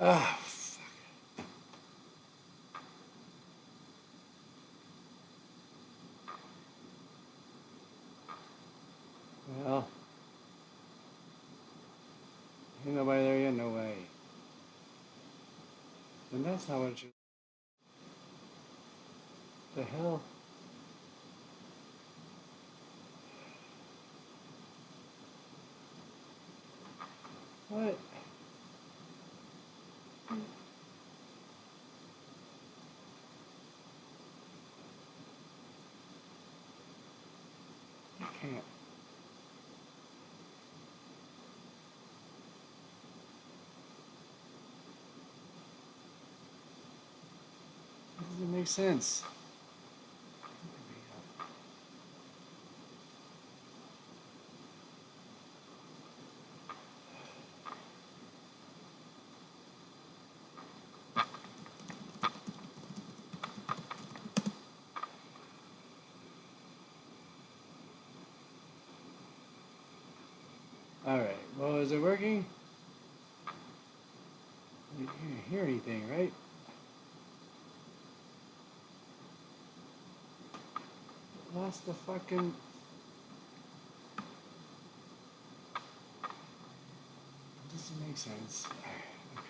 Ah, fuck. Well, ain't nobody there yet, no way. And that's not what it should. The hell? What? I can't. That doesn't make sense. Alright, well, is it working? You can't hear anything, right? Lost the fucking... It doesn't make sense. Okay.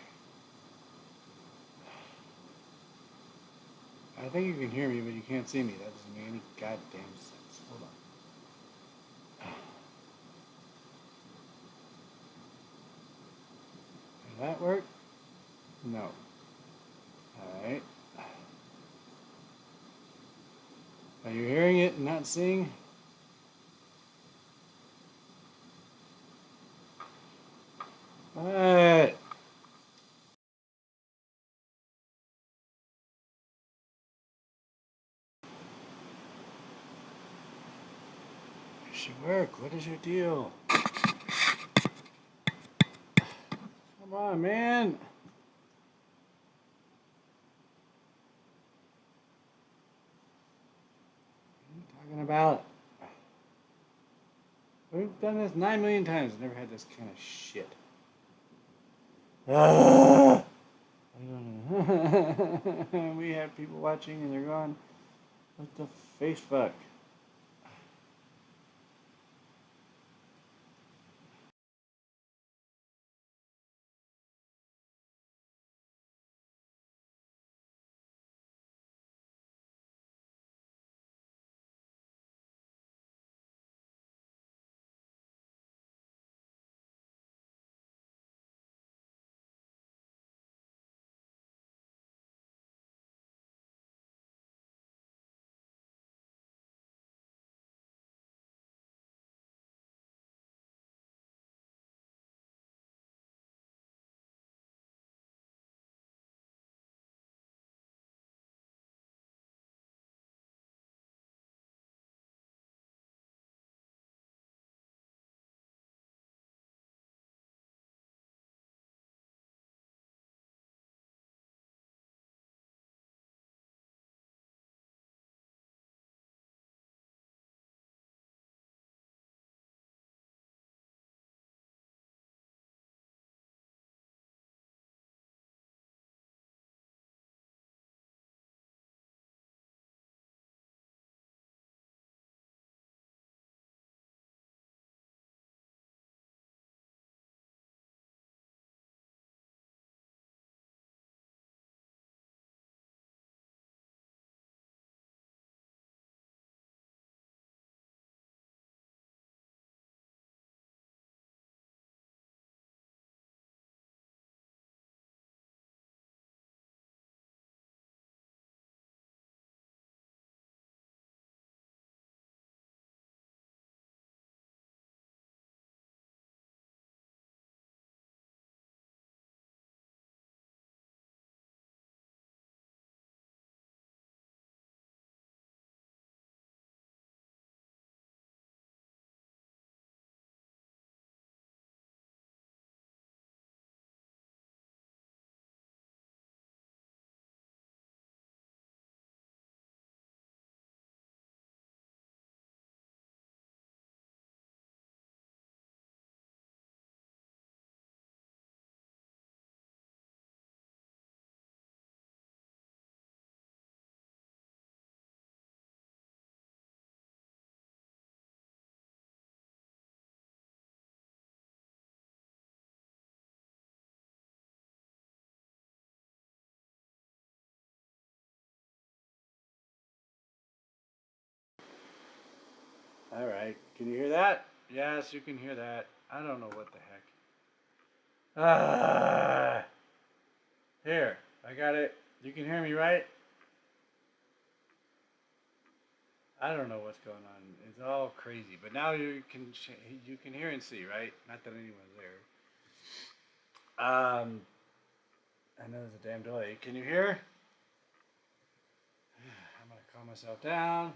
I think you can hear me, but you can't see me. That doesn't make any goddamn sense. Hold on. Did that work? No. Alright. Are you hearing it and not seeing? What? It should work. What is your deal? Come on, man. What are you talking about? We've done this 9 million times. Never had this kind of shit. I don't know. We have people watching and they're going, what the face fuck? All right. Can you hear that? Yes, you can hear that. I don't know what the heck. Here, I got it. You can hear me, right? I don't know what's going on. It's all crazy. But now you can hear and see, right? Not that anyone's there. I know there's a damn delay. Can you hear? I'm gonna calm myself down.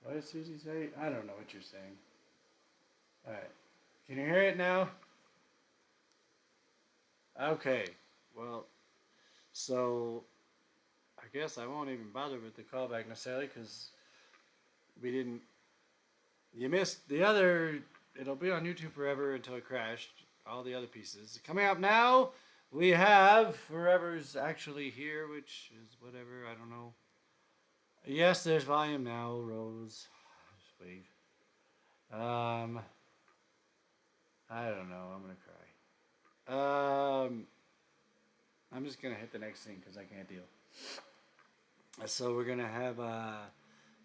What did Susie say? I don't know what you're saying. All right. Can you hear it now? Okay. Well, so I guess I won't even bother with the callback necessarily because we didn't. You missed the other. It'll be on YouTube forever until it crashed. All the other pieces. Coming up now, we have Forever's actually here, which is whatever. I don't know. Yes, there's volume now, Rose. Just wait. I don't know. I'm gonna cry. I'm just gonna hit the next thing because I can't deal. So we're gonna have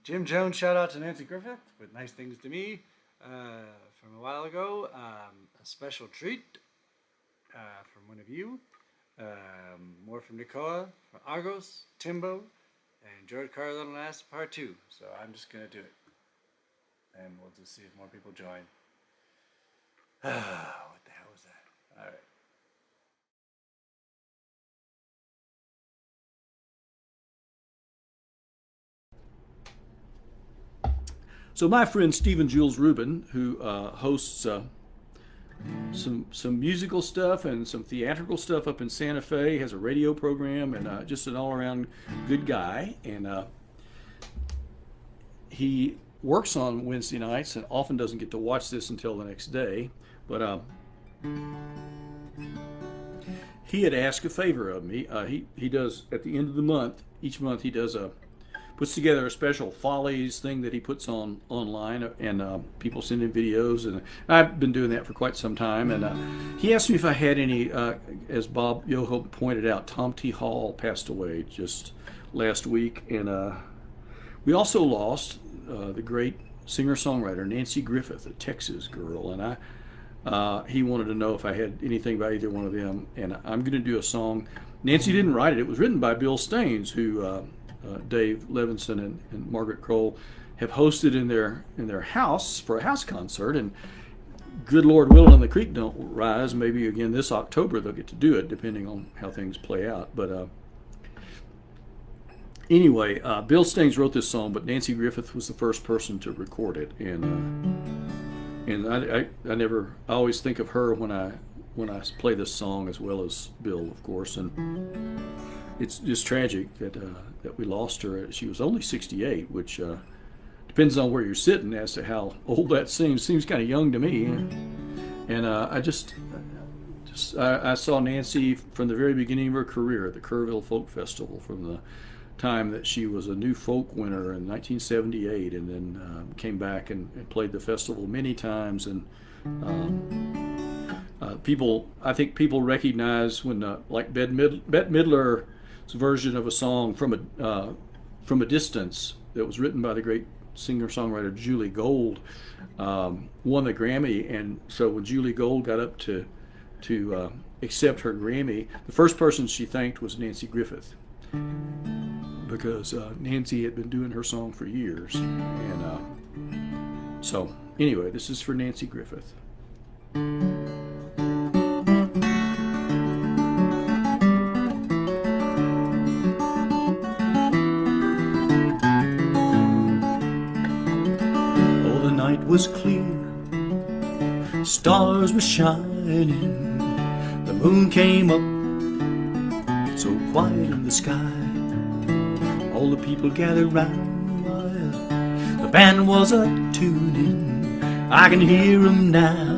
Jim Jones shout out to Nancy Griffith with Nice Things to Me from a while ago. A special treat from one of you. More from Nicola, from Argos, Timbo, and George Carlin last part 2. So I'm just gonna do it, and we'll just see if more people join. What the hell was that? All right. So my friend Stephen Jules Rubin, who hosts some musical stuff and some theatrical stuff up in Santa Fe, has a radio program, and just an all-around good guy. And he works on Wednesday nights and often doesn't get to watch this until the next day. But he had asked a favor of me. He does at the end of the month. Each month he does puts together a special Follies thing that he puts online, and people send in videos, and I've been doing that for quite some time. And he asked me if I had any, as Bob Yoho pointed out, Tom T. Hall passed away just last week, and we also lost the great singer-songwriter Nancy Griffith, a Texas girl, and he wanted to know if I had anything by either one of them, and I'm going to do a song. Nancy didn't write it. It was written by Bill Staines, who Dave Levinson and Margaret Kroll have hosted in their house for a house concert, and good Lord willing the creek don't rise, maybe again this October they'll get to do it, depending on how things play out. But anyway, Bill Staines wrote this song, but Nancy Griffith was the first person to record it, and I always think of her when I play this song, as well as Bill, of course. And it's just tragic that we lost her. She was only 68, which depends on where you're sitting as to how old that seems. Seems kind of young to me. And I saw Nancy from the very beginning of her career at the Kerrville Folk Festival, from the time that she was a new folk winner in 1978, and then came back and played the festival many times. And I think people recognize when, like Bette Midler's version of a song from a distance that was written by the great singer-songwriter Julie Gold, won the Grammy. And so when Julie Gold got up to accept her Grammy, the first person she thanked was Nancy Griffith, because Nancy had been doing her song for years. And so anyway, this is for Nancy Griffith. Was clear, stars were shining, the moon came up, so quiet in the sky. All the people gathered round while the band was a-tuning. I can hear 'em now,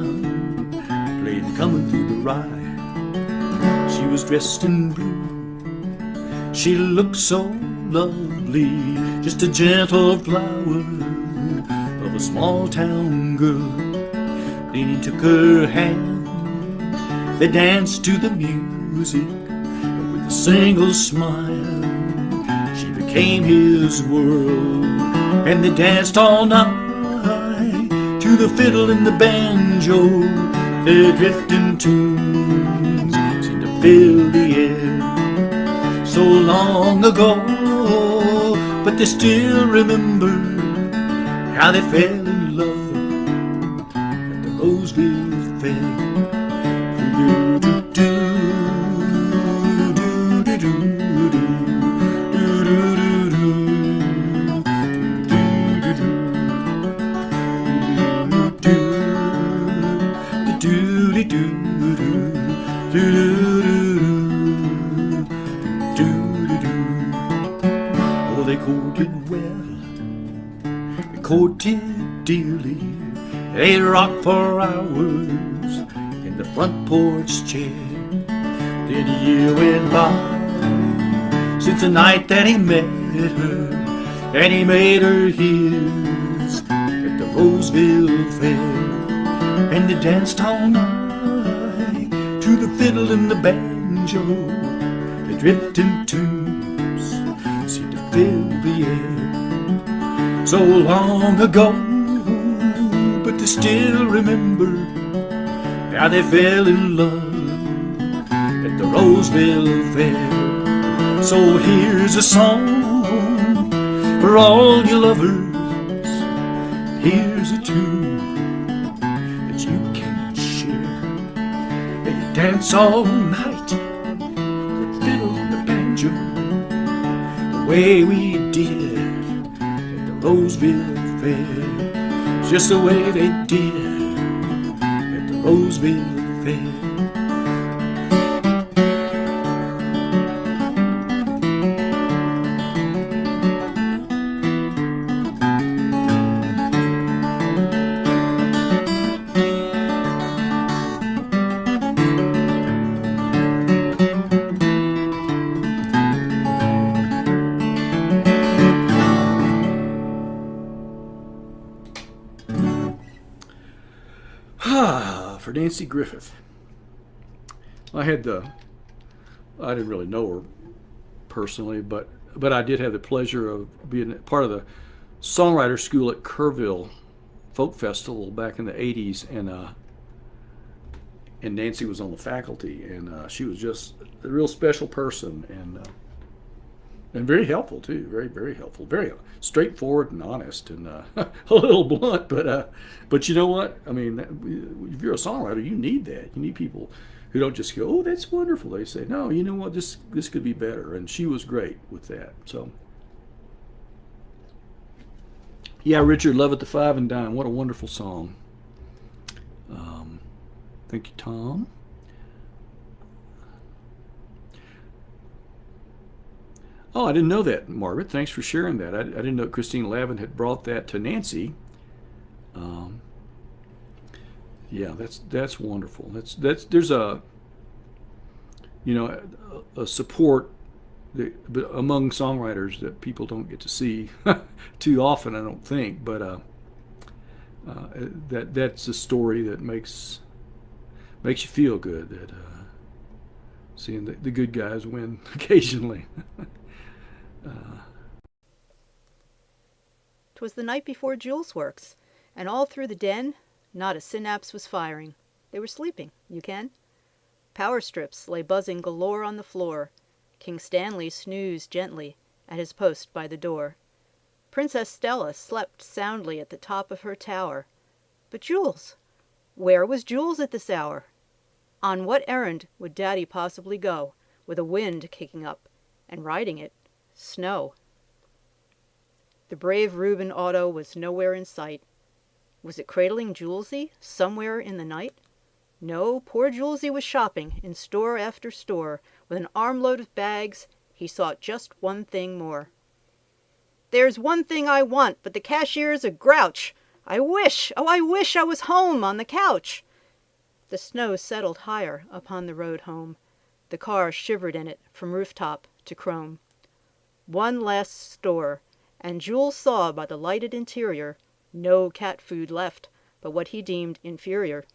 playing Coming Through the Rye. She was dressed in blue, she looked so lovely, just a gentle flower of a small town girl. Then he took her hand, they danced to the music with a single smile. She became his world, and they danced all night to the fiddle and the banjo, their drifting tunes seem to fill the air. So long ago, but they still remember how they fell in love at the Roseville Fair. Oh, they courted well, they courted dearly. They rocked for hours in the front porch chair. Then a year went by since the night that he met her, and he made her his at the Roseville Fair. And they danced all night to the fiddle and the banjo. The drifting tunes seemed to fill the air. So long ago, but they still remember how they fell in love at the Roseville Fair. So here's a song for all you lovers. Here's a tune that you can't share. They dance all night, the fiddle and the banjo, the way we did at the Roseville Fair. It's just the way they did at the Roseville Fair. For Nancy Griffith. I didn't really know her personally, but I did have the pleasure of being part of the songwriter school at Kerrville Folk Festival back in the 80s, and Nancy was on the faculty, and she was just a real special person, and very helpful too, very, very helpful, very straightforward and honest, and a little blunt, but you know what? I mean, if you're a songwriter, you need that. You need people who don't just go, "Oh, that's wonderful." They say, "No, you know what? This could be better," and she was great with that. So, yeah, Richard, "Love at the Five and Dime." What a wonderful song. Thank you, Tom. Oh, I didn't know that, Margaret. Thanks for sharing that. I didn't know Christine Lavin had brought that to Nancy. Yeah, that's wonderful. There's a support among songwriters that people don't get to see too often, I don't think. But that's a story that makes you feel good. That seeing the good guys win occasionally. 'Twas the night before Julesworks, and all through the den not a synapse was firing. They were sleeping, you ken. Power strips lay buzzing galore on the floor. King Stanley snoozed gently at his post by the door. Princess Stella slept soundly at the top of her tower. But Jules, where was Jules at this hour? On what errand would Daddy possibly go, with a wind kicking up, and riding it, snow? The brave Reuben auto was nowhere in sight. Was it cradling Julesie somewhere in the night? No, poor Julesie was shopping in store after store. With an armload of bags, he sought just one thing more. "There's one thing I want, but the cashier's a grouch. I wish I was home on the couch." The snow settled higher upon the road home. The car shivered in it from rooftop to chrome. One last store, and Jules saw by the lighted interior no cat food left but what he deemed inferior.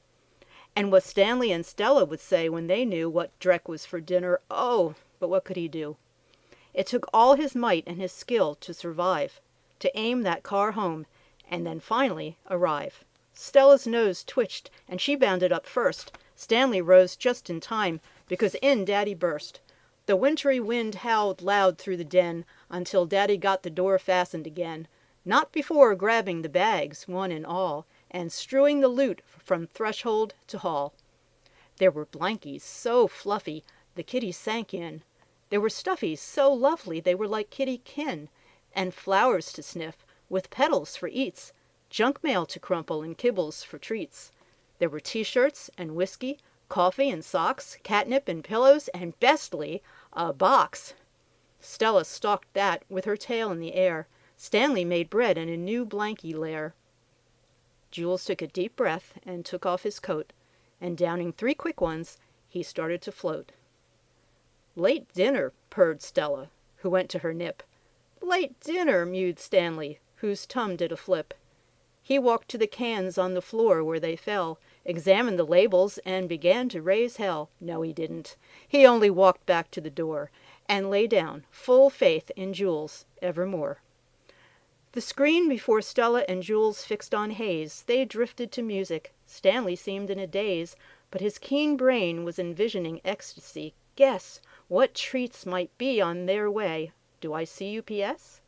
And what Stanley and Stella would say when they knew what dreck was for dinner, oh, but what could he do? It took all his might and his skill to survive, to aim that car home, and then finally arrive. Stella's nose twitched, and she bounded up first. Stanley rose just in time, because in Daddy burst. The wintry wind howled loud through the den, until Daddy got the door fastened again, not before grabbing the bags, one and all, and strewing the loot from threshold to hall. There were blankies so fluffy the kitty sank in. There were stuffies so lovely they were like kitty kin, and flowers to sniff, with petals for eats, junk mail to crumple and kibbles for treats. There were T-shirts and whiskey, coffee and socks, catnip and pillows, and bestly, a box. Stella stalked that with her tail in the air. Stanley made bread in a new blankie lair. Jules took a deep breath and took off his coat, and downing 3 quick ones, he started to float. "Late dinner," purred Stella, who went to her nip. "Late dinner," mewed Stanley, whose tum did a flip. He walked to the cans on the floor where they fell, examined the labels, and began to raise hell. No, he didn't. He only walked back to the door, and lay down, full faith in Jules evermore. The screen before Stella and Jules fixed on Hayes. They drifted to music. Stanley seemed in a daze, but his keen brain was envisioning ecstasy. Guess what treats might be on their way. Do I see you, P.S.?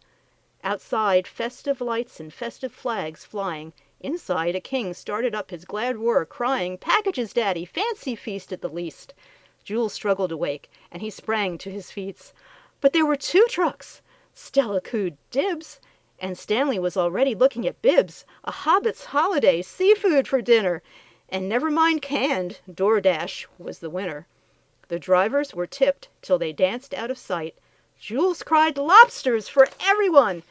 Outside, festive lights and festive flags flying. Inside, a king started up his glad roar, crying, "Packages, Daddy! Fancy feast at the least!" Jules struggled awake, and he sprang to his feet. But there were 2 trucks! Stella cooed, "Dibs!" And Stanley was already looking at bibs. A hobbit's holiday, seafood for dinner! And never mind canned, DoorDash was the winner. The drivers were tipped till they danced out of sight. Jules cried, "Lobsters for everyone!"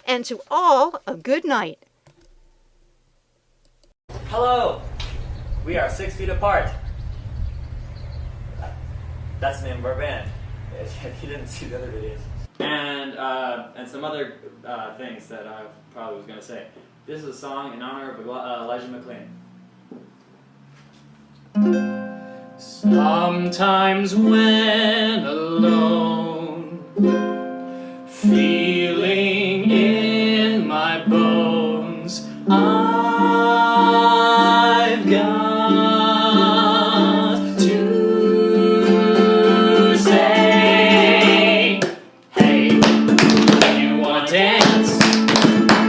And to all, a good night. Hello! We are 6 feet apart. That's the name of our band. If you didn't see the other videos. And some other things that I probably was going to say. This is a song in honor of Elijah McLean. Sometimes when alone, feeling in my bones, I've got to say, hey, you wanna dance?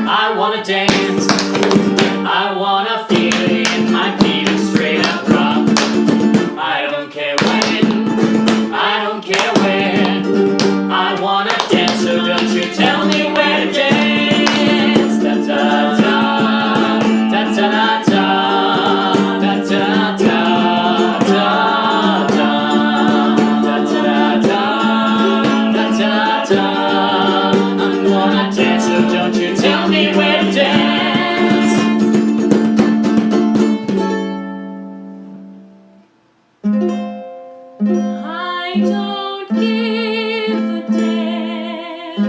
I wanna dance. I wanna feel it in my feet and straight up rock. I don't care when, I don't care where. I wanna dance, so don't you tell me where to dance. Da da da, da da da, da da da, da da, da da da, da da da. I'm gonna dance, so don't you tell me where to dance. I don't give a damn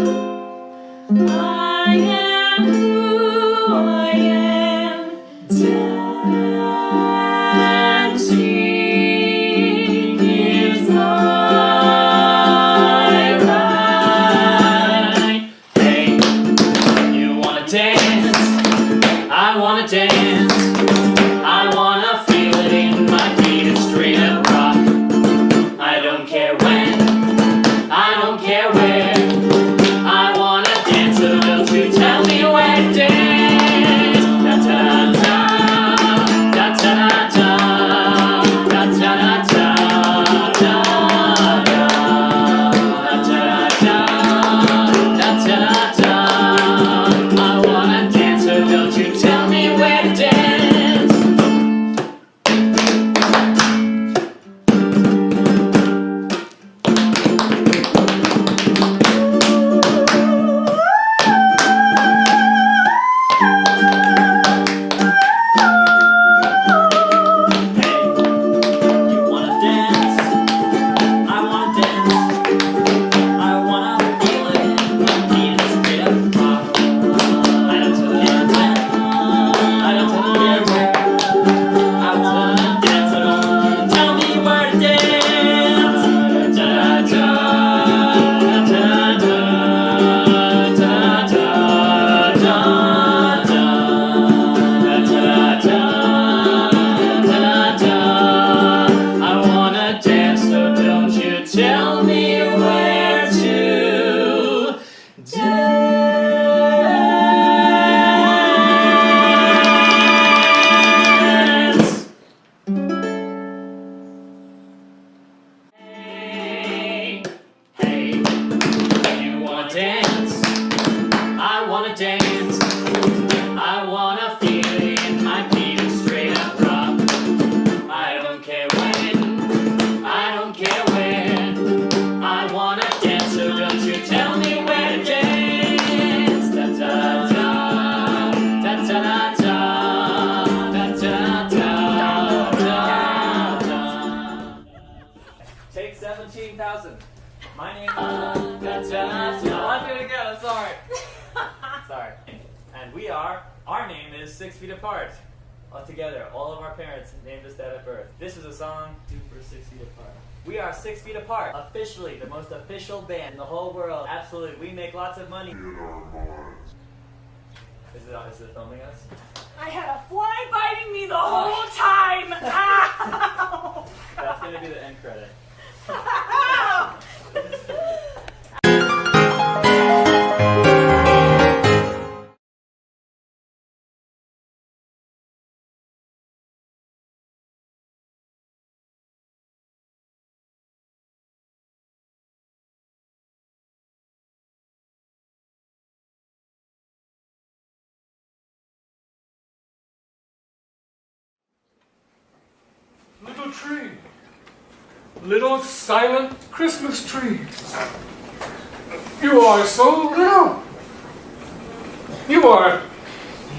dance. I wanna dance. I wanna feel it in my feet and straight up rock. I don't care when, I don't care when. I wanna dance, so don't you tell me where to dance. Da da da, da da da, da da da, da. Take 17,000. My name is... Da da I'll da. do it again, I'm sorry. Sorry. And our name is 6 feet apart. All together, all of our parents named us that at birth. This is a song for 6 feet apart. We are 6 feet apart. Officially, the most official band in the whole world. Absolutely, we make lots of money. Is it filming us? I had a fly biting me the whole time. Ow! That's gonna be the end credit. Ow! Little tree, little silent Christmas tree. You are so little. You are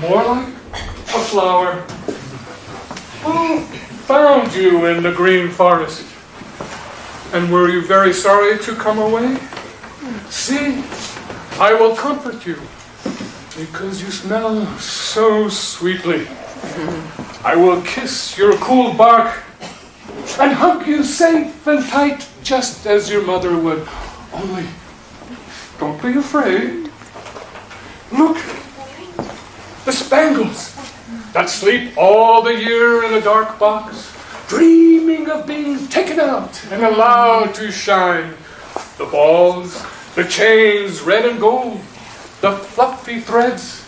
more like a flower. Who found you in the green forest? And were you very sorry to come away? See, I will comfort you because you smell so sweetly. I will kiss your cool bark and hug you safe and tight, just as your mother would. Only, don't be afraid. Look, the spangles that sleep all the year in a dark box, dreaming of being taken out and allowed to shine. The balls, the chains, red and gold, the fluffy threads.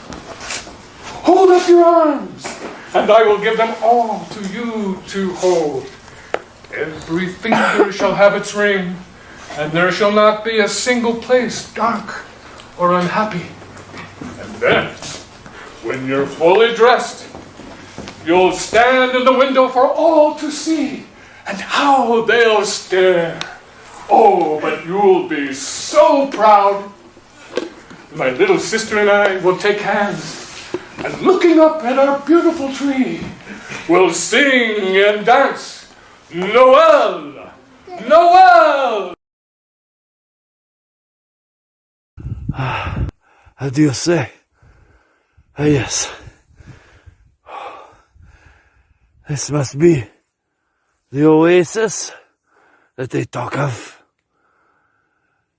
Hold up your arms, and I will give them all to you to hold. Every finger shall have its ring, and there shall not be a single place dark or unhappy. And then, when you're fully dressed, you'll stand in the window for all to see, and how they'll stare. Oh, but you'll be so proud. My little sister and I will take hands, and looking up at our beautiful tree, we'll sing and dance. Noel! Noel! How do you say? Ah, yes. This must be the oasis that they talk of.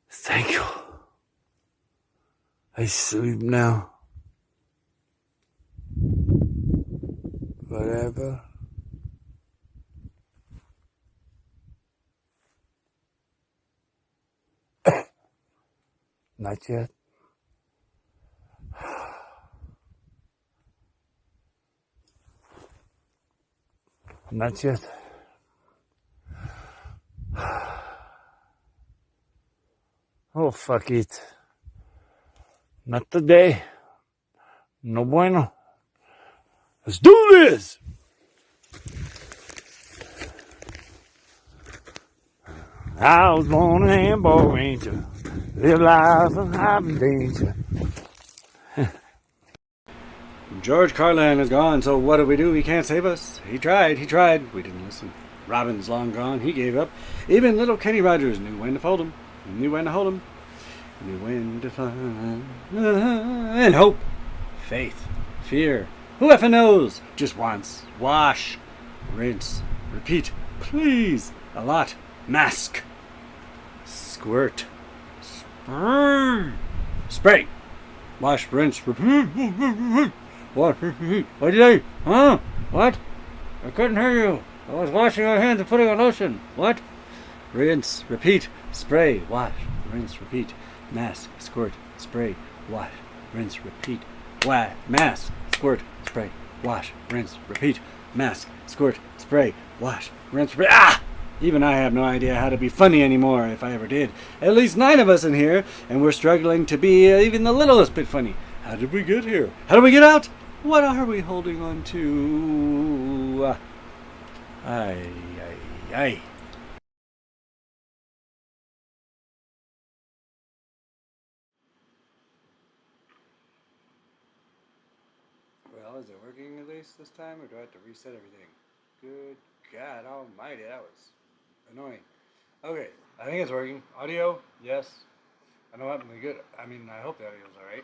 Thank you. I sleep now. Forever. Not yet. Not yet. Oh, fuck it. Not today. No bueno. Let's do this! I was born a handball ranger. Live life and hide in danger. George Carlin is gone, so what do? He can't save us. He tried. We didn't listen. Robin's long gone. He gave up. Even little Kenny Rogers knew when to fold him. Knew when to hold him. Knew when to find. And hope. Faith. Fear. Who effing knows? Just once. Wash. Rinse. Repeat. Please. A lot. Mask. Squirt. Spray. Wash. Rinse. Repeat. What? What'd you say? Huh? What? I couldn't hear you. I was washing my hands and putting on lotion. What? Rinse, repeat, spray, wash, rinse, repeat, mask, squirt, spray, wash, rinse, repeat, mask, squirt, spray, wash, rinse, repeat, mask, squirt, spray, wash, rinse, repeat. Ah! Even I have no idea how to be funny anymore, if I ever did. At least 9 of us in here, and we're struggling to be even the littlest bit funny. How did we get here? How did we get out? What are we holding on to? Aye, aye, aye. Well, is it working at least this time, or do I have to reset everything? Good God almighty, that was annoying. Okay, I think it's working. Audio, yes. I know I'm good. I mean, I hope the audio's alright.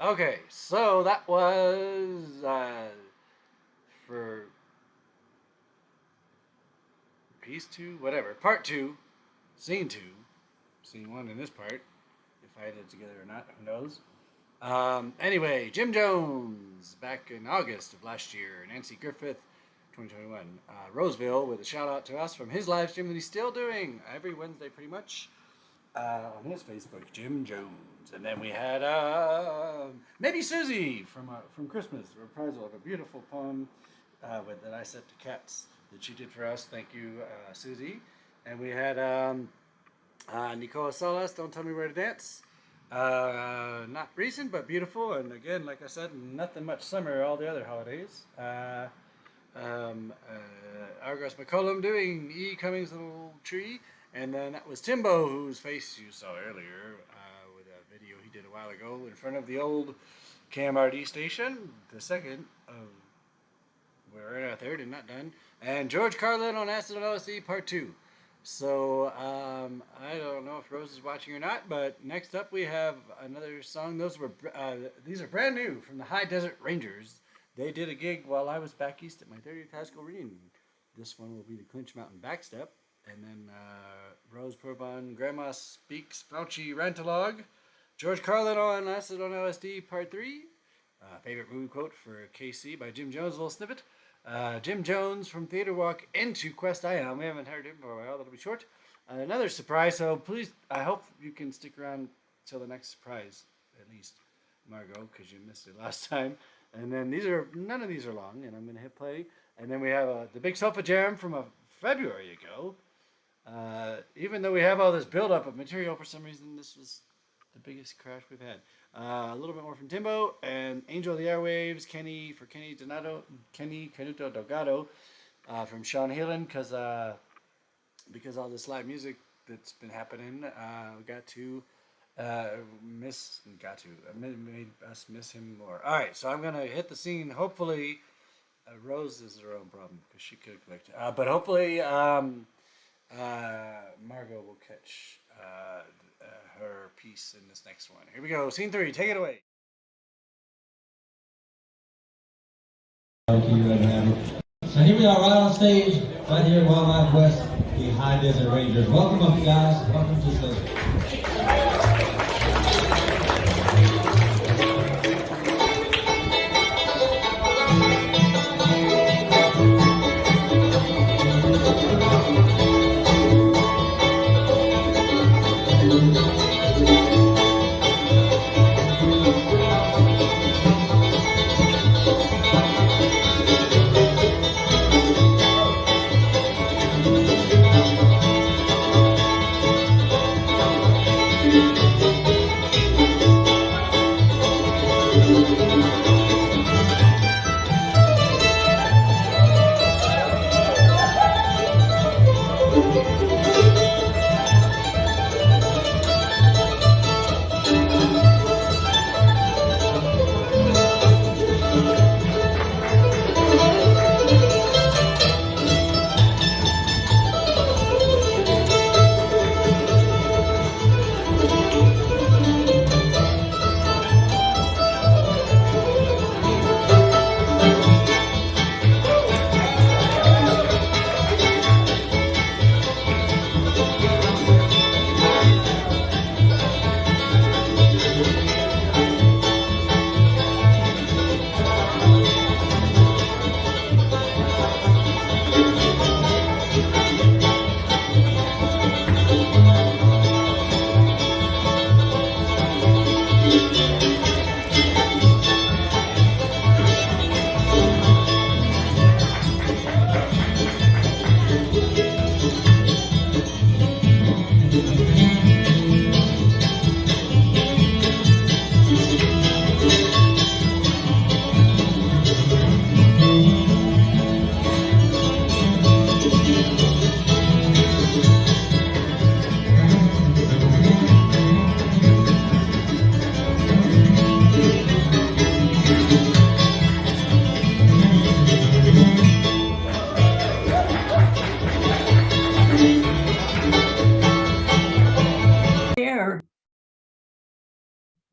Okay, so that was for piece 2, whatever. Part 2, scene 2, scene 1 in this part. If I did it together or not, who knows. Anyway, Jim Jones, back in August of last year. Nancy Griffith, 2021. Roseville, with a shout out to us from his live stream that he's still doing every Wednesday pretty much. On his Facebook, Jim Jones. And then we had Maybe Susie from Christmas, a reprisal of a beautiful poem that I set to cats that she did for us. Thank you, Susie. And we had Nicola Salas, Don't Tell Me Where to Dance. Not recent, but beautiful. And again, like I said, nothing much summer all the other holidays. Argos McCollum doing E. Cummings' Little Tree. And then that was Timbo, whose face you saw earlier with a video he did a while ago in front of the old KMRD station, the second of, we're in our third and not done, and George Carlin on Acid on LSD Part 2. So I don't know if Rose is watching or not, but next up we have another song. These are brand new from the High Desert Rangers. They did a gig while I was back east at my 30th high school reunion. This one will be the Clinch Mountain Backstep. And then Rose Probon, Grandma Speaks Fauci Rantalog, George Carlin on Acid on LSD Part 3, favorite movie quote for KC by Jim Jones, a little snippet. Jim Jones from Theater Walk into Quest Ion. We haven't heard him for a while, that'll be short. Another surprise, so please, I hope you can stick around till the next surprise, at least, Margot, because you missed it last time. And then none of these are long, and I'm going to hit play. And then we have the Big Sofa Jam from February ago. Even though we have all this buildup of material, for some reason this was the biggest crash we've had. A little bit more from Timbo and Angel of the Airwaves, Kenny Canuto Delgado from Sean Heelan, because all this live music that's been happening, we got to made us miss him more. All right, so I'm gonna hit the scene. Hopefully, Rose is her own problem because she could collect. But hopefully. Margot will catch her piece in this next one. Here we go. Scene 3. Take it away. So here we are right on stage, right here in Wild Wild West, the High Desert Rangers. Welcome up, you guys. Welcome to the...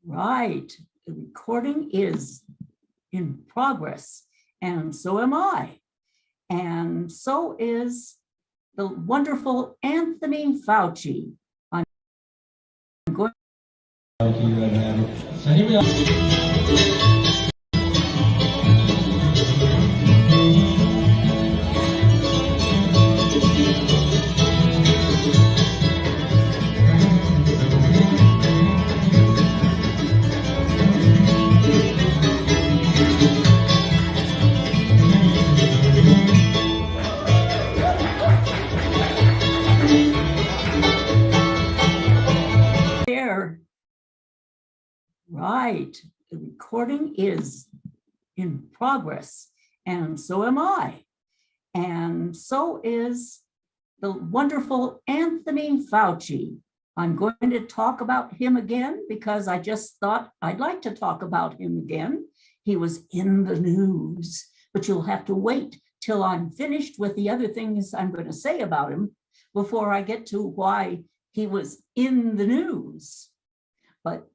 Right. The recording is in progress, and so am I. And so is the wonderful Anthony Fauci. I'm going. Thank you, Red Hammer. So here we are. There. Right. The recording is in progress, and so am I. And so is the wonderful Anthony Fauci. I'm going to talk about him again because I just thought I'd like to talk about him again. He was in the news, but you'll have to wait till I'm finished with the other things I'm going to say about him before I get to why he was in the news. But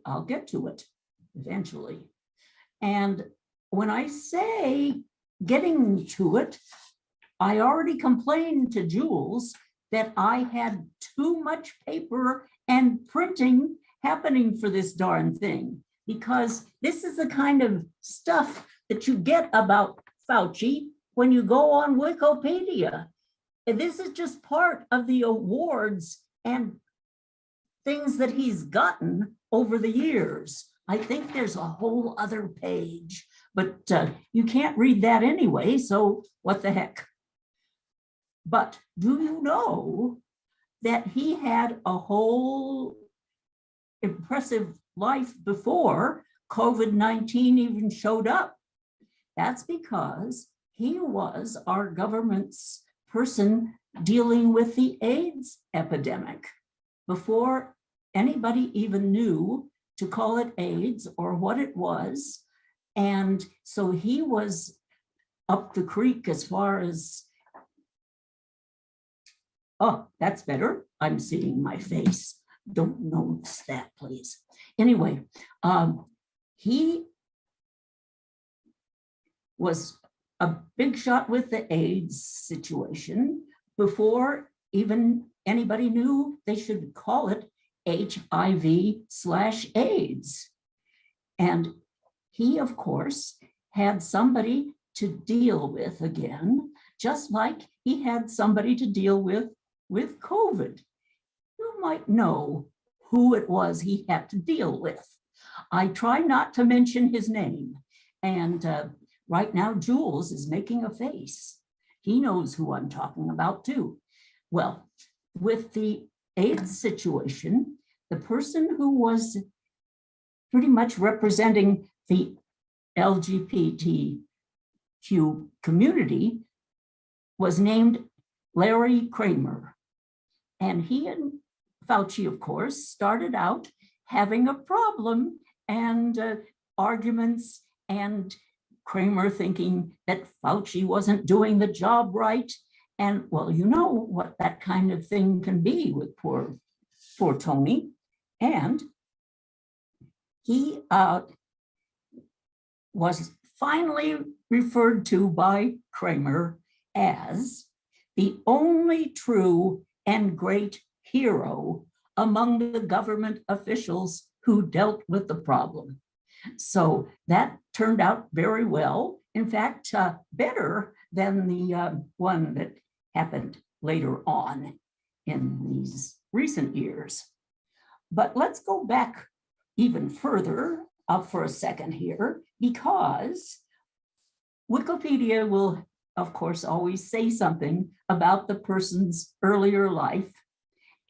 I'll get to it eventually. And when I say getting to it, I already complained to Jules that I had too much paper and printing happening for this darn thing, because this is the kind of stuff that you get about Fauci when you go on Wikipedia. And this is just part of the awards and things that he's gotten over the years. I think there's a whole other page, but you can't read that anyway, so what the heck. But do you know that he had a whole impressive life before COVID-19 even showed up? That's because he was our government's person dealing with the AIDS epidemic before anybody even knew to call it AIDS or what it was. And so he was up the creek as far as, oh, that's better. I'm seeing my face. Don't notice that, please. Anyway, he was a big shot with the AIDS situation before even anybody knew they should call it HIV/AIDS. And he, of course, had somebody to deal with again, just like he had somebody to deal with COVID. You might know who it was he had to deal with. I try not to mention his name. And right now, Jules is making a face. He knows who I'm talking about too. Well, with the AIDS situation, the person who was pretty much representing the LGBTQ community was named Larry Kramer. And he and Fauci, of course, started out having a problem and arguments, and Kramer thinking that Fauci wasn't doing the job right. And well, you know what that kind of thing can be with poor Tony. And he was finally referred to by Kramer as the only true and great hero among the government officials who dealt with the problem. So that turned out very well. In fact, better than the one that happened later on in these recent years. But let's go back even further for a second here, because Wikipedia will, of course, always say something about the person's earlier life.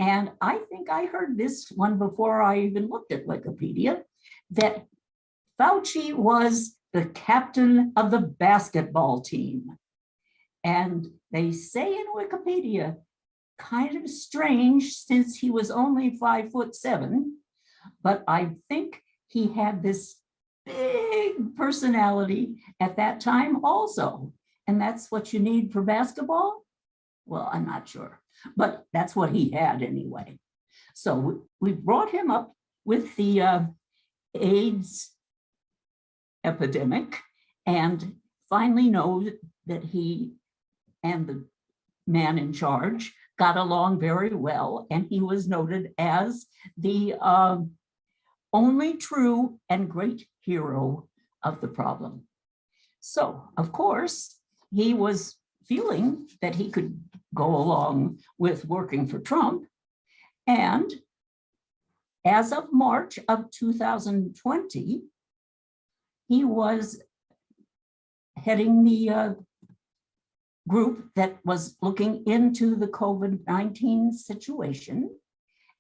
And I think I heard this one before I even looked at Wikipedia, that Fauci was the captain of the basketball team. And they say in Wikipedia, kind of strange since he was only 5'7", but I think he had this big personality at that time also. And that's what you need for basketball? Well, I'm not sure, but that's what he had anyway. So we brought him up with the AIDS epidemic, and finally knows that he and the man in charge got along very well, and he was noted as the only true and great hero of the problem. So, of course, he was feeling that he could go along with working for Trump. And as of March of 2020, he was heading the group that was looking into the COVID-19 situation.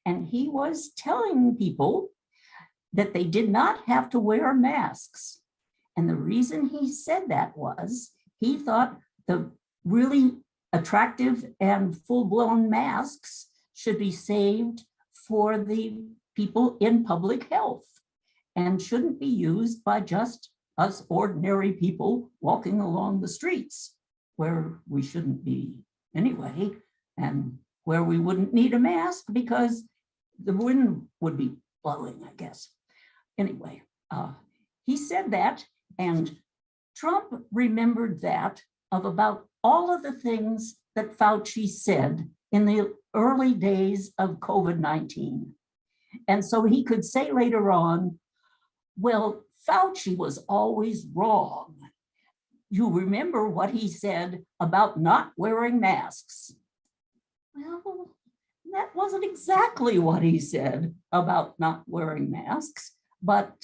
And he was telling people that they did not have to wear masks. And the reason he said that was he thought the really attractive and full-blown masks should be saved for the people in public health and shouldn't be used by just us ordinary people walking along the streets where we shouldn't be anyway, and where we wouldn't need a mask because the wind would be blowing, I guess. Anyway, he said that, and Trump remembered that of about all of the things that Fauci said in the early days of COVID-19. And so he could say later on, well, Fauci was always wrong. You remember what he said about not wearing masks. Well, that wasn't exactly what he said about not wearing masks. But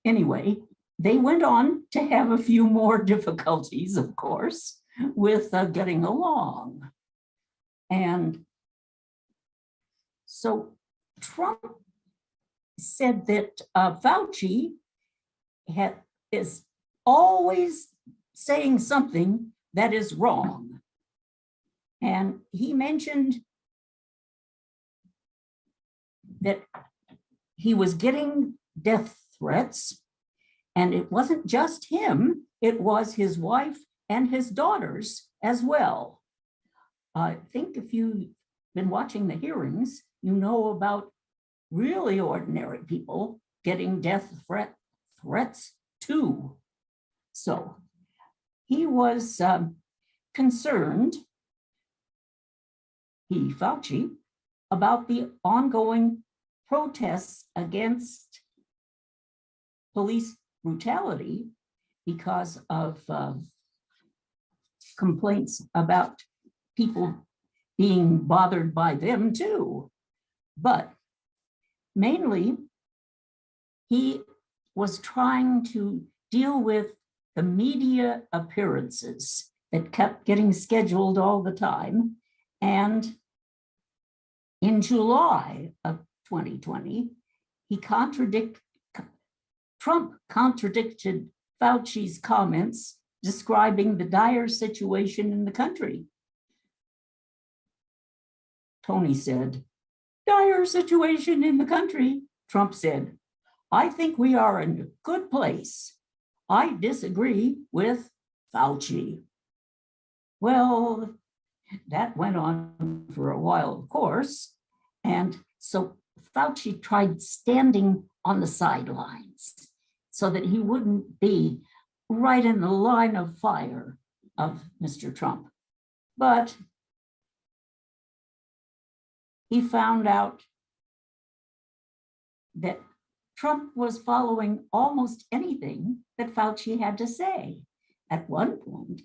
anyway, they went on to have a few more difficulties, of course, with getting along. And so Trump said that Fauci is always saying something that is wrong. And he mentioned that he was getting death threats, and it wasn't just him, it was his wife and his daughters as well. I think if you've been watching the hearings, you know about really ordinary people getting death threats too. So he was concerned, Fauci, about the ongoing protests against police brutality because of complaints about people being bothered by them too. But mainly, he was trying to deal with the media appearances that kept getting scheduled all the time. And in July of 2020, Trump contradicted Fauci's comments describing the dire situation in the country. Tony said, "Dire situation in the country." Trump said, "I think we are in a good place. I disagree with Fauci." Well, that went on for a while, of course. And so Fauci tried standing on the sidelines so that he wouldn't be right in the line of fire of Mr. Trump. But he found out that Trump was following almost anything that Fauci had to say. At one point,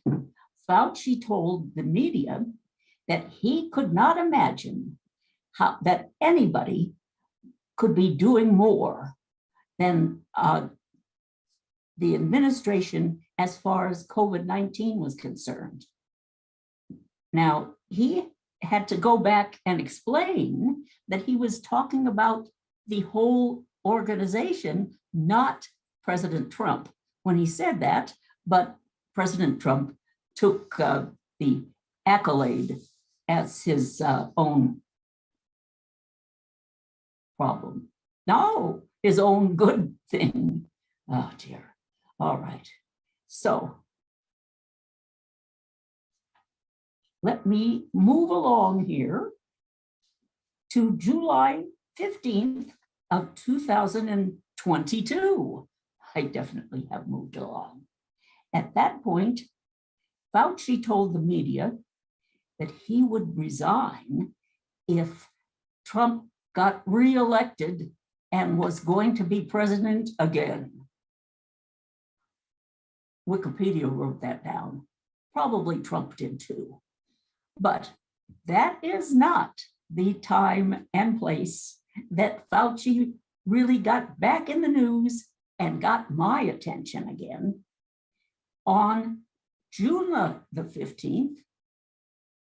Fauci told the media that he could not imagine that anybody could be doing more than the administration as far as COVID-19 was concerned. Now, he had to go back and explain that he was talking about the whole organization, not President Trump when he said that, but President Trump took the accolade as his own problem. No, his own good thing. Oh dear. All right. So let me move along here to July 15th of 2022. I definitely have moved along. At that point, Fauci told the media that he would resign if Trump got reelected and was going to be president again. Wikipedia wrote that down. Probably Trump did too. But that is not the time and place that Fauci really got back in the news and got my attention again. On June the 15th,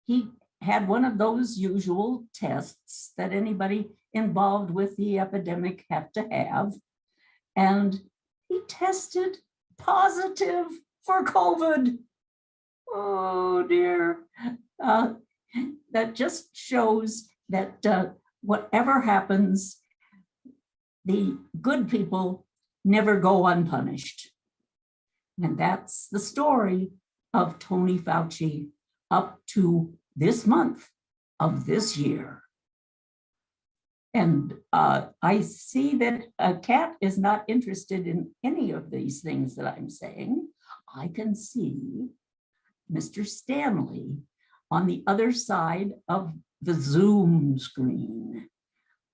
he had one of those usual tests that anybody involved with the epidemic have to have. And he tested positive for COVID. Oh dear. That just shows that whatever happens, the good people never go unpunished. And that's the story of Tony Fauci up to this month of this year. And I see that Kat is not interested in any of these things that I'm saying. I can see Mr. Stanley on the other side of the Zoom screen.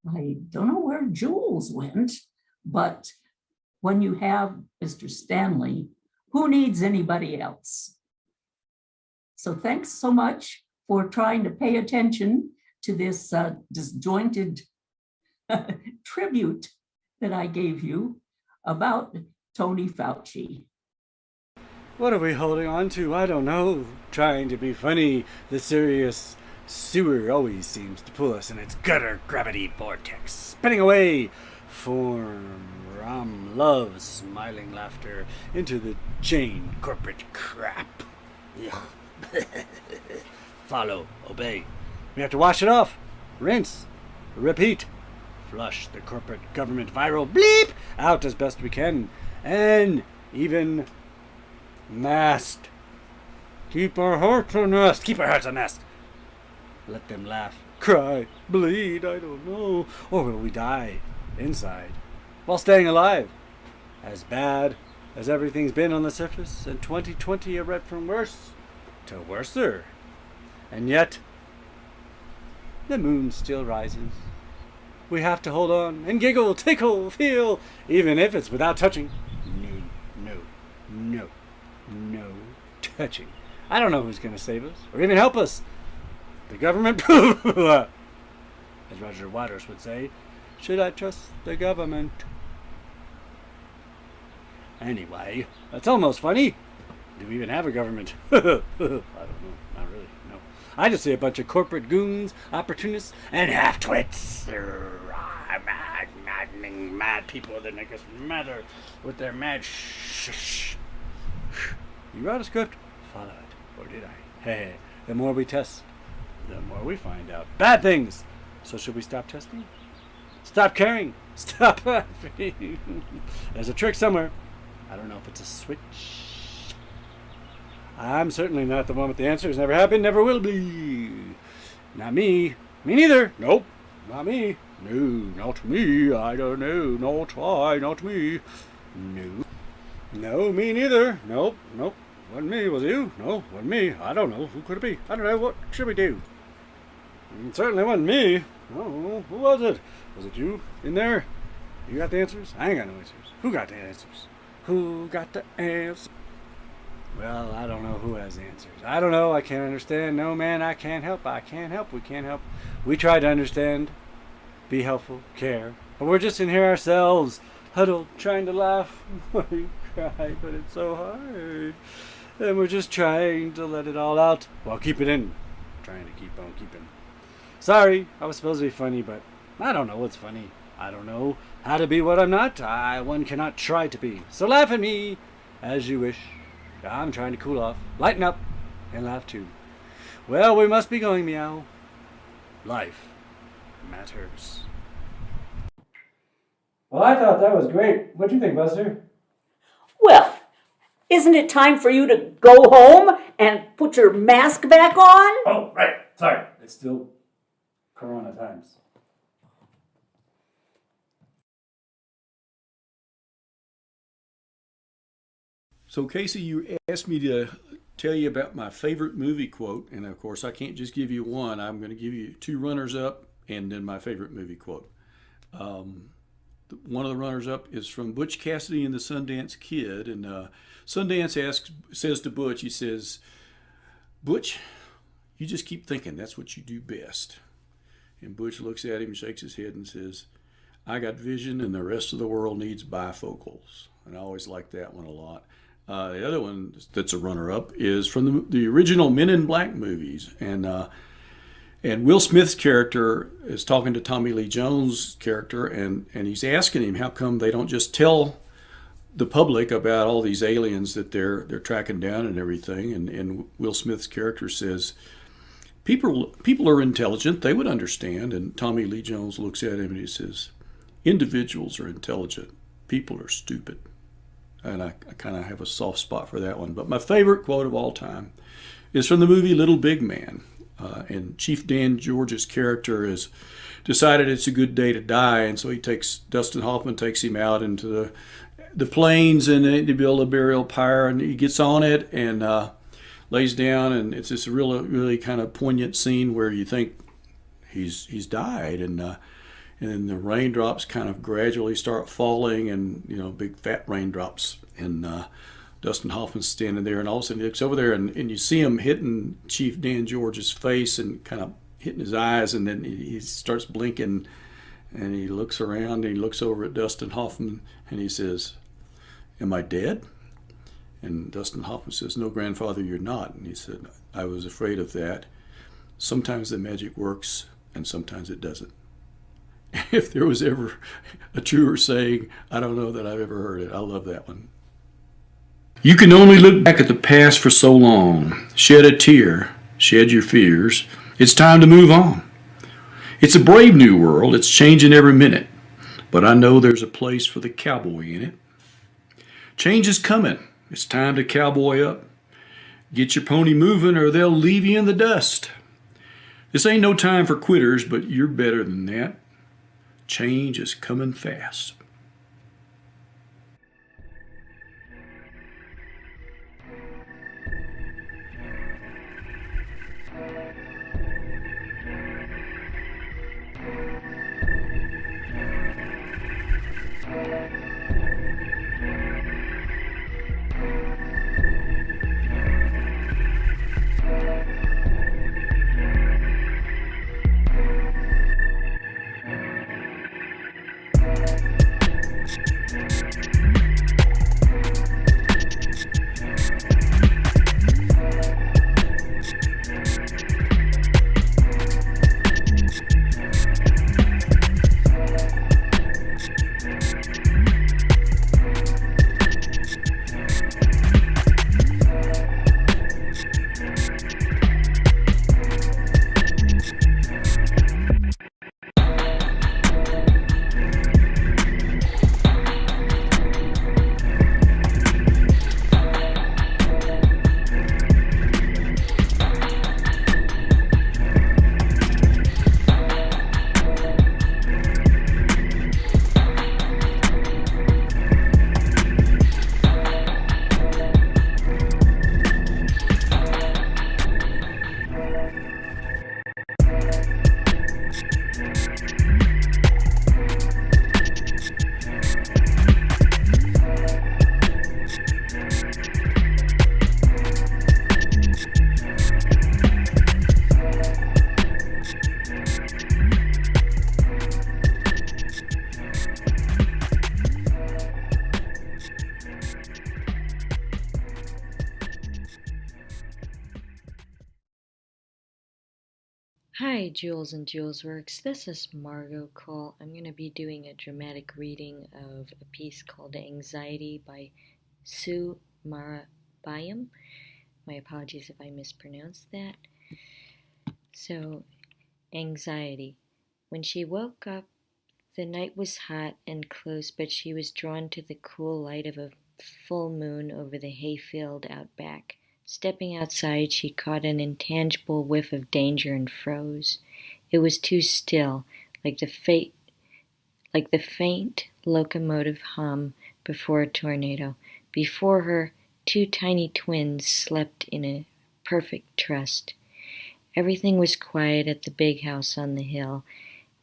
I don't know where Jules went, but when you have Mr. Stanley, who needs anybody else? So thanks so much for trying to pay attention to this disjointed tribute that I gave you about Tony Fauci. What are we holding on to? I don't know. Trying to be funny. The serious sewer always seems to pull us in its gutter gravity vortex, spinning away from love, smiling laughter into the Jane corporate crap. Follow, obey. We have to wash it off, rinse, repeat, flush the corporate government viral bleep out as best we can, and even masked. Keep our hearts honest. Keep our hearts honest. Let them laugh, cry, bleed, I don't know. Or will we die inside while staying alive? As bad as everything's been on the surface, and 2020 it went from worse to worser. And yet, the moon still rises. We have to hold on and giggle, tickle, feel, even if it's without touching. No touching. I don't know who's going to save us or even help us. The government, as Roger Waters would say, should I trust the government? Anyway, that's almost funny. Do we even have a government? I don't know. Not really. No. I just see a bunch of corporate goons, opportunists, and half-twits. Mad people that make us madder with their mad shh. You wrote a script? Follow it. Or did I? Hey, the more we test, the more we find out bad things. So should we stop testing? Stop caring. Stop laughing. There's a trick somewhere. I don't know if it's a switch. I'm certainly not the one with the answers. Never have been, never will be. Not me. Me neither. Nope. Not me. No, not me. I don't know. Not I. Not me. No. No, me neither. Nope. Wasn't me. Was it you? No, wasn't me. I don't know. Who could it be? I don't know. What should we do? It certainly wasn't me. Oh, who was it? Was it you in there? You got the answers? I ain't got no answers. Who got the answers? Who got the answers? Well, I don't know who has the answers. I don't know. I can't understand. No, man, I can't help. I can't help. We can't help. We try to understand, be helpful, care. But we're just in here ourselves, huddled, trying to laugh. We cry, but it's so hard. And we're just trying to let it all out. Well, keep it in. Trying to keep on keeping. Sorry, I was supposed to be funny, but I don't know what's funny. I don't know how to be what I'm not. One cannot try to be. So laugh at me as you wish. I'm trying to cool off, lighten up, and laugh too. Well, we must be going, meow. Life matters. Well, I thought that was great. What'd you think, Buster? Well, isn't it time for you to go home and put your mask back on? Oh, right. Sorry. It's still Corona times. So, Casey, you asked me to tell you about my favorite movie quote, and of course, I can't just give you one. I'm going to give you two runners-up and then my favorite movie quote. One of the runners-up is from Butch Cassidy and the Sundance Kid, and Sundance says to Butch, he says, "Butch, you just keep thinking. That's what you do best." And Butch looks at him, shakes his head, and says, "I got vision, and the rest of the world needs bifocals." And I always like that one a lot. The other one that's a runner-up is from the original Men in Black movies, and Will Smith's character is talking to Tommy Lee Jones' character, and he's asking him how come they don't just tell the public about all these aliens that they're tracking down and everything. And Will Smith's character says, people are intelligent, they would understand. And Tommy Lee Jones looks at him and he says, individuals are intelligent, people are stupid. And I kind of have a soft spot for that one. But my favorite quote of all time is from the movie Little Big Man. And Chief Dan George's character has decided it's a good day to die, and so Dustin Hoffman takes him out into the plains, and they build a burial pyre, and he gets on it and lays down, and it's this really kind of poignant scene where you think he's died, and then the raindrops kind of gradually start falling, and big fat raindrops, and Dustin Hoffman's standing there, and all of a sudden he looks over there, and you see him hitting Chief Dan George's face and kind of hitting his eyes, and then he starts blinking, and he looks around, and he looks over at Dustin Hoffman, and he says, "Am I dead?" And Dustin Hoffman says, "No, grandfather, you're not." And he said, "I was afraid of that. Sometimes the magic works, and sometimes it doesn't." If there was ever a truer saying, I don't know that I've ever heard it. I love that one. You can only look back at the past for so long. Shed a tear, shed your fears. It's time to move on. It's a brave new world. It's changing every minute. But I know there's a place for the cowboy in it. Change is coming. It's time to cowboy up. Get your pony moving or they'll leave you in the dust. This ain't no time for quitters, but you're better than that. Change is coming fast. Hi, Jules and Julesworks. This is Margot Cole. I'm going to be doing a dramatic reading of a piece called Anxiety by Sue Marabayam. My apologies if I mispronounced that. So, Anxiety. When she woke up, the night was hot and close, but she was drawn to the cool light of a full moon over the hayfield out back. Stepping outside, she caught an intangible whiff of danger and froze. It was too still, like the faint locomotive hum before a tornado. Before her, Two tiny twins slept in a perfect trust. Everything was quiet at the big house on the hill,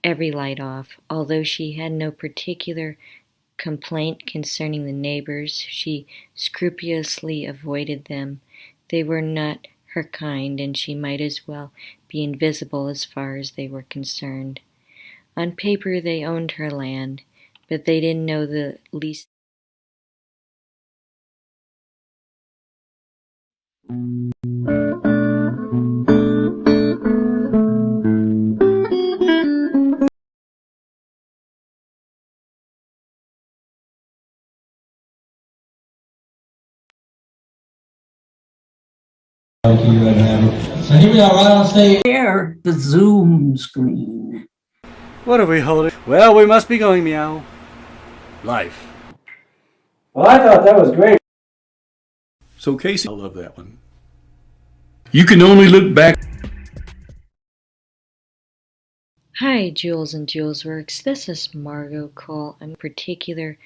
every light off. Although she had no particular complaint concerning the neighbors, she scrupulously avoided them. They were not her kind, and she might as well be invisible as far as they were concerned. On paper they owned her land, but they didn't know the least. Thank you, and so here we are right on stage. Share the Zoom screen. What are we holding? Well, we must be going, meow. Life. Well, I thought that was great. So Casey, I love that one. You can only look back. Hi, Jules and Julesworks. This is Margot Cole. I'm particular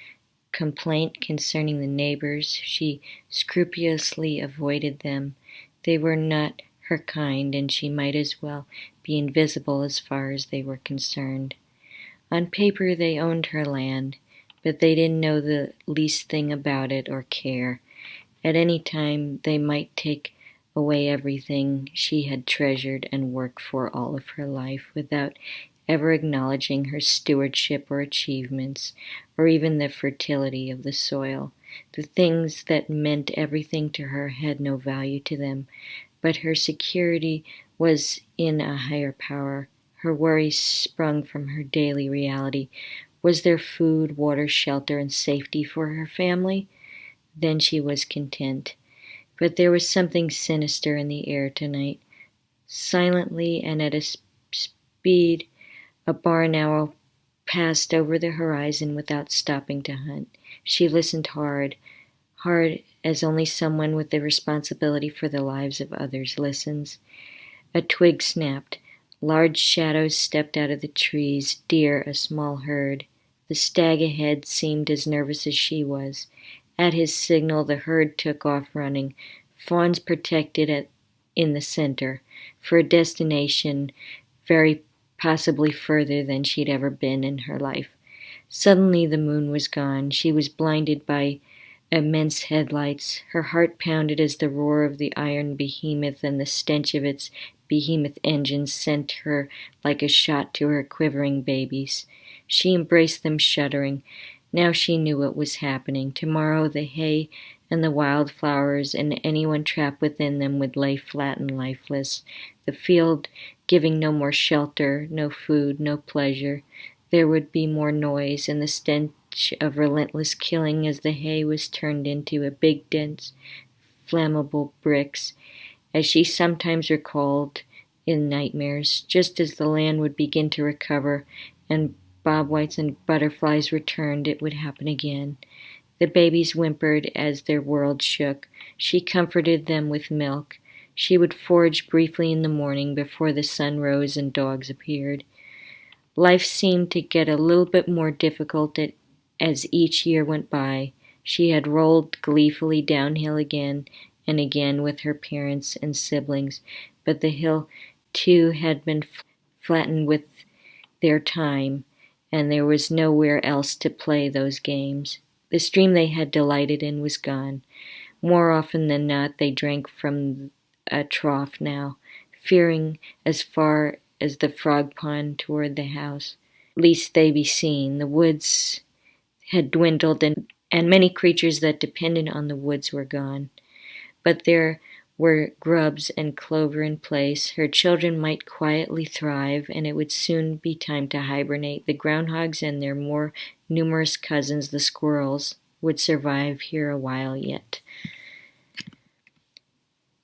complaint concerning the neighbors. She scrupulously avoided them. They were not her kind, and she might as well be invisible as far as they were concerned. On paper they owned her land, but they didn't know the least thing about it or care. At any time they might take away everything she had treasured and worked for all of her life without ever acknowledging her stewardship or achievements, or even the fertility of the soil. The things that meant everything to her had no value to them, but her security was in a higher power. Her worries sprung from her daily reality. Was there food, water, shelter, and safety for her family? Then she was content. But there was something sinister in the air tonight. Silently and at a speed, a barn owl passed over the horizon without stopping to hunt. She listened hard as only someone with the responsibility for the lives of others listens. A twig snapped. Large shadows stepped out of the trees, deer a small herd. The stag ahead seemed as nervous as she was. At his signal, the herd took off running. Fawns protected in the center, for a destination very possibly further than she'd ever been in her life. Suddenly the moon was gone. She was blinded by immense headlights. Her heart pounded as the roar of the iron behemoth and the stench of its behemoth engines sent her like a shot to her quivering babies. She embraced them shuddering. Now she knew what was happening. Tomorrow the hay and the wildflowers and anyone trapped within them would lay flat and lifeless. The field giving no more shelter, no food, no pleasure. There would be more noise and the stench of relentless killing as the hay was turned into a big, dense, flammable bricks, as she sometimes recalled in nightmares. Just as the land would begin to recover and bobwhites and butterflies returned, it would happen again. The babies whimpered as their world shook. She comforted them with milk. She would forage briefly in the morning before the sun rose and dogs appeared. Life seemed to get a little bit more difficult as each year went by. She had rolled gleefully downhill again and again with her parents and siblings, but the hill, too, had been flattened with their time, and there was nowhere else to play those games. The stream they had delighted in was gone. More often than not, they drank from a trough now, fearing as far as the frog pond toward the house, lest they be seen. The woods had dwindled, and many creatures that depended on the woods were gone. But there were grubs and clover in place. Her children might quietly thrive, and it would soon be time to hibernate. The groundhogs and their more numerous cousins, the squirrels, would survive here a while yet.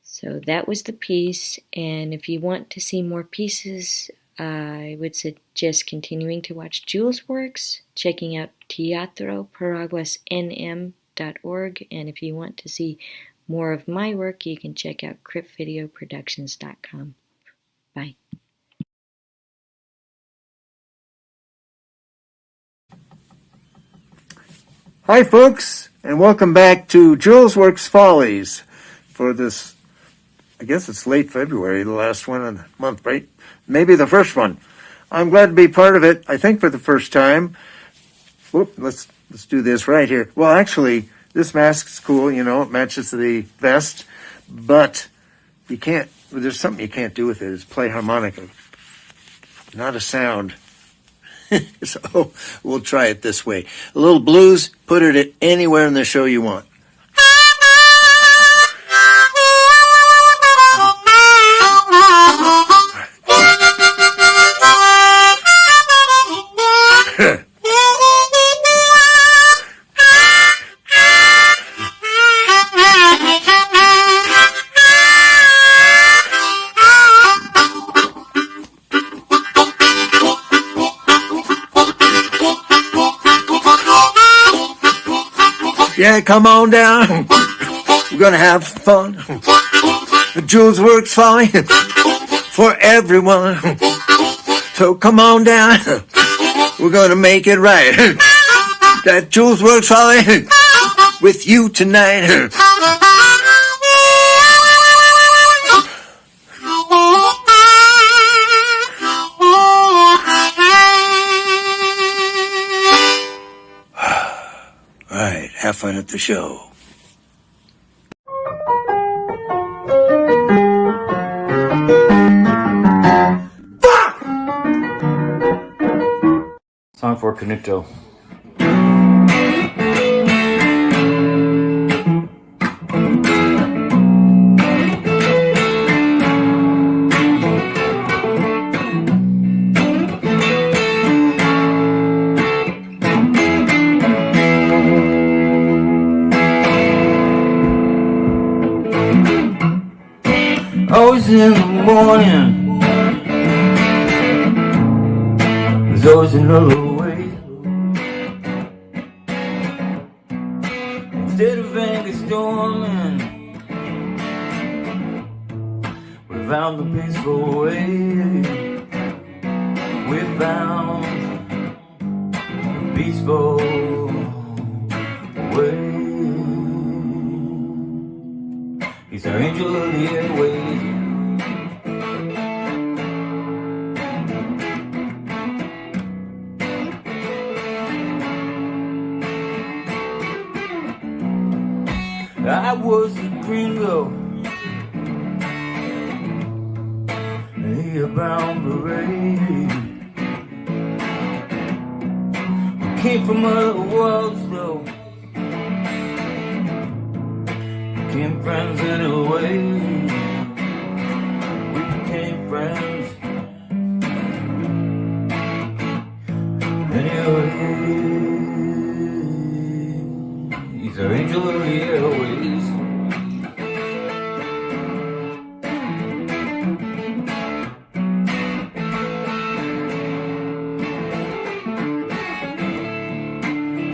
So that was the piece, and if you want to see more pieces, I would suggest continuing to watch Julesworks, checking out teatroparaguasnm.org, and if you want to see more of my work, you can check out cryptvideoproductions.com. Bye. Hi, folks. and welcome back to Julesworks Follies for this, I guess it's late February, the last one of the month, right? Maybe the first one. I'm glad to be part of it, I think for the first time. Whoop, let's do this right here. Well, actually, this mask's cool, you know, it matches the vest, but you can't, there's something you can't do with it, is play harmonica. Not a sound. So we'll try it this way. A little blues, put it anywhere in the show you want. Yeah, come on down. We're gonna have fun. Julesworks Folly for everyone. So come on down. We're gonna make it right. That Julesworks Folly with you tonight. All right, have fun at the show. Song for Canuto. Always in the morning, there's always another way. Instead of anger storming, we found the peaceful way. We found the peaceful way. He's our angel of the airways. I was a gringo, he a brown beret. We came from other worlds though, became friends anyway. We became friends anyway. He's our angel of the airways.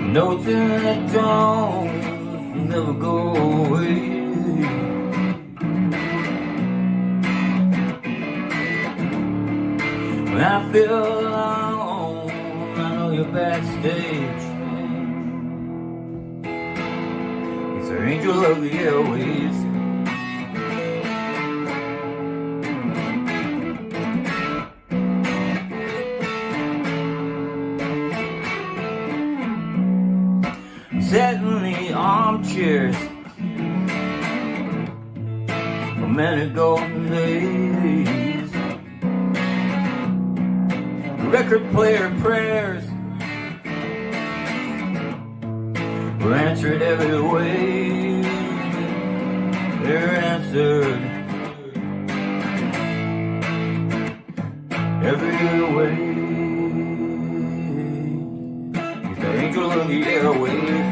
Notes in the tones never go away. When I feel alone, I know you're backstage. It's our angel of the airways. Sat in the armchairs for many golden days. Record player prayers were answered every way. They're answered every way. He's the angel of the airways.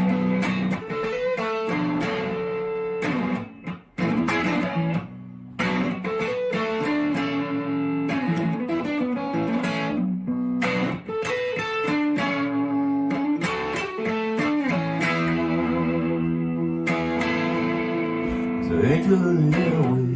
The angel of the airways.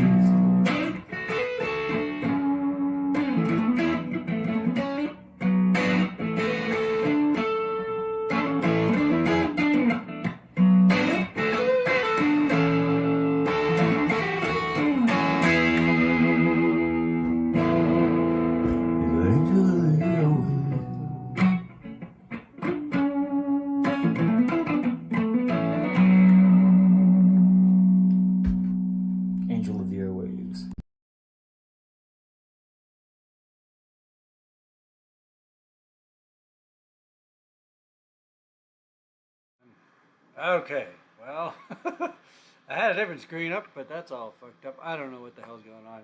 Okay, well, I had a different screen up, but that's all fucked up. I don't know what the hell's going on.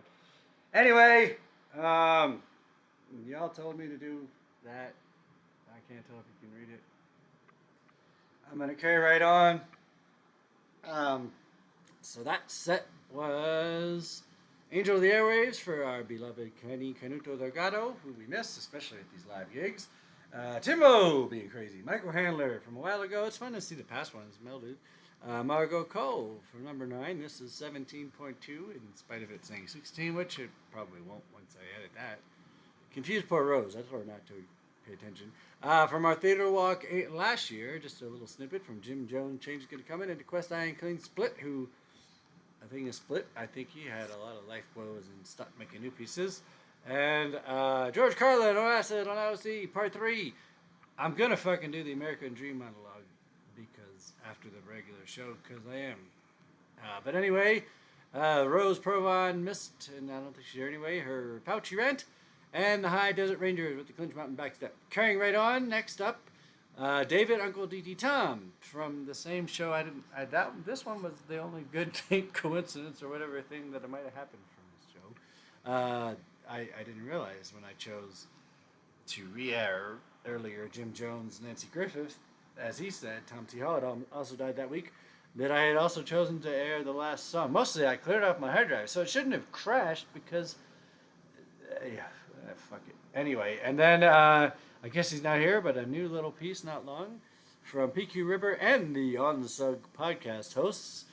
Anyway, y'all told me to do that. I can't tell if you can read it. I'm going to carry right on. So that set was Angel of the Airwaves for our beloved Kenny Canuto Delgado, who we miss, especially at these live gigs. Timbo being crazy. Michael Handler from a while ago. It's fun to see the past ones melded. Margot Cole for number 9. This is 17.2 in spite of it saying 16, which it probably won't once I edit that. Confused Poor Rose. That's where not to pay attention. From our theater walk last year, just a little snippet from Jim Jones, Change is Gonna Come In, into Quest Iron Clean Split, who I think is Split. I think he had a lot of life woes and stopped making new pieces. And George Carlin, No Acid on LSD, Part 3. I'm going to fucking do the American Dream monologue because after the regular show, because I am. But anyway, Rose Provon missed, and I don't think she's here anyway, her Pouchy Rant, and the High Desert Rangers with the Clinch Mountain Backstep. Carrying right on, next up, David Uncle DT Tom from the same show. This one was the only good coincidence or whatever thing that might have happened from this show. I didn't realize when I chose to re-air earlier Jim Jones, Nancy Griffith, as he said, Tom T. Hall also died that week, that I had also chosen to air the last song. Mostly I cleared off my hard drive, so it shouldn't have crashed because, fuck it. Anyway, and then I guess he's not here, but a new little piece not long from PQ River and the On the Sug podcast hosts.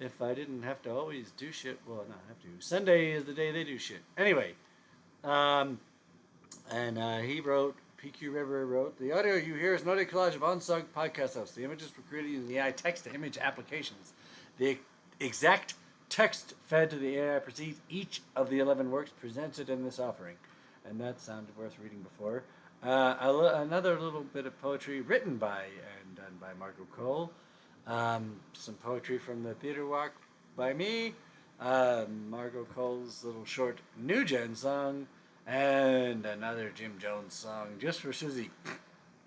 If I didn't have to always do shit, well, not have to. Sunday is the day they do shit. Anyway, he wrote, PQ River wrote, the audio you hear is an audio collage of OnSug podcast hosts. The images were created using the AI text-to-image applications. The exact text fed to the AI precedes each of the 11 works presented in this offering. And that sounded worth reading before. Another little bit of poetry written by and done by Margot Cole. Some poetry from the theater walk by me. Margot Cole's little short New Gen song. And another Jim Jones song just for Susie.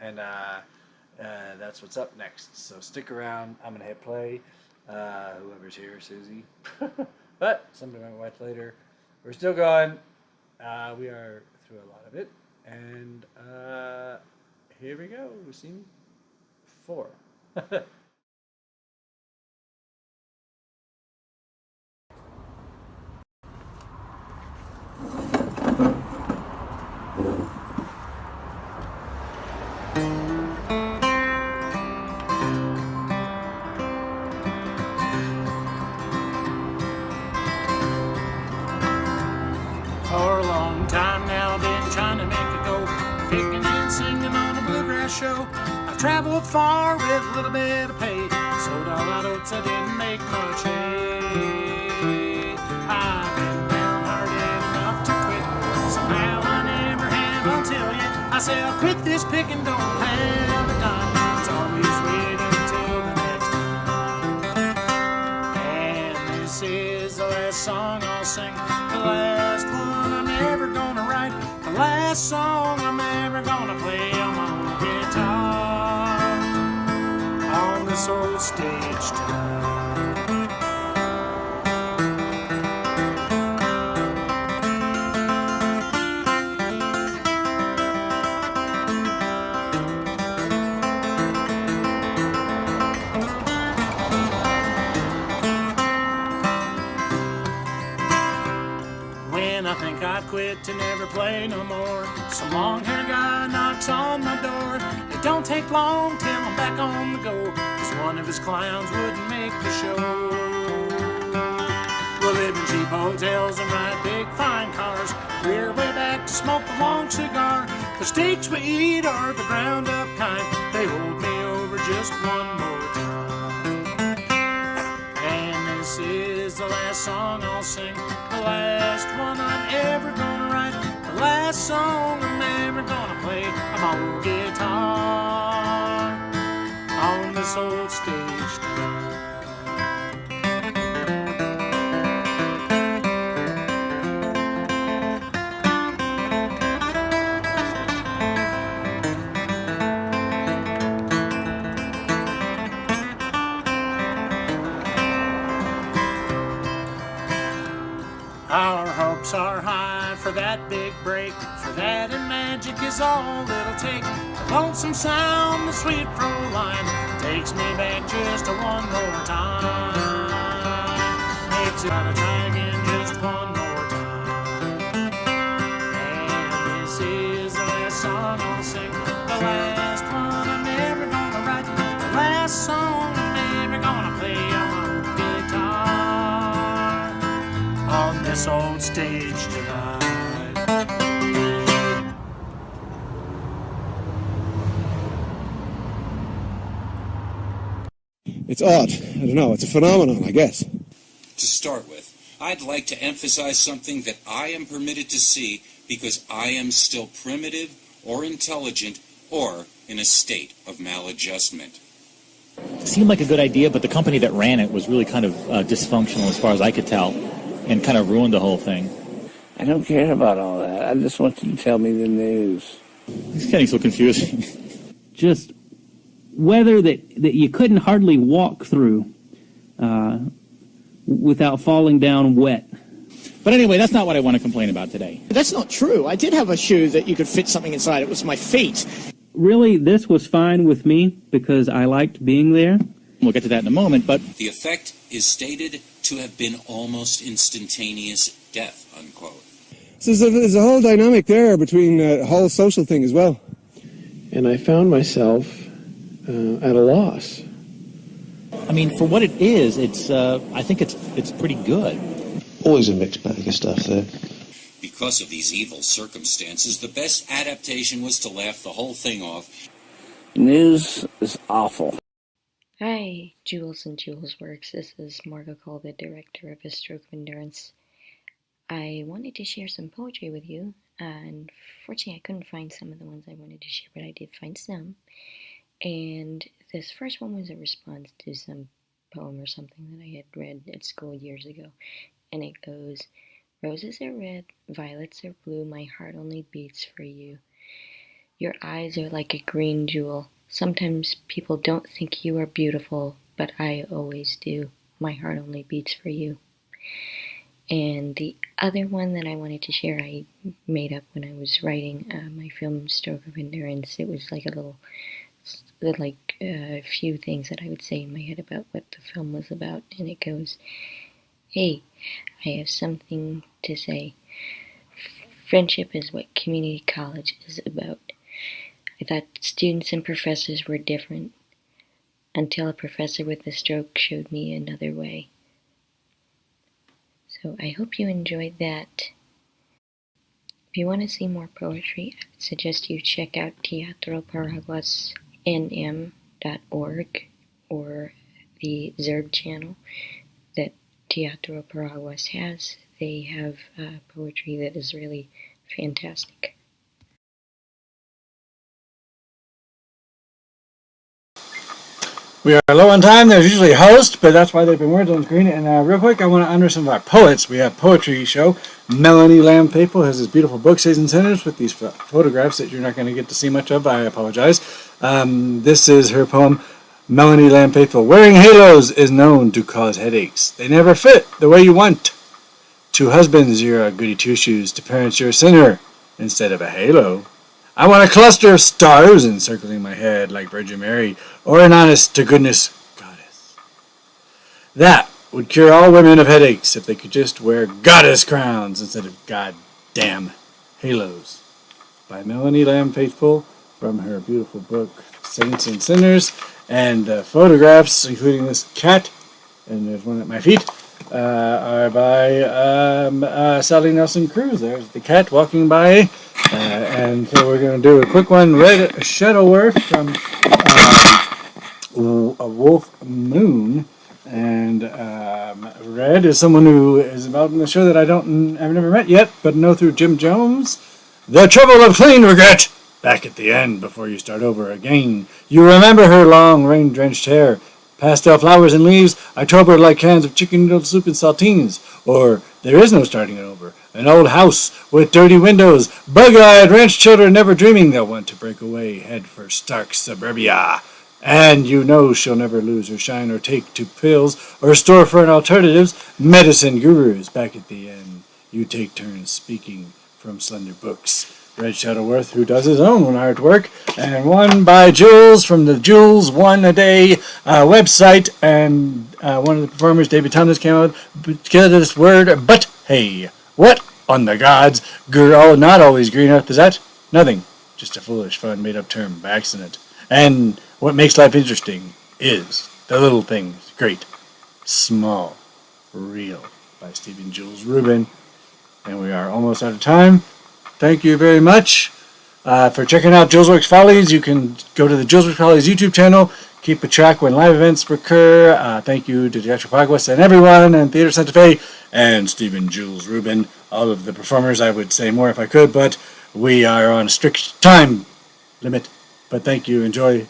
And that's what's up next. So stick around. I'm going to hit play. Whoever's here, Susie. But something might watch later. We're still going. We are through a lot of it. And here we go. Scene 4. For a long time now, I've been trying to make a go, picking and singing on a bluegrass show. I've traveled far with a little bit of pay, sold all out oats, I didn't make much hay. I've been downhearted enough to quit, somehow I never have until yet. I say I'll quit this picking, don't have a dime, it's always waiting till the next time. And this is the last song I'll sing, the last one I'm ever gonna write, the last song I'm ever gonna play on my guitar on this old stage tonight. I think I'd quit to never play no more. Some long-haired guy knocks on my door. It don't take long till I'm back on the go, 'cause one of his clowns wouldn't make the show. We'll live in cheap hotels and ride big fine cars. We're way back to smoke a long cigar. The steaks we eat are the ground up kind. They hold me over just one more time. And this is the last song I'll sing, the last one I'm ever gonna write, the last song I'm ever gonna play on my old guitar on this old stage tonight. for that big break. For that and magic is all it'll take. The lonesome sound, the sweet pro line takes me back just one more time. Makes it gotta try again just one more time. And this is the last song I'll sing, the last one I'm ever gonna write, the last song I'm ever gonna play on guitar on this old stage tonight. It's odd. I don't know. It's a phenomenon, I guess. To start with, I'd like to emphasize something that I am permitted to see because I am still primitive or intelligent or in a state of maladjustment. It seemed like a good idea, but the company that ran it was really kind of dysfunctional as far as I could tell, and kind of ruined the whole thing. I don't care about all that. I just want you to tell me the news. It's getting so confusing. Just weather that you couldn't hardly walk through without falling down wet. But anyway, that's not what I want to complain about today. That's not true. I did have a shoe that you could fit something inside. It was my feet. Really, this was fine with me because I liked being there. We'll get to that in a moment, but The effect is stated to have been almost instantaneous death, unquote. So there's a whole dynamic there between the whole social thing as well. And I found myself at a loss. I mean, for what it is, it's I think it's pretty good. Always a mixed bag of stuff there. Because of these evil circumstances, the best adaptation was to laugh the whole thing off. News is awful. Hi, Jules and Julesworks. This is Margot Cole, the director of A Stroke of Endurance. I wanted to share some poetry with you, and fortunately I couldn't find some of the ones I wanted to share, but I did find some. And this first one was a response to some poem or something that I had read at school years ago. And it goes, "Roses are red, violets are blue, my heart only beats for you. Your eyes are like a green jewel. Sometimes people don't think you are beautiful, but I always do. My heart only beats for you." And the other one that I wanted to share, I made up when I was writing my film Stroke of Endurance. It was like a few things that I would say in my head about what the film was about. And it goes, "Hey, I have something to say. Friendship is what community college is about. I thought students and professors were different until a professor with a stroke showed me another way." So I hope you enjoyed that. If you want to see more poetry, I would suggest you check out teatroparaguasnm.org or the Zerb channel that Teatro Paraguas has. They have poetry that is really fantastic. We are low on time. There's usually a host, but that's why they've been words on screen. And real quick, I want to honor some of our poets. We have Poetry Show. Melanie Lamb Faithful has this beautiful book, Says and Sinners, with these photographs that you're not going to get to see much of. I apologize. This is her poem, Melanie Lamb Faithful. "Wearing halos is known to cause headaches. They never fit the way you want. To husbands, you're a goody two-shoes. To parents, you're a sinner instead of a halo. I want a cluster of stars encircling my head like Virgin Mary, or an honest-to-goodness goddess. That would cure all women of headaches if they could just wear goddess crowns instead of goddamn halos." By Melanie Lamb Faithful, from her beautiful book, Saints and Sinners, and photographs, including this cat, and there's one at my feet, are by Sally Nelson Cruz. There's the cat walking by. And so we're going to do a quick one. Red Shuttleworth from a Wolf Moon. And Red is someone who is involved in the show that I've never met yet, but know through Jim Jones. The trouble of clean regret. Back at the end before you start over again. You remember her long rain-drenched hair. Pastel flowers and leaves, October like cans of chicken noodle soup and saltines. Or there is no starting over. An old house with dirty windows, bug-eyed ranch children never dreaming they'll want to break away, head for stark suburbia. And you know she'll never lose her shine or take to pills or storefront alternatives. Medicine gurus back at the end. You take turns speaking from Slender Books. Red Shuttleworth, who does his own artwork, and one by Jules from the Jules One a Day website, and one of the performers, David Thomas, came out together this word, but hey, what on the gods, not always green earth is that? Nothing, just a foolish, fun, made-up term by accident. And what makes life interesting is the little things, great, small, real, by Stephen Jules Rubin. And we are almost out of time. Thank you very much for checking out Julesworks Follies. You can go to the Julesworks Follies YouTube channel. Keep a track when live events recur. Thank you to Teatro Paguas and everyone, and Theater Santa Fe, and Stephen Jules Rubin, all of the performers. I would say more if I could, but we are on a strict time limit. But thank you. Enjoy.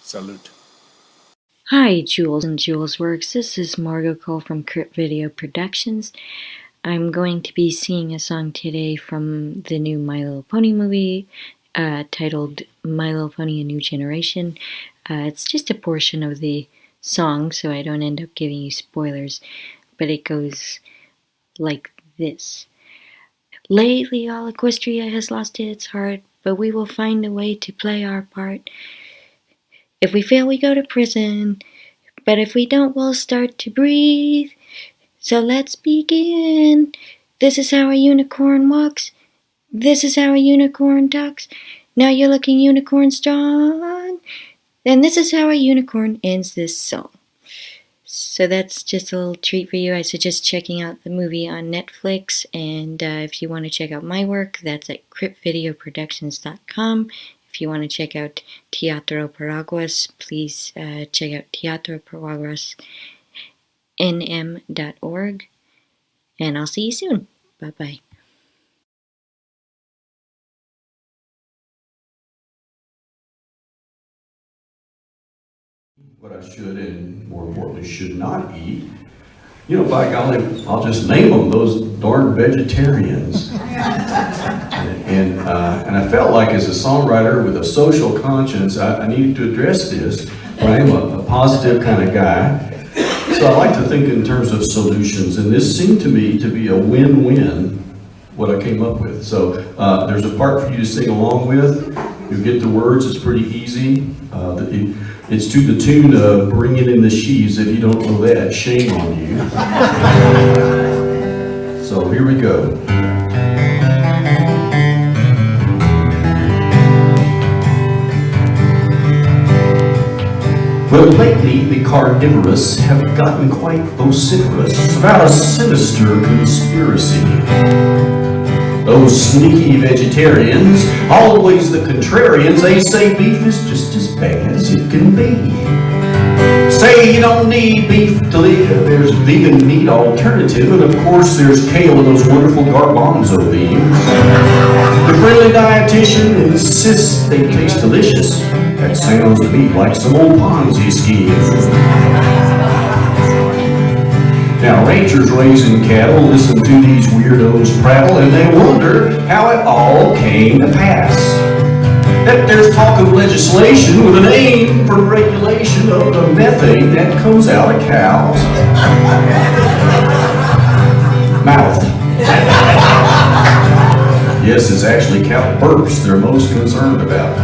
Salute. Hi, Jules and Julesworks. This is Margot Cole from Crypt Video Productions. I'm going to be singing a song today from the new My Little Pony movie, titled My Little Pony: A New Generation. It's just a portion of the song, so I don't end up giving you spoilers, but it goes like this. Lately all Equestria has lost its heart, but we will find a way to play our part. If we fail, we go to prison, but if we don't, we'll start to breathe. So let's begin. This is how a unicorn walks. This is how a unicorn talks. Now you're looking unicorn strong. Then this is how a unicorn ends this song. So that's just a little treat for you. I suggest checking out the movie on Netflix. And if you want to check out my work, that's at cryptvideoproductions.com. If you want to check out Teatro Paraguas, please check out Teatro Paraguas nm.org, and I'll see you soon. Bye-bye. What I should and more importantly should not eat. You know, by golly, I'll just name them, those darn vegetarians. and I felt like as a songwriter with a social conscience, I needed to address this. I am a positive kind of guy. So I like to think in terms of solutions, and this seemed to me to be a win-win, what I came up with. So there's a part for you to sing along with. You'll get the words, it's pretty easy. It's to the tune of Bring It in the Sheaves. If you don't know that, shame on you. So here we go. Well, lately the carnivorous have gotten quite vociferous about a sinister conspiracy. Those sneaky vegetarians, always the contrarians, they say beef is just as bad as it can be. Say you don't need beef to live, there's vegan meat alternative, and of course there's kale and those wonderful garbanzo beans. The friendly dietitian insists they taste delicious. That sounds to me like some old Ponzi scheme. Now ranchers raising cattle listen to these weirdos prattle, and they wonder how it all came to pass. That there's talk of legislation with an aim for regulation of the methane that comes out of cows' mouth. Yes, it's actually cow burps they're most concerned about.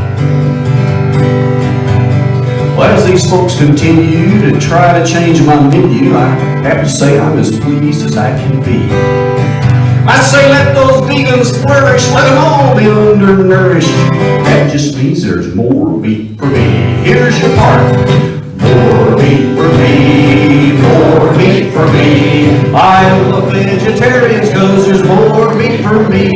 Well, as these folks continue to try to change my menu, I have to say I'm as pleased as I can be. I say let those vegans flourish, let them all be undernourished. That just means there's more meat for me. Here's your part. More meat for me, more meat for me. I love vegetarians cause there's more meat for me.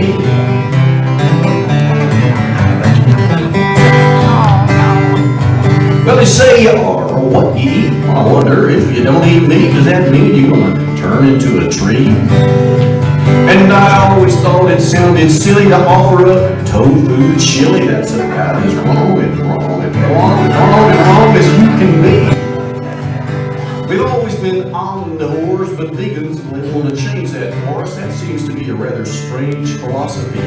Well, they say, or what you eat. I wonder if you don't eat meat, does that mean you're gonna turn into a tree? And I always thought it sounded silly to offer up tofu chili. That's about as wrong and wrong and wrong and wrong and wrong as you can be. We've always been omnivores, but vegans want to change that for us. That seems to be a rather strange philosophy.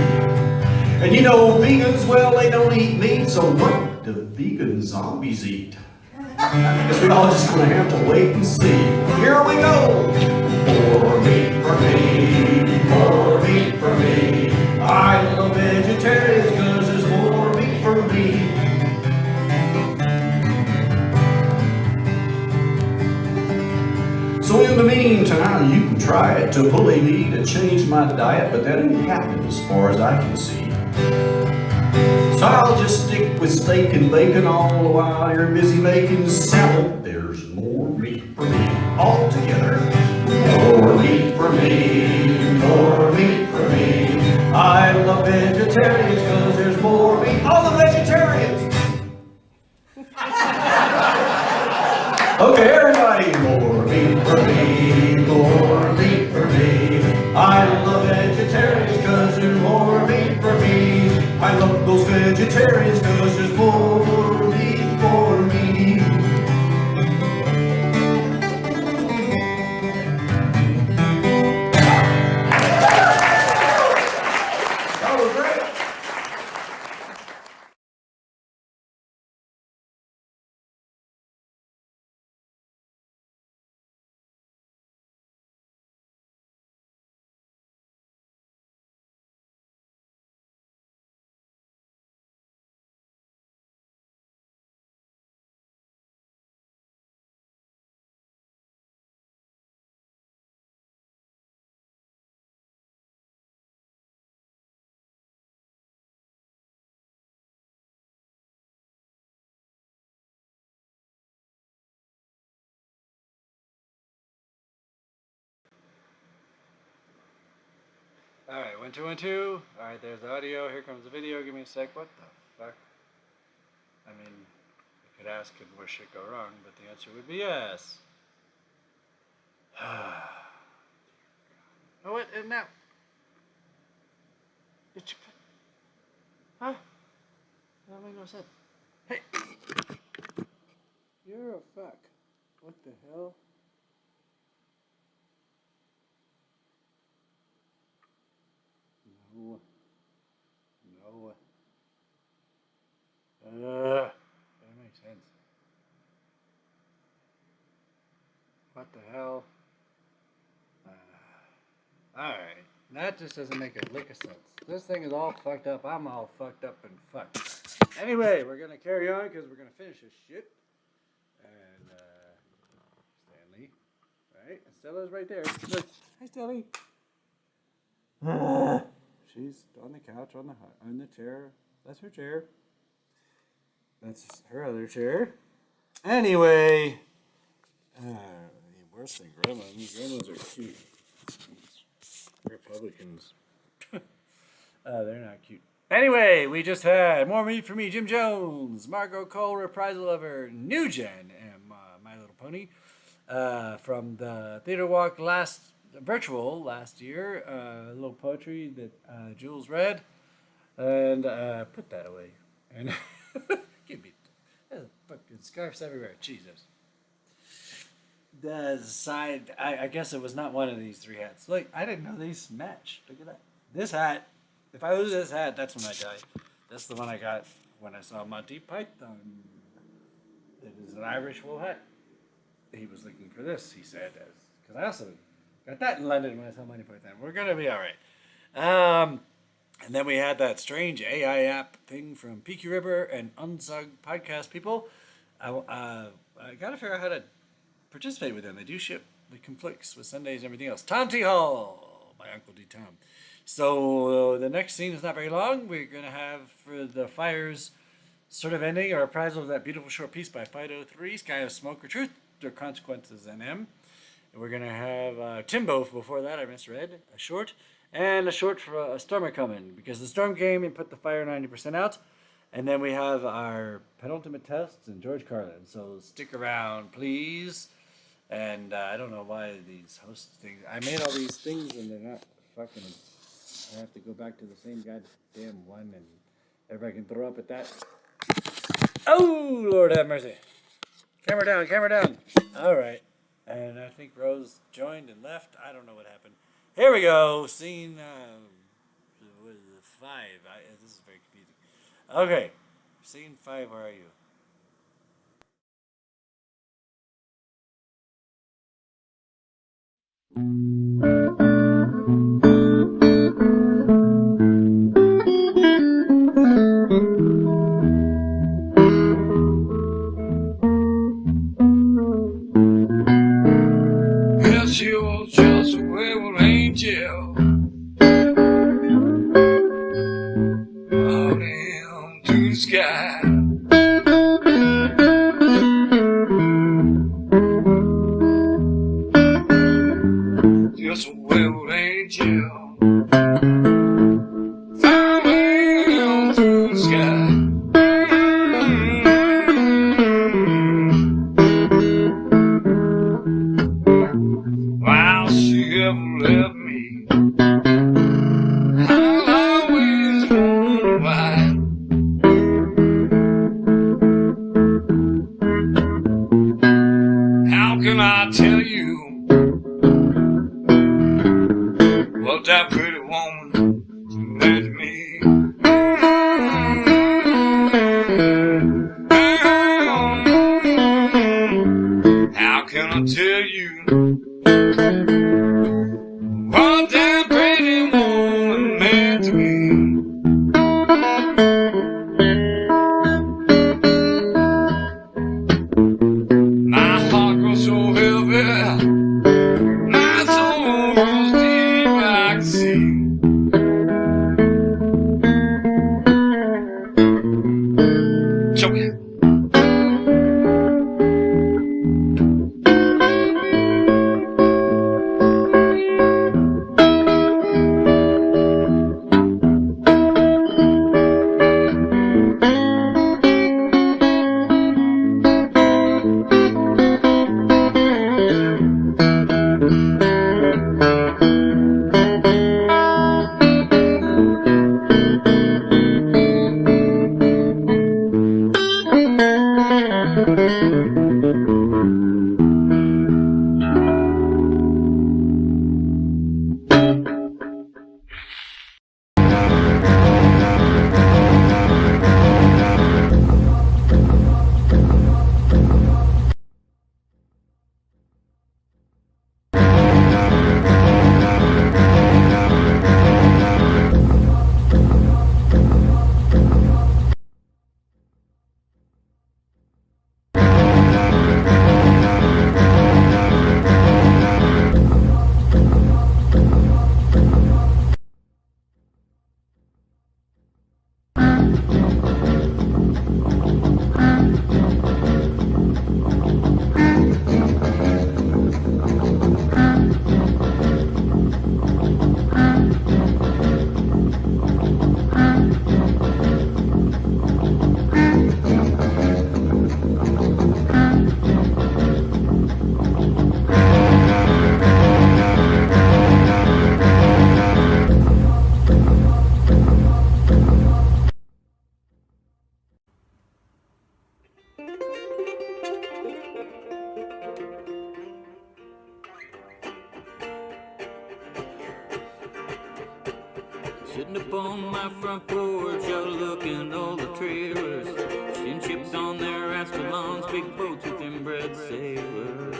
And you know, vegans, well, they don't eat meat, so what do vegan zombies eat? Guess we all just gonna have to wait and see. Here we go. More meat for me, more meat for me. I love vegetarians because there's more meat for me. So in the meantime, you can try it to bully me to change my diet, but that ain't happening as far as I can see. So I'll just stick with steak and bacon all the while you're busy making salad. There's more meat for me all together. More meat for me, more meat for me. I love vegetarians because there's more meat. All the vegetarians! Okay, everybody, more meat for me, more meat for me. I love vegetarians because there's more meat for me. I love those vegetarians because there's more meat for me. That was great. Alright, 1, 2, 1, 2. Alright, there's the audio. Here comes the video. Give me a sec. What the fuck? I mean, you could ask, could more shit go wrong? But the answer would be yes. Oh, what? And now? Did you... Huh? That don't make no sense. Hey! You're a fuck. What the hell? No. No. That makes sense. What the hell? Alright. That just doesn't make a lick of sense. This thing is all fucked up. I'm all fucked up and fucked. Anyway, we're gonna carry on because we're gonna finish this shit. And, Stanley. Right? And Stella's right there. Look. Hi, Stelly. She's on the couch, on the chair. That's her chair. That's her other chair. Anyway, worse than grandmas. Grandmas are cute. Republicans. They're not cute. Anyway, we just had More Meat for Me, Jim Jones, Margot Cole, Reprisal of her New Gen, and My Little Pony from the Theater Walk virtual last year. A little poetry that Jules read, and put that away. And give me fucking scarves everywhere. Jesus. The side, I guess it was not one of these three hats. Look, I didn't know these match. Look at that. This hat. If I lose this hat, that's when I die. That's the one I got when I saw Monty Python. It is an Irish wool hat. He was looking for this, he said. Because I also got that in London when I saw Monty Python. We're going to be all right. And then we had that strange AI app thing from PQ River and Unsug podcast people. I got to figure out how to participate with them. They do ship the conflicts with Sundays and everything else. Tom T. Hall by Uncle D. Tom. So the next scene is not very long. We're going to have for the fires sort of ending a reprisal of that beautiful short piece by Fido3, Sky of Smoke or Truth or Consequences NM. And we're going to have Timbo before that, I misread, a short. And a short for a storm coming because the storm came and put the fire 90% out. And then we have our penultimate tests and George Carlin. So stick around, please. And I don't know why these host things. I made all these things and they're not fucking. I have to go back to the same goddamn one and everybody can throw up at that. Oh, Lord have mercy. Camera down, camera down. All right. And I think Rose joined and left. I don't know what happened. Here we go. Scene 5. This is very confusing. Okay. Scene 5, where are you? Yes, you're just a wayward angel out into the sky. Just a wayward angel flying through the sky. While she ever left me, I'll always wonder why. How can I tell you what that pretty woman meant to me? How can I tell you what that pretty woman meant to me? My heart grows so heavy, my soul goes deep, I can see. Choke it. Sitting up on my front porch, overlooking all the trailers, tin chips on their ascalons, big boats with inbred sailors.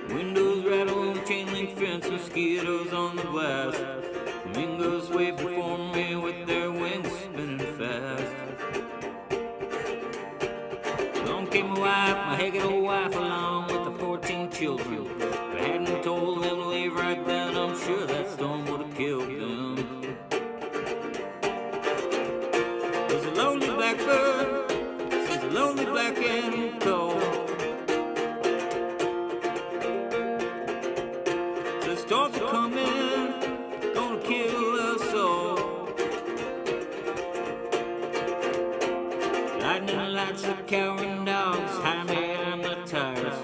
Windows rattle on the chain link fence, mosquitoes on the glass. Flamingos wave before me with their wings spinning fast. Along came my wife, my haggard old wife, along with the 14 children. If I hadn't told them to leave right then, I'm sure that storm would have killed them. There's a lonely blackbird, she's a lonely black and cold. The storms are coming, gonna kill us all. Lightning lights the cowering dogs, high man the tires.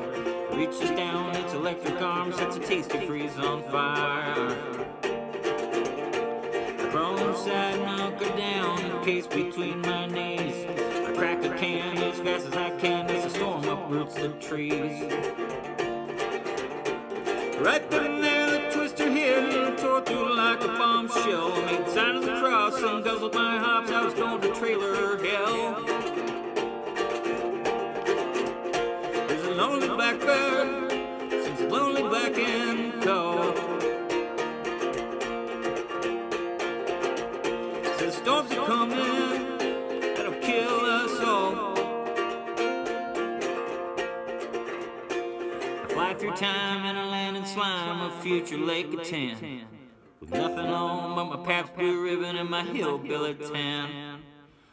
Reaches down its electric arm, sets a tasty freeze on fire. I crawl inside, knock her down, encased between my knees. I crack a can as fast as I can as the storm uproots the trees. Right then and there, the twister hit and tore through like a bombshell. Made sign of the cross and guzzled my hops. I was going to trailer hell. There's a Fly through time in a land and slime, a future lake of tan. With nothing on but my path's blue ribbon and my hillbilly tan.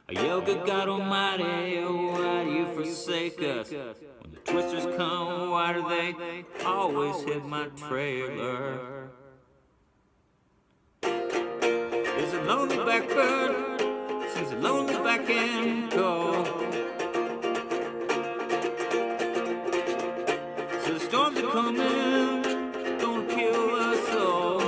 I yell, good God Almighty, oh, why do you forsake us? When the twisters come, why do they always hit my trailer? There's a lonely blackbird, sings a lonely back end call. So the storms are coming, gonna kill us all.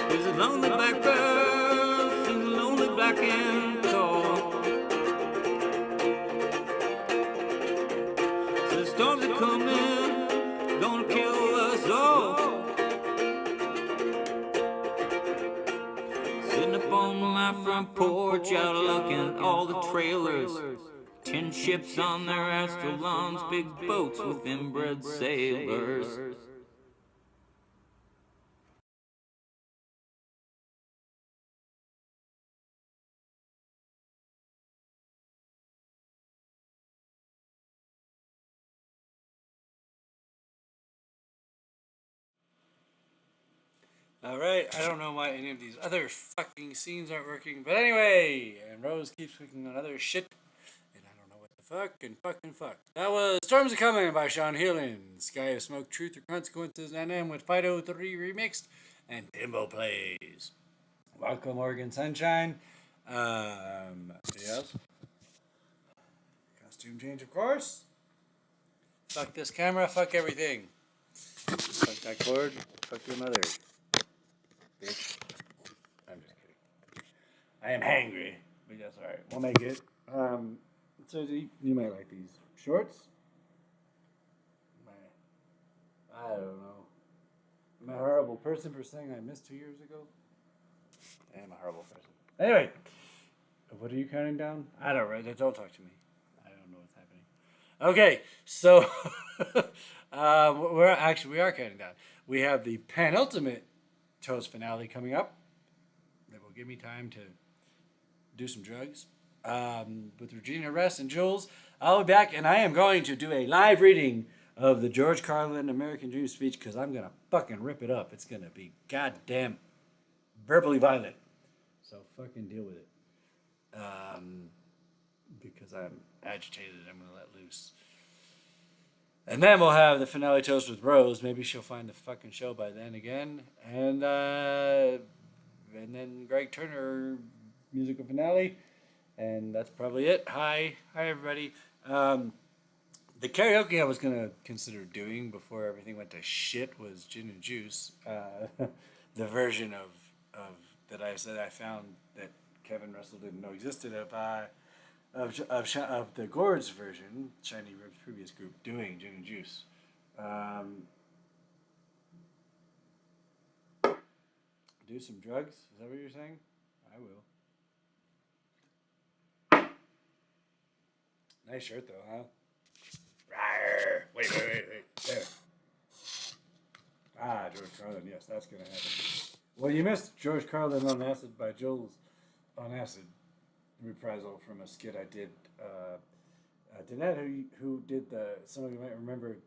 There's a lonely blackbird, sings a lonely black and call. So the storms are coming, gonna kill us all. Sitting up on my front porch, out looking at all the trailers. 10 ships on their astrolons, big boats with inbred sailors. Alright, I don't know why any of these other fucking scenes aren't working, but anyway, and Rose keeps clicking on other shit, and I don't know what the fuck. That was Storms Are Coming by Sean Healan, Sky of Smoke, Truth or Consequences, NM with 503 remixed, and Timbo Plays. Welcome, Oregon Sunshine. Yes. Costume change, of course. Fuck this camera, fuck everything. Fuck that cord, fuck your mother. Bitch. I'm just kidding. I am hangry, but that's alright. We'll make it. So you might like these shorts. I don't know. I'm a horrible person for saying I missed 2 years ago. I am a horrible person. Anyway, what are you counting down? I don't know. Don't talk to me. I don't know what's happening. Okay, so we are counting down. We have the penultimate Toast finale coming up. That will give me time to do some drugs. With Regina Rest and Jules, I'll be back, and I am going to do a live reading of the George Carlin American Dream speech because I'm gonna fucking rip it up. It's gonna be goddamn verbally violent. So fucking deal with it. Because I'm agitated, I'm gonna let loose. And then we'll have the finale toast with Rose. Maybe she'll find the fucking show by then again. And then Greg Turner musical finale. And that's probably it. Hi everybody. The karaoke I was gonna consider doing before everything went to shit was Gin and Juice. The version of that I said I found that Kevin Russell didn't know existed of the Gourds version, Shiny Rib's previous group, doing Gin and Juice. Do some drugs? Is that what you're saying? I will. Nice shirt though, huh? Rawr. Wait. There. George Carlin. Yes, that's gonna happen. Well, you missed George Carlin on Acid by Jules on Acid reprisal from a skit I did. Danette, who did some of you might remember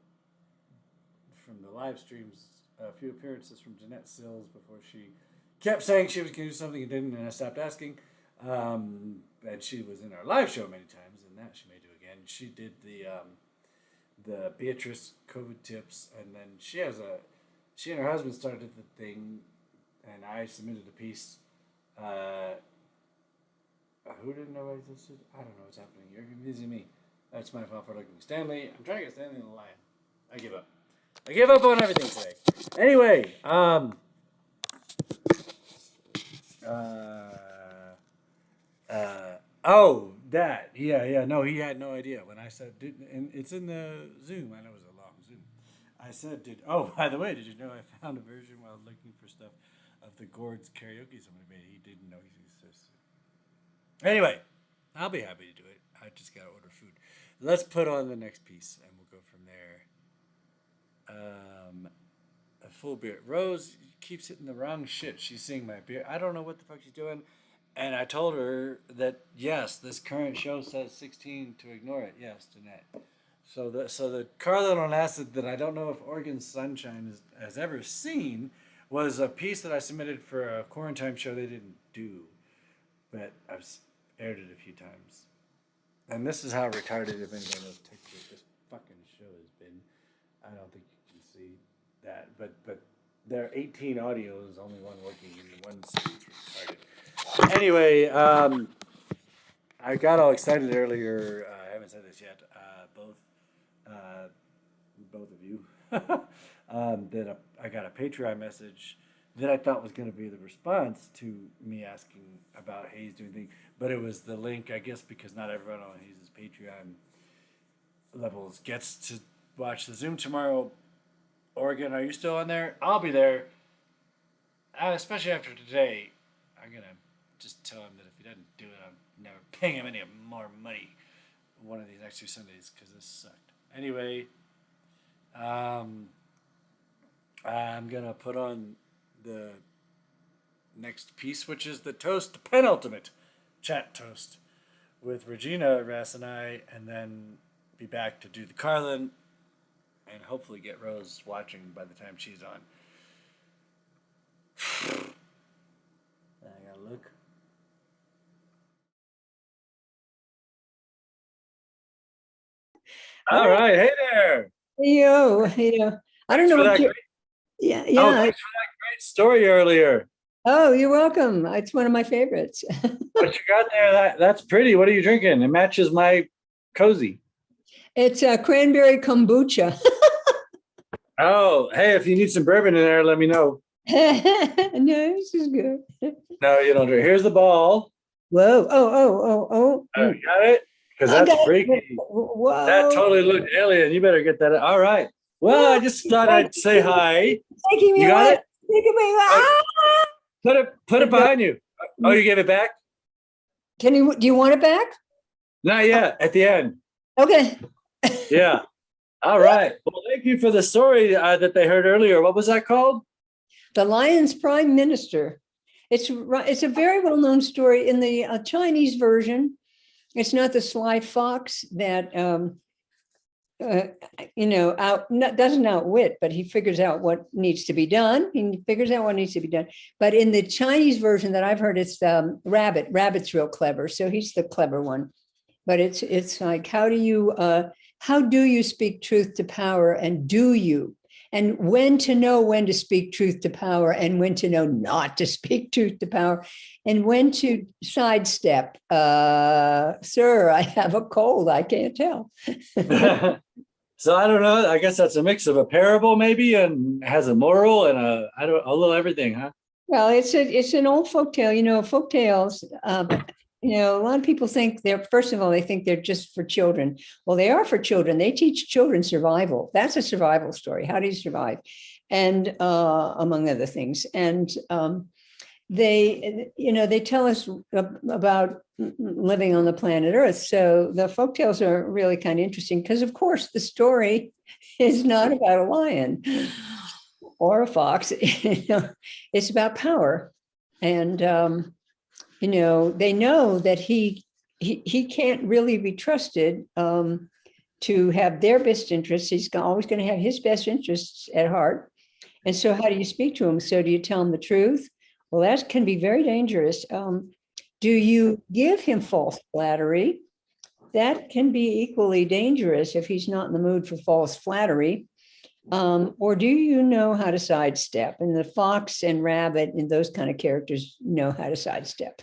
from the live streams, a few appearances from Jeanette Sills before she kept saying she was going to do something and didn't, and I stopped asking. And she was in our live show many times, and that she may do again. She did the Beatrice COVID tips, and then she and her husband started the thing, and I submitted a piece. Who didn't know I existed? I don't know what's happening. You're confusing me. That's my fault for looking. Stanley, I'm trying to get Stanley in the line. I give up. I give up on everything today. Anyway, that. Yeah. No, he had no idea. When I said, and it's in the Zoom. I know it was a long Zoom. I said, by the way, did you know I found a version while looking for stuff of the Gourds karaoke somebody made? He didn't know he existed. Anyway, I'll be happy to do it. I just got to order food. Let's put on the next piece, and we'll go from there. A full beer. Rose keeps hitting the wrong shit. She's singing my beer. I don't know what the fuck she's doing. And I told her that yes, this current show says 16 to ignore it. Yes, Jeanette. So the Carlin on Acid that I don't know if Oregon Sunshine has ever seen was a piece that I submitted for a quarantine show they didn't do, but I've aired it a few times. And this is how retarded, if anybody knows TikTok, this fucking show has been. I don't think you can see that, but there are 18 audios, only one working, and one's retarded. Anyway, I got all excited earlier. I haven't said this yet. Both of you, that I got a Patreon message that I thought was going to be the response to me asking about Hayes doing things, but it was the link, I guess, because not everyone on Hayes' Patreon levels gets to watch the Zoom tomorrow. Oregon, are you still on there? I'll be there, especially after today. I'm going to just tell him that if he doesn't do it, I'm never paying him any more money one of these next 2 Sundays, because this sucked. Anyway, I'm gonna put on the next piece, which is the penultimate chat toast with Regina Rass and I, and then be back to do the Carlin, and hopefully get Rose watching by the time she's on. I gotta look. All right, hey there. Hey yo. I don't know what you. Yeah. Oh, thanks for that great story earlier. Oh, you're welcome. It's one of my favorites. What you got there? That's pretty. What are you drinking? It matches my cozy. It's cranberry kombucha. Oh, hey, if you need some bourbon in there, let me know. No, this is good. No, you don't drink. Here's the ball. Whoa. Oh. Oh, you got it? Because that's freaky. Whoa. That totally looked alien. You better get that. All right. Well, I just thought I'd say hi. Taking me You got it? Taking me. Put it behind you. Oh, you gave it back? Do you want it back? Not yet. At the end. Okay. Yeah. All right. Well, thank you for the story that they heard earlier. What was that called? The Lion's Prime Minister. It's a very well-known story in the Chinese version. It's not the sly fox that doesn't outwit, but he figures out what needs to be done. But in the Chinese version that I've heard, it's Rabbit. Rabbit's real clever, so he's the clever one. But it's like, how do you speak truth to power, and do you? And when to know when to speak truth to power, and when to know not to speak truth to power, and when to sidestep. Sir, I have a cold. I can't tell. So I don't know. I guess that's a mix of a parable, maybe, and has a moral and a little everything, huh? Well, it's an old folktale. Folk tales. A lot of people think they think they're just for children. Well, they are for children. They teach children survival. That's a survival story. How do you survive? And among other things. And they tell us about living on the planet Earth. So the folktales are really kind of interesting because, of course, the story is not about a lion or a fox. It's about power. And they know that he can't really be trusted to have their best interests. He's always going to have his best interests at heart. And so how do you speak to him? So do you tell him the truth? Well, that can be very dangerous. Do you give him false flattery? That can be equally dangerous if he's not in the mood for false flattery. Or do you know how to sidestep? And the fox and rabbit and those kind of characters know how to sidestep.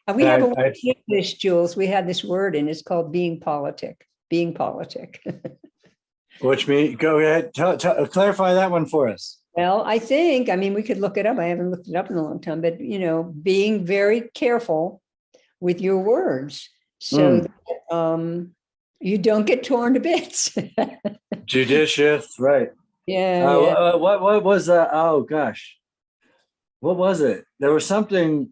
And we have a word in English, Jules. We have this word, and it's called being politic. Being politic. Which means, go ahead, clarify that one for us. Well, we could look it up. I haven't looked it up in a long time, but being very careful with your words so that you don't get torn to bits. Judicious, right? Yeah. What was that? Oh gosh, what was it? There was something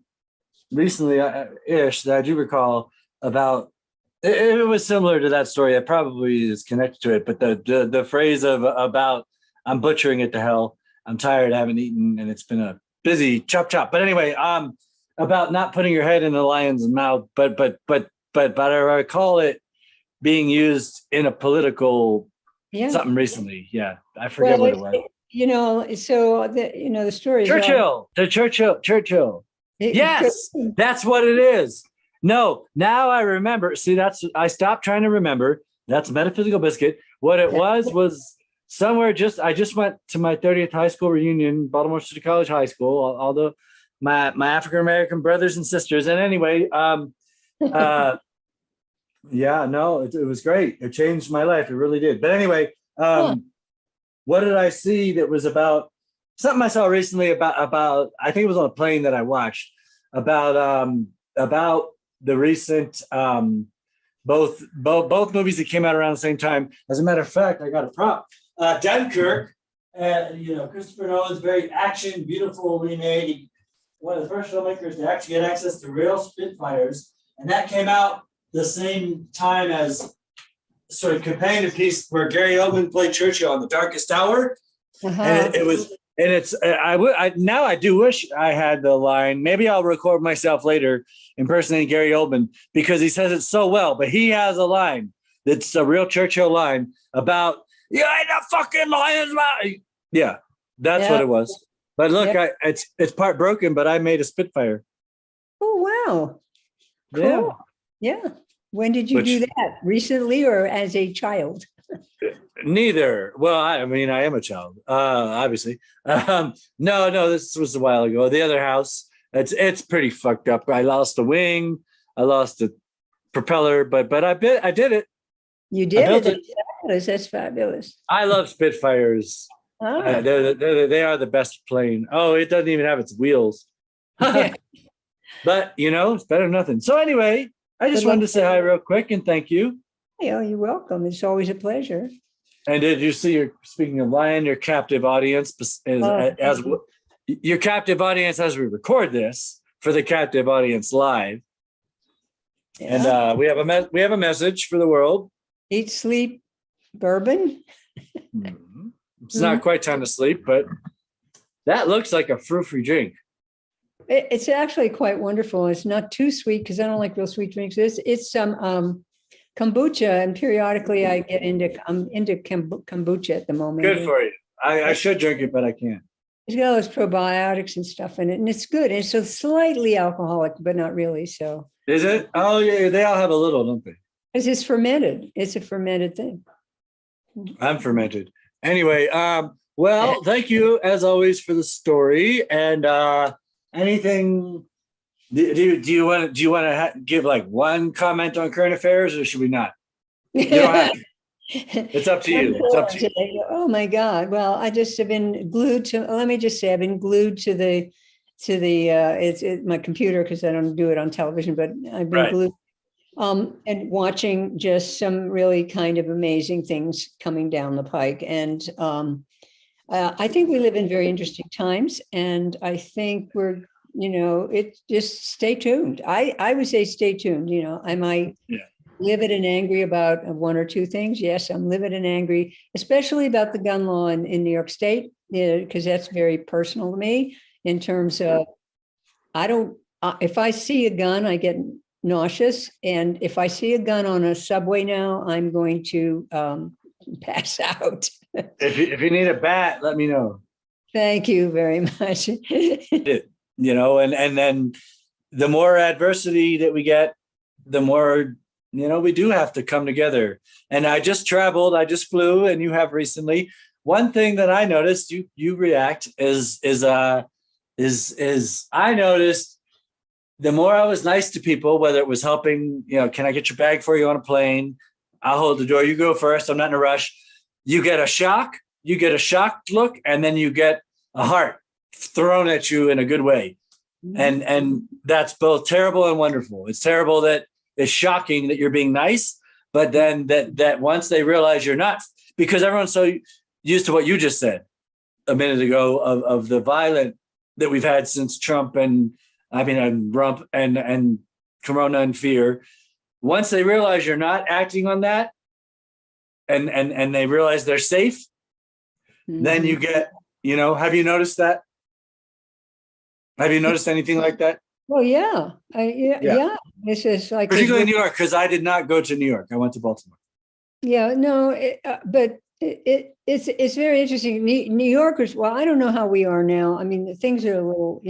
recently ish that I do recall about. It was similar to that story. It probably is connected to it, but the phrase about I'm butchering it to hell. I'm tired. I haven't eaten, and it's been a busy chop. But anyway, about not putting your head in the lion's mouth, but I recall it being used in a political something recently. Yeah, I forget what it was. So the story is Churchill. Yes, that's what it is. No, now I remember. See, I stopped trying to remember. That's Metaphysical Biscuit. What it was somewhere I just went to my 30th high school reunion, Baltimore City College High School, all my African-American brothers and sisters. And anyway, it was great. It changed my life. It really did. But anyway, what did I see that was about something I saw recently about I think it was on a plane that I watched about the recent both movies that came out around the same time. As a matter of fact, I got a prop. Dunkirk, Christopher Nolan's very action, beautiful remade. One of the first filmmakers to actually get access to real Spitfires, and that came out the same time as sort of companion piece where Gary Oldman played Churchill on The Darkest Hour, and it was. And it's I do wish I had the line. Maybe I'll record myself later impersonating Gary Oldman because he says it so well. But he has a line that's a real Churchill line about "You ain't a fucking lion's mouth." Yeah, that's what it was. But look, it's part broken, but I made a Spitfire. Oh wow! Cool. Yeah. When did you do that? Recently or as a child? Neither. Well, I mean, I am a child, obviously. No, this was a while ago. The other house, it's pretty fucked up. I lost a wing, I lost a propeller, but I did it. You did it. That's fabulous. I love Spitfires. They are the best plane. Oh, it doesn't even have its wheels. But it's better than nothing. So anyway, I just wanted to say hi real quick and thank you. Yeah, you're welcome. It's always a pleasure. And did you see speaking of lion, your captive audience your captive audience as we record this for the captive audience live. Yeah. And we have a message for the world. Eat, sleep, bourbon. It's not quite time to sleep, but that looks like a frou-frou drink. It's actually quite wonderful. It's not too sweet because I don't like real sweet drinks. It's some kombucha, and periodically I get into kombucha at the moment. Good for you. I should drink it, but I can't. It's got all those probiotics and stuff in it, and it's good. It's so slightly alcoholic, but not really. So is it? Oh yeah, they all have a little, don't they? Because it's fermented. It's a fermented thing. I'm fermented. Anyway, well, thank you as always for the story. And anything. Do you want to give like one comment on current affairs, or should we not? You don't have to. It's up to you. It's up to you. Oh my God! Well, I just have been glued to. Let me just say, I've been glued to the my computer because I don't do it on television, but I've been glued. And watching just some really kind of amazing things coming down the pike, and I think we live in very interesting times, and I think we're. It just stay tuned. I would say stay tuned. I might livid and angry about one or two things. Yes, I'm livid and angry, especially about the gun law in New York State, because that's very personal to me in terms of if I see a gun, I get nauseous. And if I see a gun on a subway now, I'm going to pass out. If you need a bat, let me know. Thank you very much. And then the more adversity that we get, the more, we do have to come together. And I just flew, and you have recently. One thing that I noticed, you react is I noticed the more I was nice to people, whether it was helping, can I get your bag for you on a plane? I'll hold the door. You go first. I'm not in a rush. You get a shocked look, and then you get a heart thrown at you in a good way. And that's both terrible and wonderful. It's terrible that it's shocking that you're being nice, but then that once they realize you're not, because everyone's so used to what you just said a minute ago of the violent that we've had since Trump and Rump and Corona and fear. Once they realize you're not acting on that and they realize they're safe, then you get, have you noticed that? Have you noticed anything like that? Well, yeah, Yeah. yeah. This is like Particularly New York, because I did not go to New York. I went to Baltimore. Yeah, no, but it's very interesting. New Yorkers, well, I don't know how we are now. I mean, things are a little,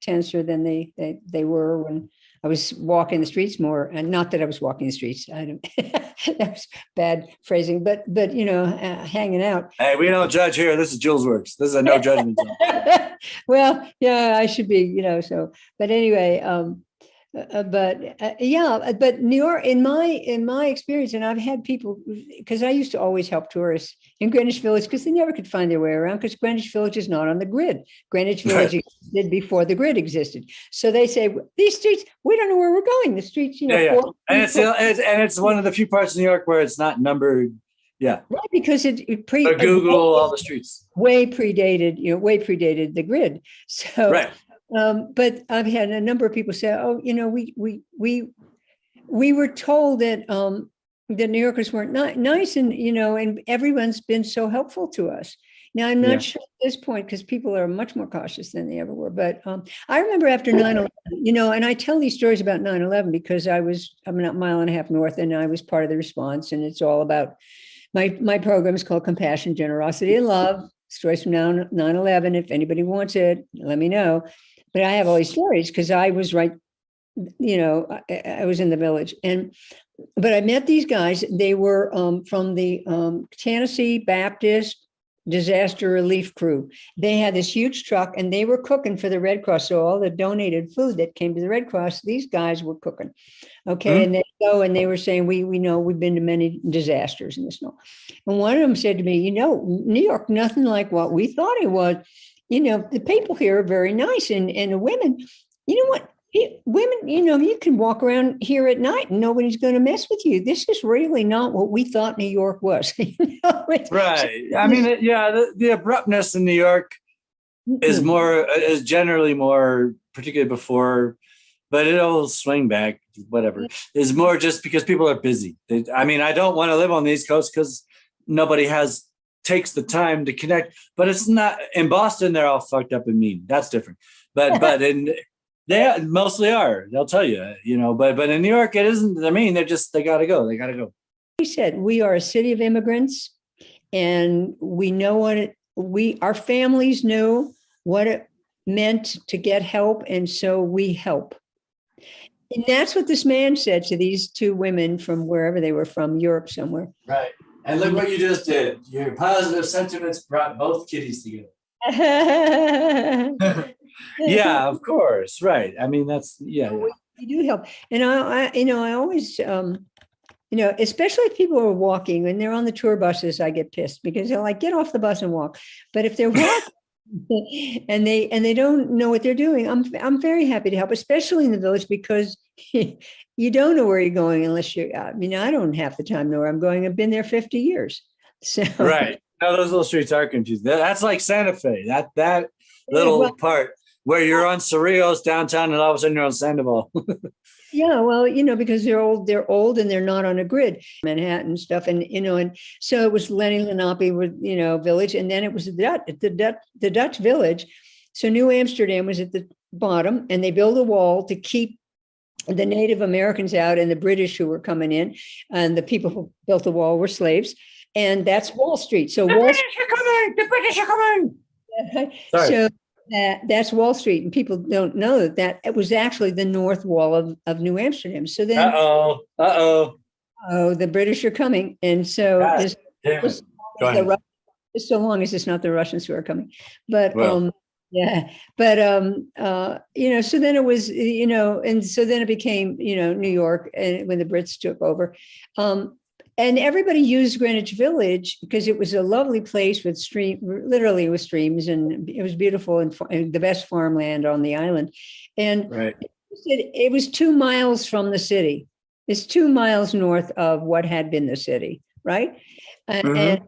tenser than they were when I was walking the streets more. And not that I was walking the streets. I don't, that was bad phrasing, but hanging out. Hey, we don't judge here. This is Julesworks. This is a no judgment zone. Well, yeah, I should be, so, but anyway, but New York, in my experience, and I've had people, because I used to always help tourists in Greenwich Village because they never could find their way around because Greenwich Village is not on the grid. Greenwich Village existed before the grid existed. So they say, these streets, we don't know where we're going. The streets, And it's one of the few parts of New York where it's not numbered. Yeah. Right, because it or Google all the streets. Way predated the grid. So right. But I've had a number of people say, "Oh, we were told that the New Yorkers weren't nice, and and everyone's been so helpful to us." Now, I'm not sure at this point because people are much more cautious than they ever were. But I remember after 9/11, and I tell these stories about 9/11 because I'm a mile and a half north, and I was part of the response, and it's all about my program is called Compassion, Generosity, and Love. Stories from 9/11. If anybody wants it, let me know. But I have all these stories because I was right, I was in the village. But I met these guys. They were from the Tennessee Baptist Disaster Relief Crew. They had this huge truck and they were cooking for the Red Cross. So all the donated food that came to the Red Cross, these guys were cooking. Okay. And they go and they were saying, we know we've been to many disasters and this and all. And one of them said to me, New York, nothing like what we thought it was. The people here are very nice, and the women, what? Women, you can walk around here at night and nobody's going to mess with you. This is really not what we thought New York was. Right. I mean, the abruptness in New York is generally more, particularly before, but it'll swing back, whatever. Is more just because people are busy. I don't want to live on the East Coast because nobody takes the time to connect, but it's not in Boston. They're all fucked up and mean. That's different. But they mostly are. They'll tell you, But in New York, it isn't. I mean, they gotta go. They gotta go. He said, we are a city of immigrants, and we know our families know what it meant to get help, and so we help. And that's what this man said to these two women from wherever they were from, Europe somewhere. Right. And look what you just did. Your positive sentiments brought both kitties together. Yeah, of course. Right. I mean, that's, We do help. And I always, especially if people are walking and they're on the tour buses, I get pissed because they're like, get off the bus and walk. But if they're walking and they don't know what they're doing, I'm very happy to help, especially in the village, because you don't know where you're going unless you're, I don't half the time know where I'm going. I've been there 50 years. So right. No, those little streets are confusing. That's like Santa Fe, that little part where you're on Cerrillos downtown and all of a sudden you're on Sandoval. Yeah, well, because they're old and they're not on a grid, Manhattan stuff. And, and so it was Lenny Lenape, village. And then it was the Dutch village. So New Amsterdam was at the bottom, and they built a wall to keep the Native Americans out and the British who were coming in, and the people who built the wall were slaves. And that's Wall Street. So the British are coming. Sorry. So that's Wall Street, and people don't know that it was actually the north wall of New Amsterdam. So then, the British are coming, and so so long as it's not the Russians who are coming, but so then it was, and so then it became, New York, and when the Brits took over. And everybody used Greenwich Village because it was a lovely place with literally with streams, and it was beautiful and the best farmland on the island. And it was 2 miles from the city. It's 2 miles north of what had been the city, right? And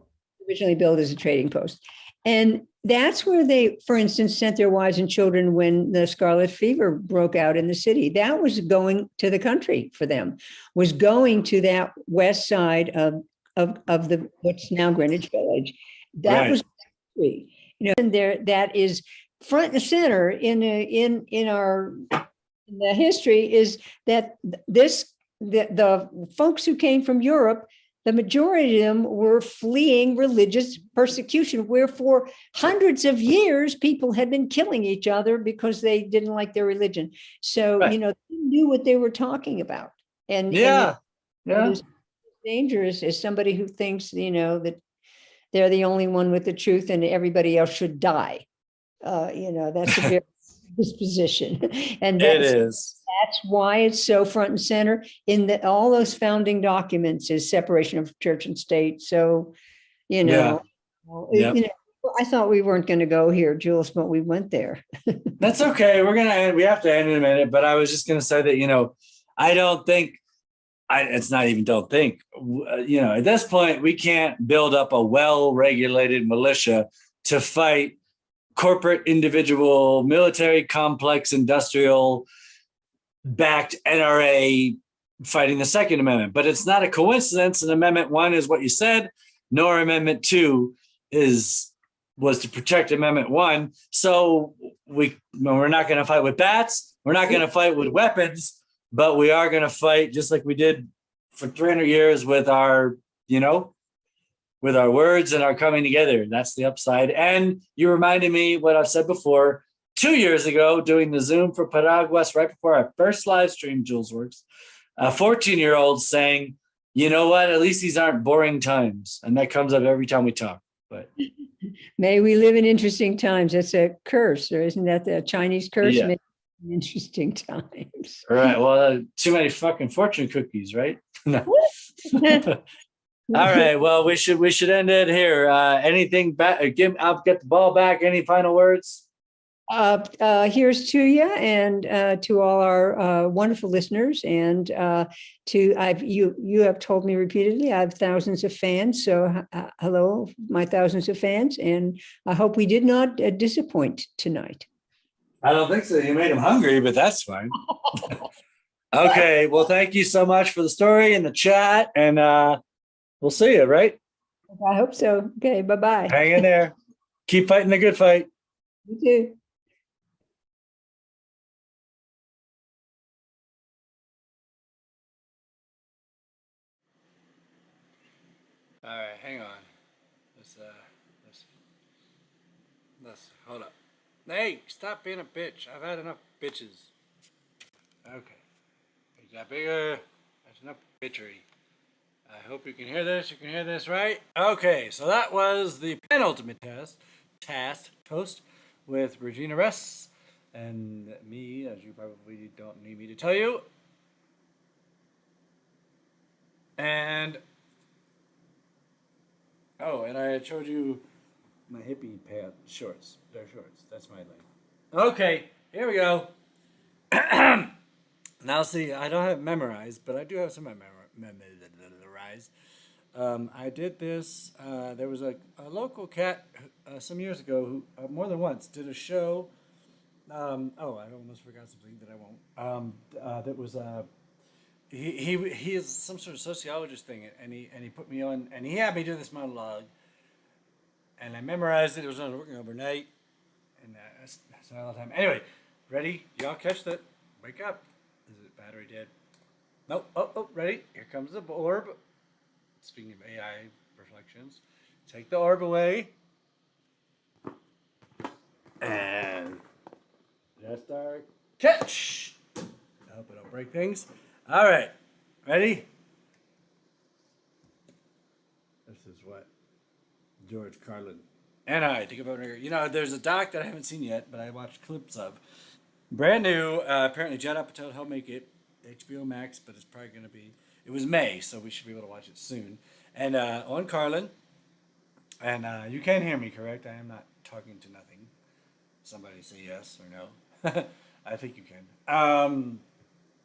originally built as a trading post. And that's where they, for instance, sent their wives and children when the scarlet fever broke out in the city. That was going to the country for them, was going to that west side of the what's now Greenwich Village. That was, and that is front and center in our the history is that the folks who came from Europe, the majority of them were fleeing religious persecution, where for hundreds of years people had been killing each other because they didn't like their religion. So, Right. they knew what they were talking about. And Yeah. it is dangerous as somebody who thinks, that they're the only one with the truth and everybody else should die. That's a very disposition. And It is. That's why it's so front and center in all those founding documents is separation of church and state. So, Yeah. Yep. I thought we weren't going to go here, Jules, but we went there. That's okay. We have to end in a minute, but I was just going to say that, I don't think, it's not even don't think, at this point, we can't build up a well-regulated militia to fight corporate, individual, military, complex, industrial backed NRA fighting the Second Amendment. But it's not a coincidence. And Amendment 1 is what you said, nor Amendment 2 was to protect Amendment 1. So we're not going to fight with bats. We're not going to fight with weapons, but we are going to fight just like we did for 300 years with our words and our coming together. That's the upside. And you reminded me what I've said before, 2 years ago, doing the Zoom for Paraguas right before our first live stream, Julesworks, a 14-year-old saying, you know what, at least these aren't boring times. And that comes up every time we talk. But may we live in interesting times. That's a curse, or isn't that the Chinese curse? Yeah. May we live in interesting times. All right. Well, too many fucking fortune cookies, right? No. All right. Well, we should end it here. Anything back? I'll get the ball back. Any final words? Here's to you and to all our wonderful listeners, and you have told me repeatedly I have thousands of fans. So hello, my thousands of fans, and I hope we did not disappoint tonight. I don't think so. You made them hungry, but that's fine. Okay. Well, thank you so much for the story and the chat, and we'll see you. Right? I hope so. Okay. Bye-bye. Hang in there. Keep fighting the good fight. You too. All right, hang on. Let's hold up. Hey, stop being a bitch. I've had enough bitches. Okay. It got bigger. That's enough bitchery. I hope you can hear this. You can hear this, right? Okay, so that was the penultimate toast with Regina Ress and me, as you probably don't need me to tell you. And and I had showed you my hippie pants shorts. They're shorts. That's my lane. Okay, here we go. Now, see, I don't have it memorized, but I do have some memorized. I did this. There was a local cat some years ago who, more than once, did a show. I almost forgot something that I won't. That was he is some sort of sociologist thing, and he put me on, and he had me do this monologue, and I memorized it. It was on working overnight, and that's not all the time. Anyway, ready? Y'all catch that? Wake up! Is it battery dead? Nope. Oh, ready? Here comes the orb. Speaking of AI reflections, take the orb away, and just our catch. I hope I don't break things. All right, ready? This is what George Carlin and I think about. There's a doc that I haven't seen yet, but I watched clips of. Brand new. Apparently, Judd Apatow helped make it. HBO Max, but it's probably going to be. It was May, so we should be able to watch it soon. And on Carlin, and you can hear me, correct? I am not talking to nothing. Somebody say yes or no. I think you can.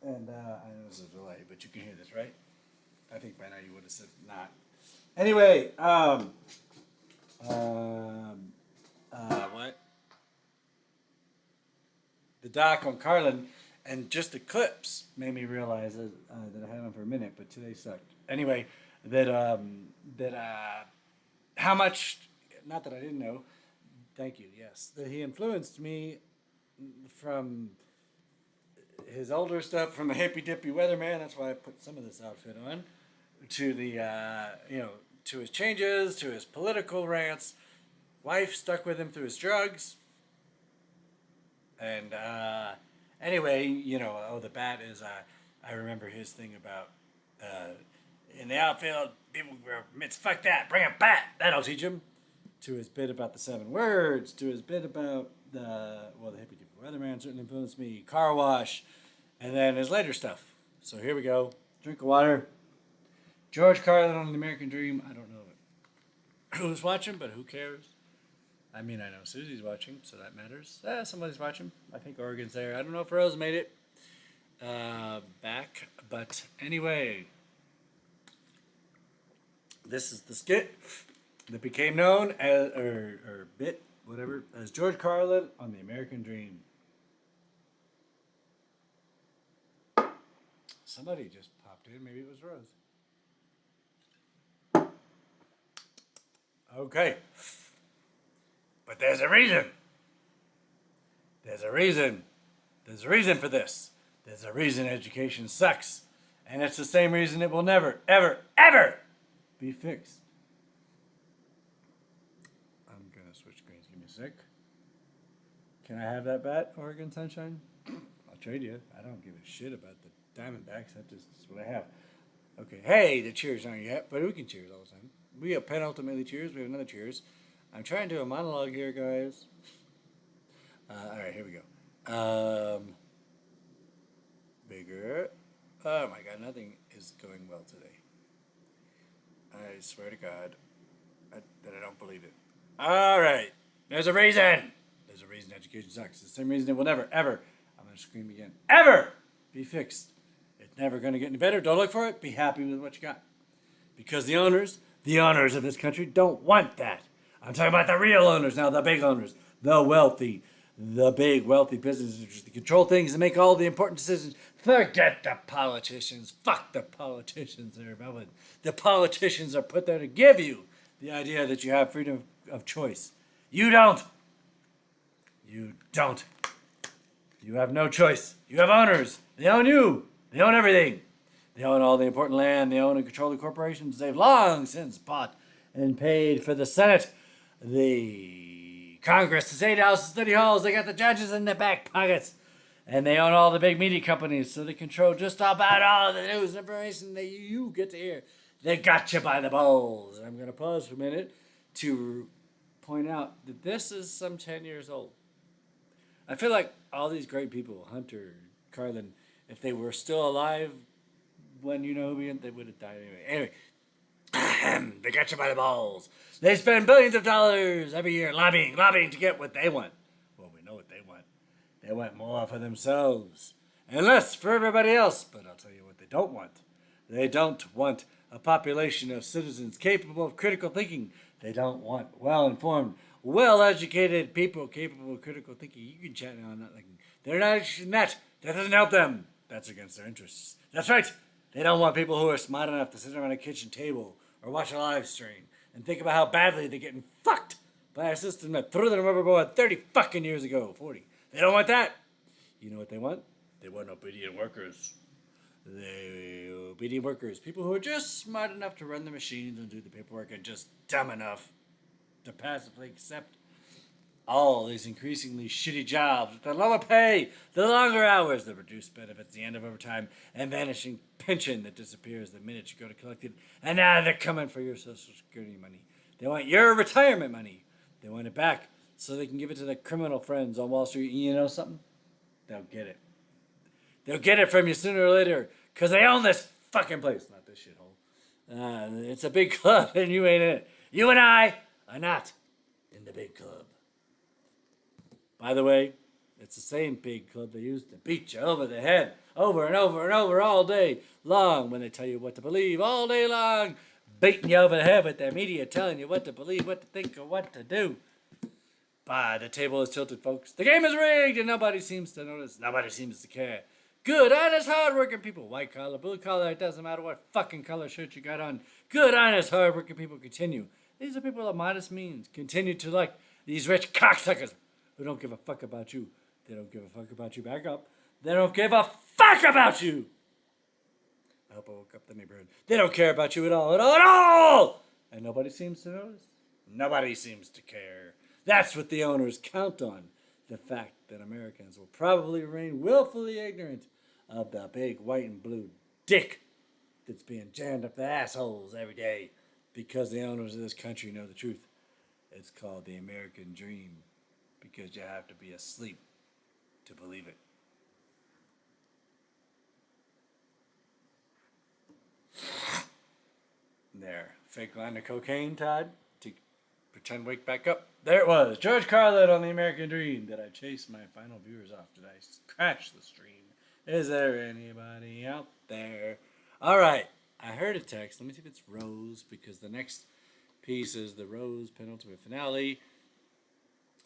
And I know there's a delay, but you can hear this, right? I think by now you would have said not. Anyway, what? The doc on Carlin, and just the clips made me realize that I had them for a minute, but today sucked. Anyway, that how much, not that I didn't know, thank you, yes, that he influenced me from his older stuff from the hippy dippy weatherman. That's why I put some of this outfit on. To the to his changes, to his political rants. Wife stuck with him through his drugs. And anyway, the bat is. I remember his thing about in the outfield, people were mitts. Fuck that! Bring a bat. That'll teach him. To his bit about the 7 words. To his bit about the hippy dippy weatherman certainly influenced me. Car wash, and then his later stuff. So here we go. Drink of water. George Carlin on the American Dream. I don't know who's watching, but who cares? I mean, I know Susie's watching, so that matters. Somebody's watching. I think Oregon's there. I don't know if Rose made it back, but anyway, this is the skit that became known as, or bit, whatever, as George Carlin on the American Dream. Somebody just popped in. Maybe it was Rose. Okay. But there's a reason. There's a reason. There's a reason for this. There's a reason education sucks. And it's the same reason it will never, ever, ever be fixed. I'm going to switch screens. Give me a sec. Can I have that bat, Oregon Sunshine? I'll trade you. I don't give a shit about the Diamondbacks. That's what I have. Okay. Hey, the cheers aren't yet, but we can cheers all the time. We have penultimately cheers. We have another cheers. I'm trying to do a monologue here, guys. All right, here we go. Bigger. Oh my God, nothing is going well today. I swear to God that I don't believe it. All right, there's a reason. There's a reason education sucks. It's the same reason it will never, ever, I'm going to scream again, ever be fixed. It's never going to get any better. Don't look for it. Be happy with what you got. Because the owners of this country don't want that. I'm talking about the real owners now, the big owners, the wealthy, the big wealthy businesses that control things and make all the important decisions. Forget the politicians. Fuck the politicians there, Melvin. The politicians are put there to give you the idea that you have freedom of choice. You don't. You don't. You have no choice. You have owners. They own you. They own everything. They own all the important land. They own and control the corporations they've long since bought and paid for the Senate, the Congress, the state houses, city halls. They got the judges in their back pockets. And they own all the big media companies, so they control just about all the news and information that you get to hear. They got you by the balls. I'm going to pause for a minute to point out that this is some 10 years old. I feel like all these great people, Hunter, Carlin, if they were still alive when you know who they would have died anyway. Anyway, they got you by the balls. They spend billions of dollars every year lobbying to get what they want. Well, we know what they want. They want more for themselves and less for everybody else. But I'll tell you what they don't want. They don't want a population of citizens capable of critical thinking. They don't want well-informed, well-educated people capable of critical thinking. You can chat on that. They're not interested in that. That doesn't help them. That's against their interests. That's right. They don't want people who are smart enough to sit around a kitchen table or watch a live stream and think about how badly they're getting fucked by a system that threw them overboard 30 fucking years ago, 40. They don't want that. You know what they want? They want obedient workers. Obedient workers. People who are just smart enough to run the machines and do the paperwork and just dumb enough to passively accept all these increasingly shitty jobs with the lower pay, the longer hours, the reduced benefits, the end of overtime, and vanishing pension that disappears the minute you go to collect it. And now they're coming for your Social Security money. They want your retirement money. They want it back so they can give it to their criminal friends on Wall Street. And you know something? They'll get it. They'll get it from you sooner or later because they own this fucking place. Not this shithole. It's a big club and you ain't in it. You and I are not in the big club. By the way, it's the same big club they used to beat you over the head over and over and over all day long when they tell you what to believe all day long, beating you over the head with their media telling you what to believe, what to think, or what to do. But the table is tilted, folks. The game is rigged and nobody seems to notice. Nobody seems to care. Good, honest, hard-working people. White collar, blue collar, it doesn't matter what fucking color shirt you got on. Good, honest, hard-working people continue. These are people of modest means. Continue to like these rich cocksuckers who don't give a fuck about you. They don't give a fuck about you back up. They don't give a fuck about you. I hope I woke up the neighborhood. They don't care about you at all, at all, at all! And nobody seems to notice. Nobody seems to care. That's what the owners count on. The fact that Americans will probably remain willfully ignorant of the big white and blue dick that's being jammed up the assholes every day because the owners of this country know the truth. It's called the American dream because you have to be asleep to believe it. There. Fake line of cocaine, Todd. To pretend wake back up. There it was. George Carlin on the American Dream. Did I chase my final viewers off? Did I crash the stream? Is there anybody out there? All right. I heard a text. Let me see if it's Rose, because the next piece is the Rose penultimate finale.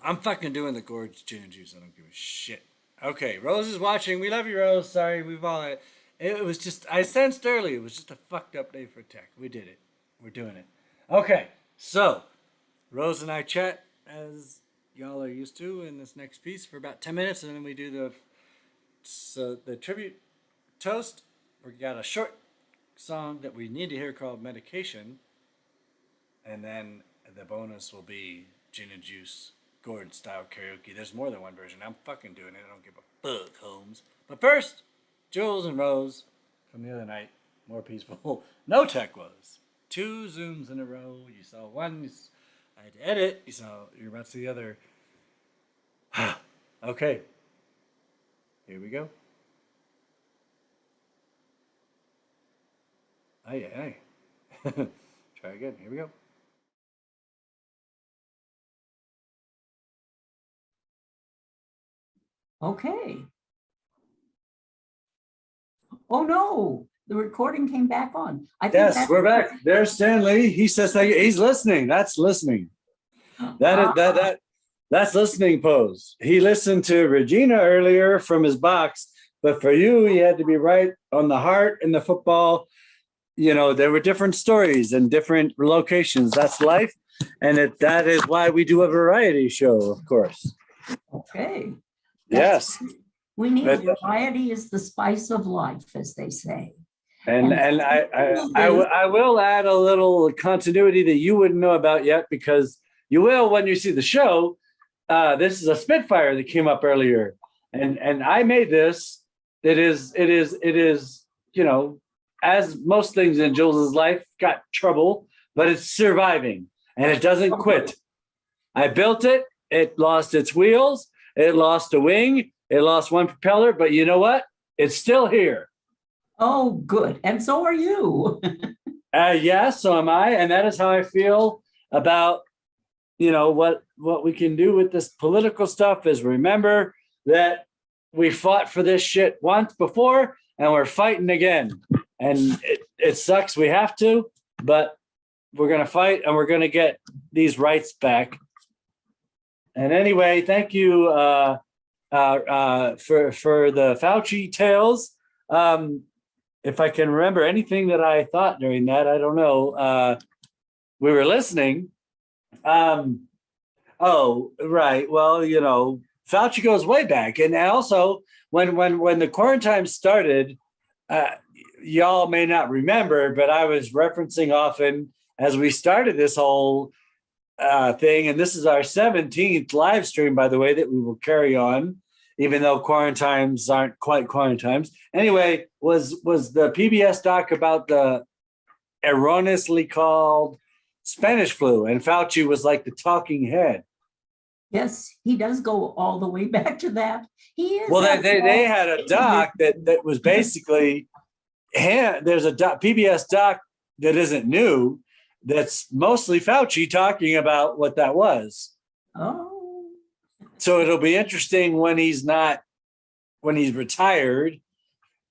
I'm fucking doing the Gorge Gin and Juice. I don't give a shit. Okay, Rose is watching. We love you, Rose. Sorry, we've all... It was just... I sensed early. It was just a fucked up day for tech. We did it. We're doing it. Okay, so Rose and I chat as y'all are used to in this next piece for about 10 minutes, and then we do the tribute toast. We got a short song that we need to hear called Medication, and then the bonus will be Gin and Juice Gordon style karaoke. There's more than one version. I'm fucking doing it. I don't give a fuck, Holmes. But first, Jules and Rose from the other night. More peaceful. No tech woes. 2 Zooms in a row. You saw one. I had to edit. You're about to see the other. Okay. Here we go. Aye. Try again. Here we go. Okay. Oh no, the recording came back on. Yes, we're back. There's Stanley. He says thank you. He's listening. That's listening. That's listening pose. He listened to Regina earlier from his box, but for you, he had to be right on the heart and the football. You know, there were different stories and different locations. That's life. And that is why we do a variety show, of course. Okay. Yes. We need variety is the spice of life, as they say. And I will add a little continuity that you wouldn't know about yet, because you will when you see the show. This is a Spitfire that came up earlier, and I made this. It is, you know, as most things in Jules's life, got trouble, but it's surviving and it doesn't quit. I built it. It lost its wheels. It lost a wing. It lost one propeller, but you know what? It's still here. Oh, good. And so are you. Yeah, so am I. And that is how I feel about, you know, what we can do with this political stuff is remember that we fought for this shit once before and we're fighting again. And it sucks. We have to, but we're going to fight and we're going to get these rights back. And anyway, thank you for the Fauci tales. If I can remember anything that I thought during that, I don't know. We were listening. Oh, right. Well, you know, Fauci goes way back. And also when the quarantine started, y'all may not remember, but I was referencing often as we started this whole thing. And this is our 17th live stream, by the way, that we will carry on, even though quarantines aren't quite quarantines. Anyway, was the PBS doc about the erroneously called Spanish flu, and Fauci was like the talking head. Yes, he does go all the way back to that. He is. Well, they had a doc that was basically, there's a PBS doc that isn't new, that's mostly Fauci talking about what that was. Oh. So it'll be interesting when he's retired,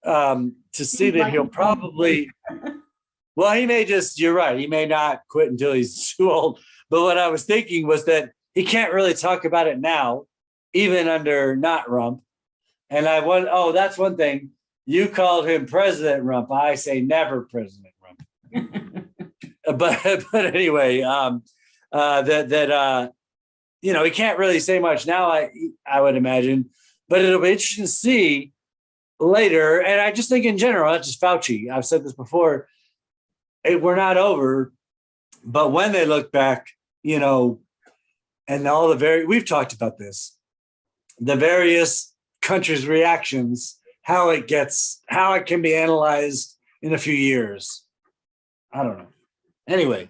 to see that he'll probably, well, he may just, you're right, he may not quit until he's too old. But what I was thinking was that he can't really talk about it now, even under not Rump. And that's one thing. You called him President Rump. I say never President Rump. but anyway, you know, he can't really say much now, I would imagine. But it'll be interesting to see later, and I just think in general, not just Fauci, I've said this before, we're not over, but when they look back, you know, and all we've talked about this, the various countries' reactions, how it can be analyzed in a few years. I don't know. Anyway,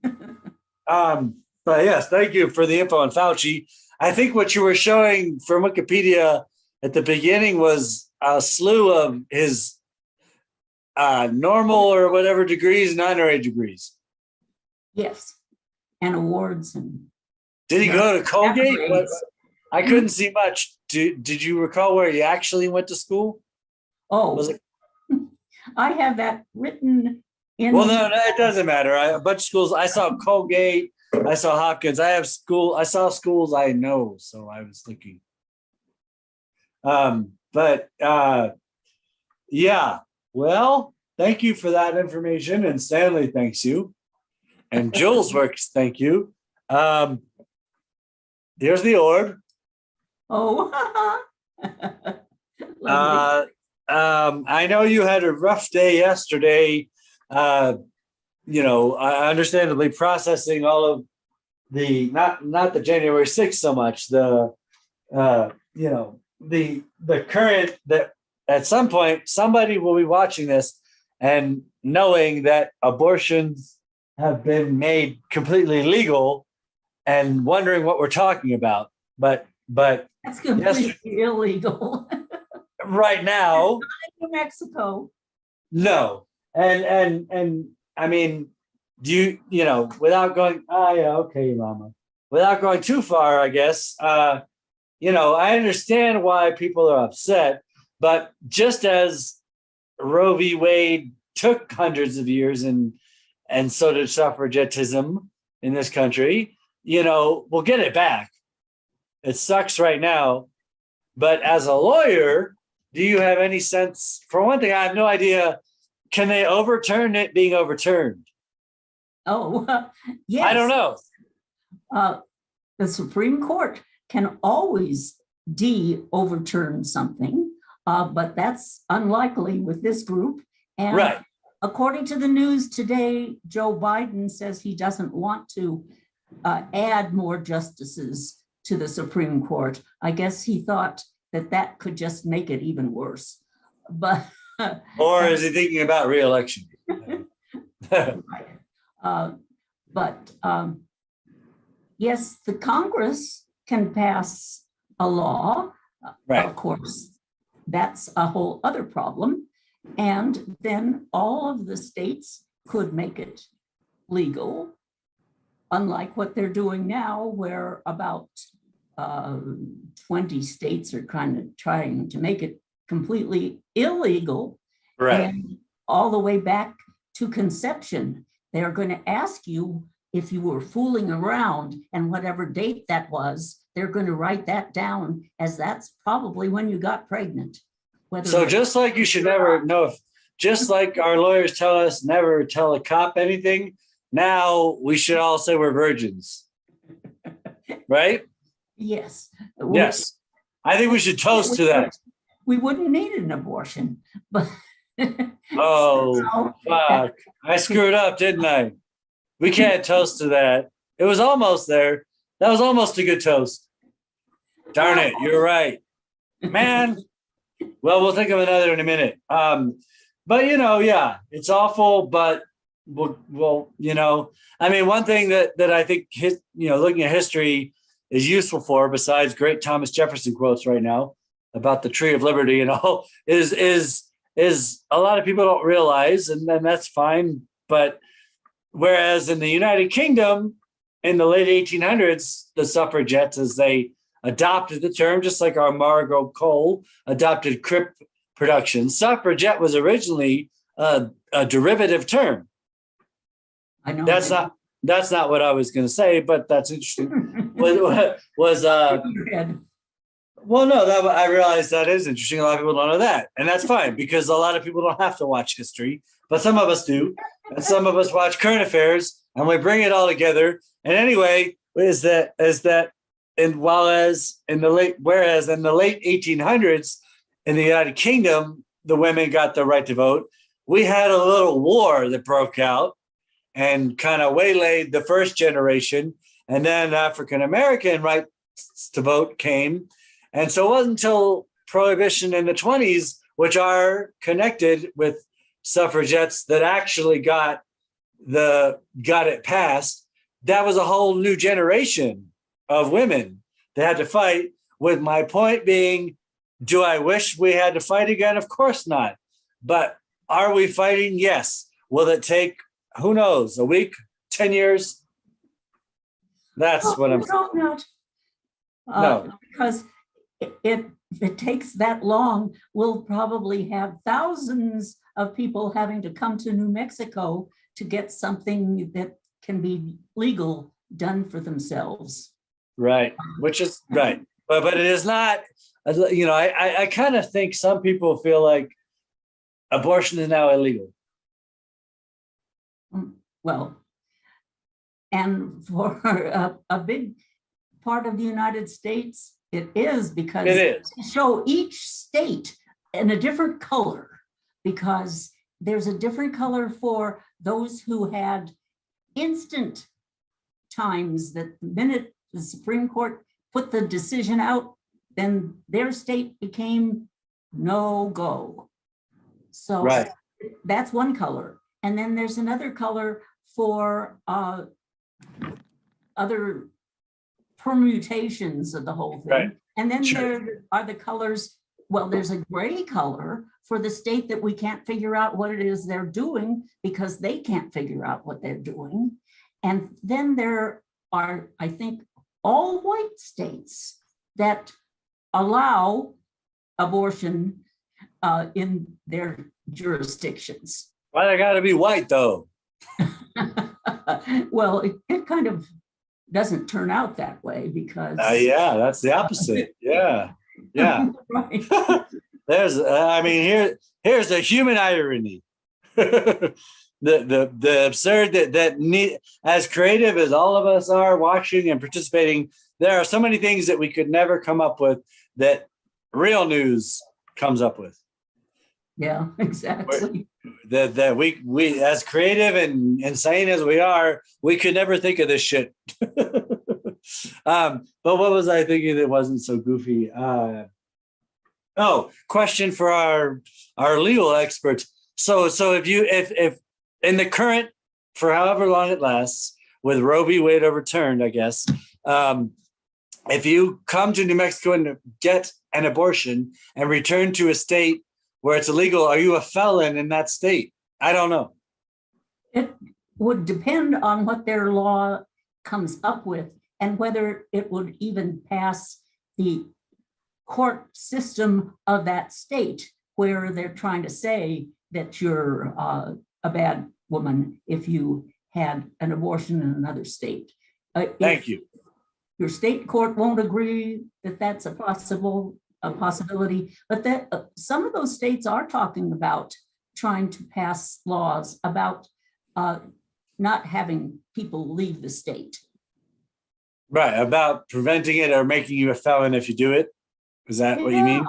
but yes, thank you for the info on Fauci. I think what you were showing from Wikipedia at the beginning was a slew of his normal or whatever degrees and honorary degrees. Yes, and awards. And did he go to Colgate? I couldn't see much. Did you recall where he actually went to school? Oh, I have that written in. Well, no, it doesn't matter. A bunch of schools. I saw Colgate. I saw Hopkins. I saw schools I know, so I was looking. Yeah. Well, thank you for that information, and Stanley thanks you, and Julesworks thank you. Here's the orb. Oh. I know you had a rough day yesterday. You know, understandably processing all of the not the January 6th so much, the you know, the current, that at some point somebody will be watching this and knowing that abortions have been made completely legal and wondering what we're talking about. But that's completely illegal. Right now, New Mexico. No. And I mean, you know, without going, yeah, okay, mama. Without going too far, I guess, you know, I understand why people are upset, but just as Roe v. Wade took hundreds of years and so did suffragettism in this country, you know, we'll get it back. It sucks right now. But as a lawyer, do you have any sense? For one thing, I have no idea. Can they overturn it being overturned? Oh, yes. I don't know. The Supreme Court can always overturn something, but that's unlikely with this group. And right. According to the news today, Joe Biden says he doesn't want to add more justices to the Supreme Court. I guess he thought that could just make it even worse. But or is he thinking about re-election? Yes, the Congress can pass a law. Right. Of course, that's a whole other problem. And then all of the states could make it legal, unlike what they're doing now, where about 20 states are kind of trying to make it completely illegal. Right. And all the way back to conception, they're going to ask you if you were fooling around, and whatever date that was, they're going to write that down as that's probably when you got pregnant. So just like you should never know, just like our lawyers tell us never tell a cop anything, now we should all say we're virgins. Right? Yes. Yes. I think we should toast to that. We wouldn't need an abortion, but oh, fuck. I screwed up, didn't I? We can't toast to that. It was almost there. That was almost a good toast. Darn it, you're right. Man. Well, we'll think of another in a minute. But, you know, yeah, it's awful, but we'll you know, I mean, one thing that I think, looking at history is useful for, besides great Thomas Jefferson quotes right now about the Tree of Liberty and all, is a lot of people don't realize, and then that's fine. But whereas in the United Kingdom in the late 1800s, the suffragettes, as they adopted the term, just like our Margot Cole adopted crip production, suffragette was originally a derivative term. I know that's not what I was going to say, but that's interesting. Well, no, I realize that is interesting. A lot of people don't know that, and that's fine because a lot of people don't have to watch history, but some of us do, and some of us watch current affairs, and we bring it all together. And anyway, whereas in the late 1800s, in the United Kingdom, the women got the right to vote. We had a little war that broke out and kind of waylaid the first generation. And then African American rights to vote came. And so it wasn't until Prohibition in the 20s, which are connected with suffragettes, that actually got it passed. That was a whole new generation of women that had to fight, with my point being, do I wish we had to fight again? Of course not. But are we fighting? Yes. Will it take, who knows, a week, 10 years? That's what I'm saying. No. Because if it takes that long, we'll probably have thousands of people having to come to New Mexico to get something that can be legal done for themselves. Right, which is right. But it is not, you know, I kind of think some people feel like abortion is now illegal. Well, and for a big part of the United States, it is, because it is. They show each state in a different color, because there's a different color for those who had instant times, that the minute the Supreme Court put the decision out, then their state became no go. So right. That's one color. And then there's another color for other permutations of the whole thing. Right. And then Sure. there are the colors. Well, there's a gray color for the state that we can't figure out what it is they're doing, because they can't figure out what they're doing. And then there are, I think, all white states that allow abortion in their jurisdictions. Why they got to be white, though? Well, it kind of doesn't turn out that way, because yeah, that's the opposite. Yeah. right. There's, I mean, here's the human irony. the absurd that need, as creative as all of us are watching and participating, there are so many things that we could never come up with that real news comes up with. Yeah, exactly. That we as creative and insane as we are, we could never think of this shit. But what was I thinking that wasn't so goofy? Question for our legal experts. So if in the current, for however long it lasts, with Roe v. Wade overturned, I guess, if you come to New Mexico and get an abortion and return to a state where it's illegal, are you a felon in that state? I don't know. It would depend on what their law comes up with, and whether it would even pass the court system of that state, where they're trying to say that you're a bad woman if you had an abortion in another state. Thank you. Your state court won't agree that that's a possibility, but that some of those states are talking about trying to pass laws about not having people leave the state. Right, about preventing it or making you a felon if you do it. Is that what you mean?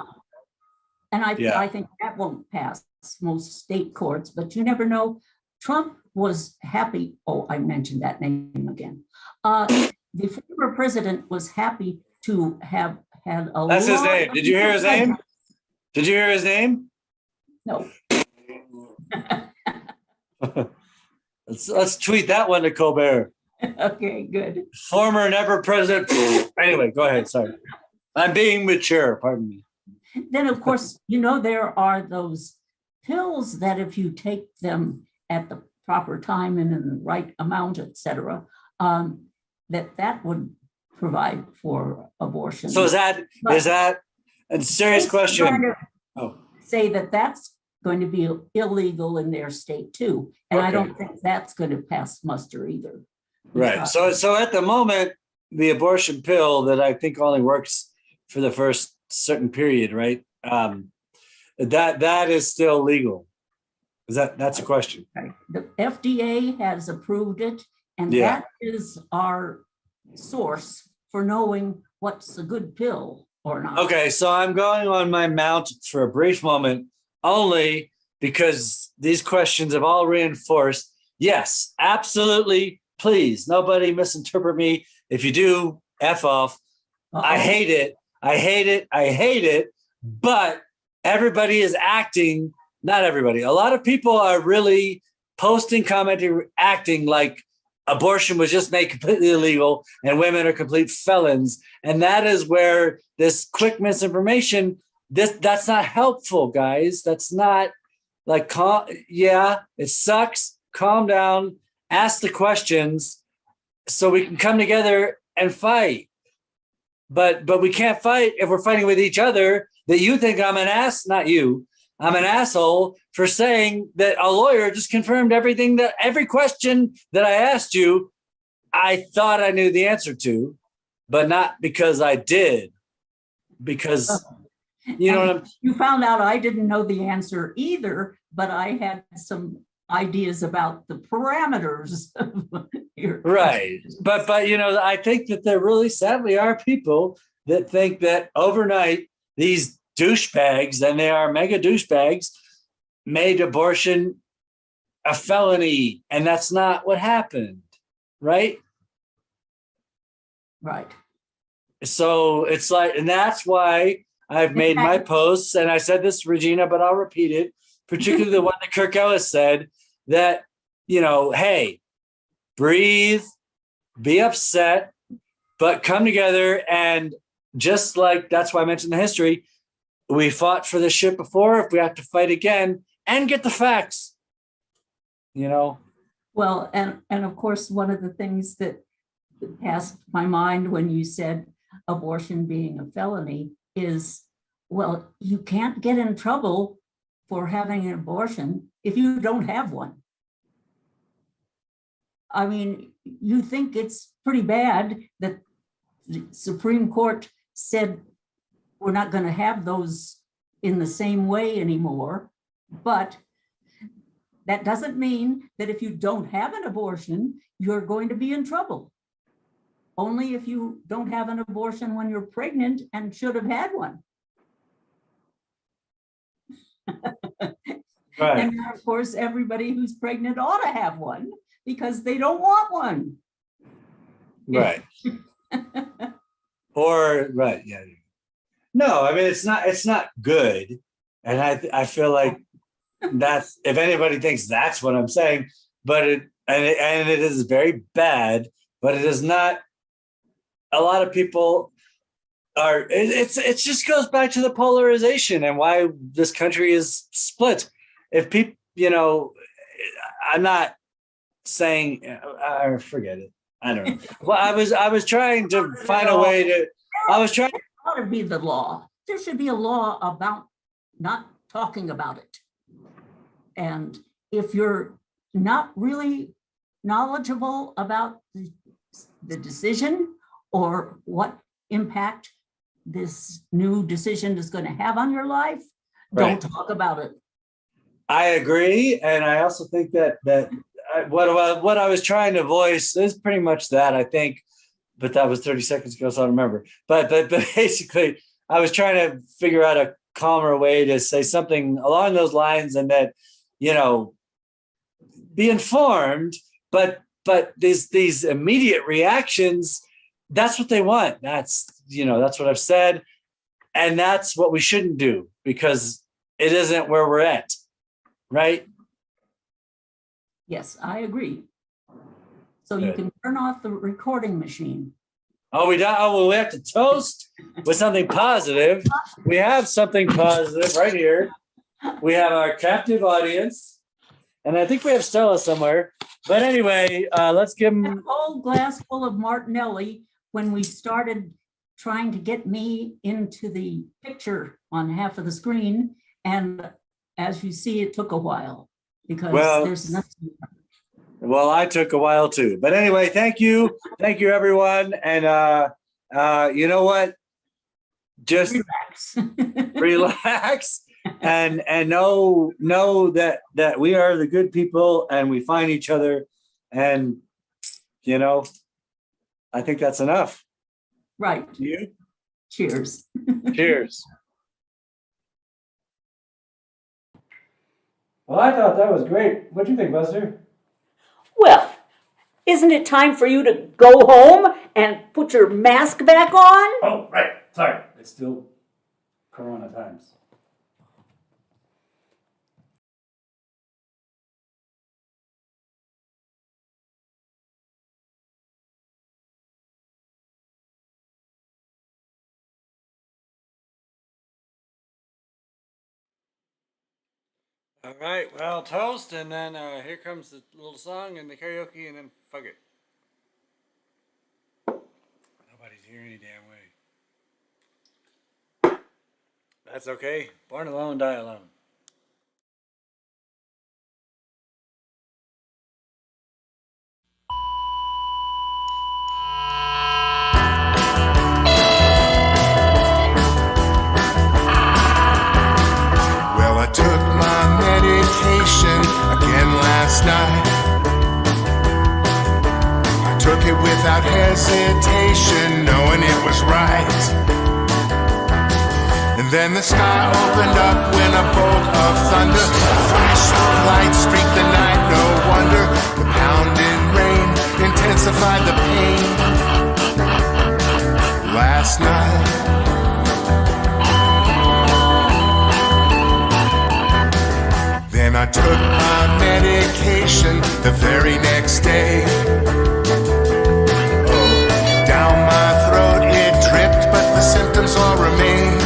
And I think that won't pass most state courts, but you never know. Trump was happy. Oh, I mentioned that name again. The former president was happy to have had a. That's his name. Did you hear his name? Did you hear his name? No. Let's tweet that one to Colbert. Okay, good. Former never president. Anyway, go ahead. Sorry. I'm being mature. Pardon me. Then, of course, there are those pills that if you take them at the proper time and in the right amount, etc., that would provide for abortion. So is that a serious question? Say that that's going to be illegal in their state too, and okay. I don't think that's going to pass muster either. Right. So at the moment, the abortion pill that I think only works for the first certain period, right? That is still legal. That's a question. Right. The FDA has approved it, and that is our source for knowing what's a good pill. or not. Okay, so I'm going on my mount for a brief moment, only because these questions have all reinforced. Yes, absolutely. Please, nobody misinterpret me. If you do, F off. I hate it. I hate it. I hate it. But everybody is acting, not everybody. A lot of people are really posting, commenting, acting like abortion was just made completely illegal and women are complete felons. And that is where this quick misinformation, that's not helpful, guys. That's not like, yeah, it sucks. Calm down, ask the questions so we can come together and fight. But we can't fight if we're fighting with each other. That you think I'm an ass, not you. I'm an asshole for saying that a lawyer just confirmed everything, that every question that I asked you, I thought I knew the answer to, but not because I did. Because you know what I'm. You found out I didn't know the answer either, but I had some ideas about the parameters of your Right. But you know, I think that there really sadly are people that think that overnight these douchebags, and they are mega douchebags, made abortion a felony, and that's not what happened, right? Right. So it's like, and that's why I've made my posts, and I said this, Regina, but I'll repeat it, particularly the one that Kirk Ellis said, that, you know, hey, breathe, be upset, but come together. And just like, that's why I mentioned the history, we fought for this shit before, if we have to fight again, and get the facts, you know? Well, and of course, one of the things that passed my mind when you said abortion being a felony is, well, you can't get in trouble for having an abortion if you don't have one. I mean, you think it's pretty bad that the Supreme Court said we're not going to have those in the same way anymore, but that doesn't mean that if you don't have an abortion, you're going to be in trouble. Only if you don't have an abortion when you're pregnant and should have had one. Right. And of course, everybody who's pregnant ought to have one because they don't want one. Right. Or, right, yeah. No, I mean, it's not good. And I feel like that's, if anybody thinks that's what I'm saying, but it is very bad, but it is not. A lot of people are, it just goes back to the polarization and why this country is split. If people, you know, I'm not saying, forget it. I don't know. Well, I was trying to find a way to, There ought to be the law. There should be a law about not talking about it. And if you're not really knowledgeable about the decision or what impact this new decision is going to have on your life, don't talk about it. I agree. And I also think that what I was trying to voice is pretty much that, I think, but that was 30 seconds ago, so I don't remember. But basically, I was trying to figure out a calmer way to say something along those lines, and that, you know, be informed, but these immediate reactions, that's what they want. That's, you know, that's what I've said. And that's what we shouldn't do, because it isn't where we're at. Right? Yes, I agree. So you can turn off the recording machine. Oh, we don't. Oh, well, we have to toast with something positive. We have something positive right here. We have our captive audience, and I think we have Stella somewhere. But anyway, let's give him a whole glass full of Martinelli. When we started trying to get me into the picture on half of the screen, and as you see, it took a while because there's nothing. Well, I took a while too. But anyway, thank you. Thank you, everyone. And you know what? Just relax and know that we are the good people and we find each other. And, you know, I think that's enough. Right. You? Cheers. Cheers. Well, I thought that was great. What'd you think, Buster? Well, isn't it time for you to go home and put your mask back on? Oh, right. Sorry. It's still Corona times. All right, well, toast, and then here comes the little song and the karaoke, and then fuck it. Nobody's here any damn way. That's okay. Born alone, die alone. Well, I took my medication again last night. I took it without hesitation, knowing it was right. And then the sky opened up when a bolt of thunder, a flash of light streaked the night. No wonder the pounding rain intensified the pain last night. Then I took my medication the very next day. Oh, down my throat it dripped, but the symptoms all remained.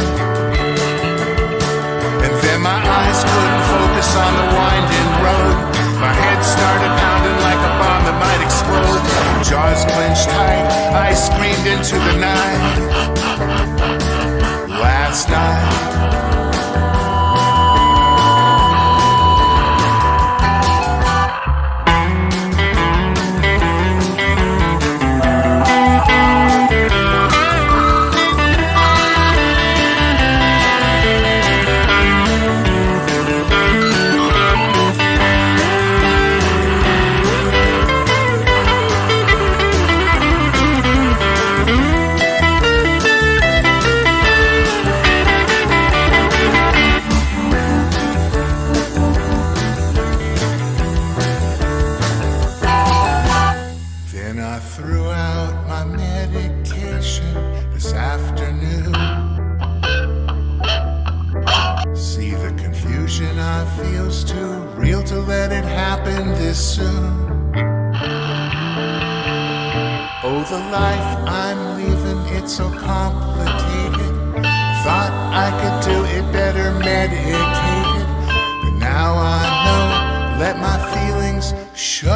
And then my eyes couldn't focus on the winding road. My head started pounding like a bomb that might explode. Jaws clenched tight, I screamed into the night. Last night. The life I'm leaving, it's so complicated. Thought I could do it better medicated, but now I know, let my feelings show.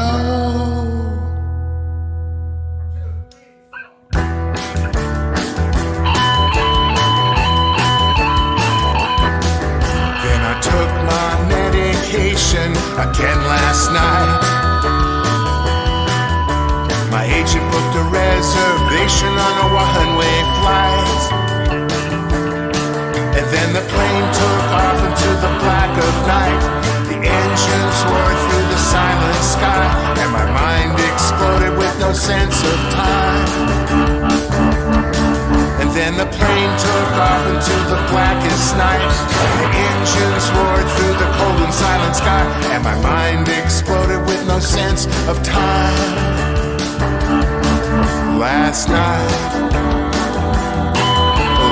Then I took my medication again last night. My agent booked a reservation on a one-way flight. And then the plane took off into the black of night. The engines roared through the silent sky, and my mind exploded with no sense of time. And then the plane took off into the blackest night. The engines roared through the cold and silent sky, and my mind exploded with no sense of time. Last night,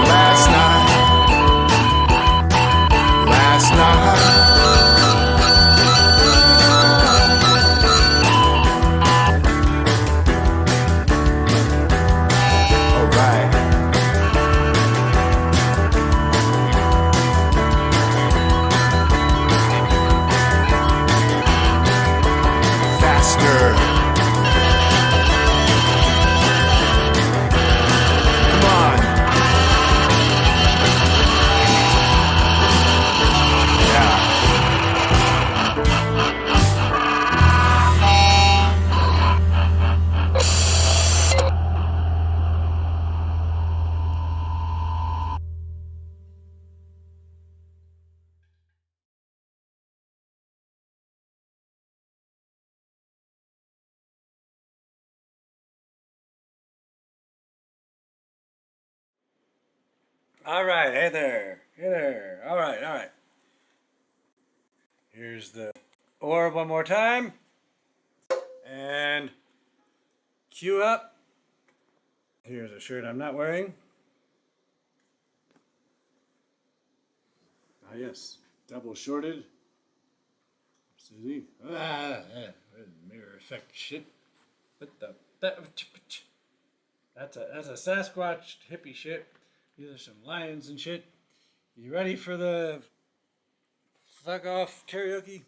last night, last night. All right. Faster. All right, hey there. Hey there. All right, all right. Here's the orb one more time. And cue up. Here's a shirt I'm not wearing. Ah, yes. Double shorted. See? Mirror effect shit. What the? That's a Sasquatch hippie shit. These are some lions and shit. You ready for the fuck off karaoke?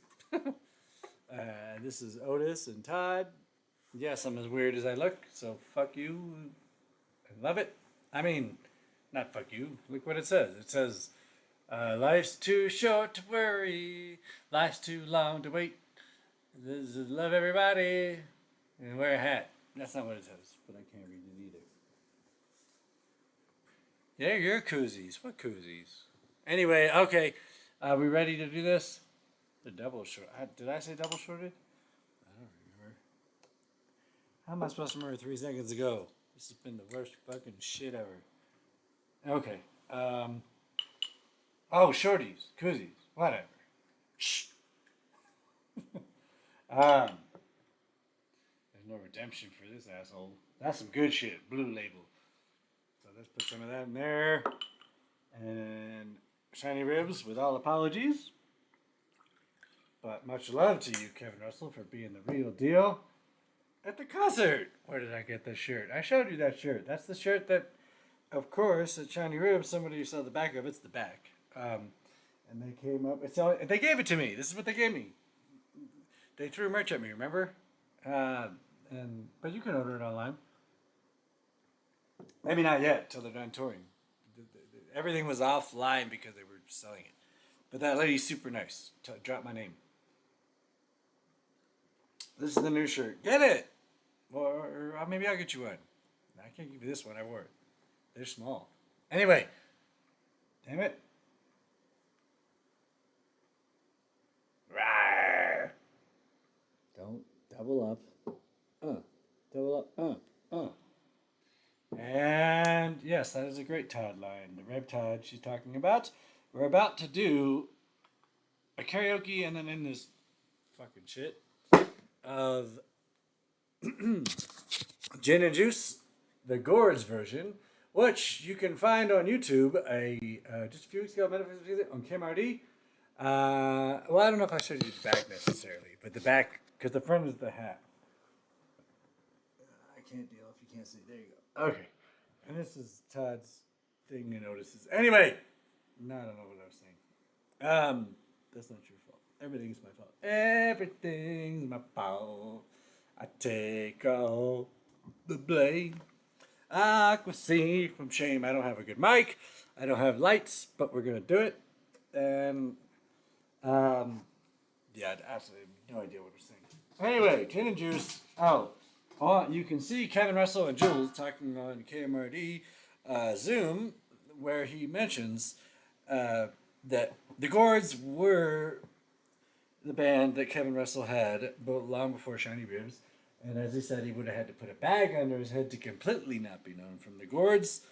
This is Otis and Todd. Yes, I'm as weird as I look, so fuck you. I love it. I mean, not fuck you. Look what it says. It says, life's too short to worry. Life's too long to wait. This is love everybody and wear a hat. That's not what it says, but I can't read it either. Yeah, you're koozies. What koozies? Anyway, okay. Are we ready to do this? The double short. Did I say double shorted? I don't remember. How am I supposed to remember 3 seconds ago? This has been the worst fucking shit ever. Okay. Oh, shorties, koozies, whatever. Shh. There's no redemption for this asshole. That's some good shit. Blue Label. So let's put some of that in there. And shiny ribs with all apologies. But much love to you, Kevin Russell, for being the real deal at the concert. Where did I get this shirt? I showed you that shirt. That's the shirt that, of course, at Shiny Ribs, somebody saw the back of it's the back. And they came up. They gave it to me. This is what they gave me. They threw merch at me, remember? But you can order it online. Maybe not yet, till they're done touring. Everything was offline because they were selling it. But that lady's super nice. Drop my name. This is the new shirt. Get it! Or maybe I'll get you one. I can't give you this one. I wore it. They're small. Anyway. Damn it. Rawr. Don't double up. Double up. And yes, that is a great Todd line. The Rev Todd she's talking about. We're about to do a karaoke and then in this fucking shit of Gin and Juice, the Gourds version, which you can find on YouTube just a few weeks ago on KMRD. Well, I don't know if I showed you the back necessarily, but the back, because the front is the hat. I can't deal if you can't see. There you go. Okay. And this is Todd's thing you notices. Anyway, no, I don't know what I was saying. That's not your fault. Everything's my fault. Everything's my fault. I take all the blame. Aqua from shame. I don't have a good mic. I don't have lights, but we're gonna do it. And yeah, I absolutely have no idea what we're saying. Anyway, Gin and Juice. You can see Kevin Russell and Jules talking on KMRD Zoom, where he mentions that the Gourds were the band that Kevin Russell had long before Shiny Ribs. And as he said, he would have had to put a bag under his head to completely not be known from the Gourds.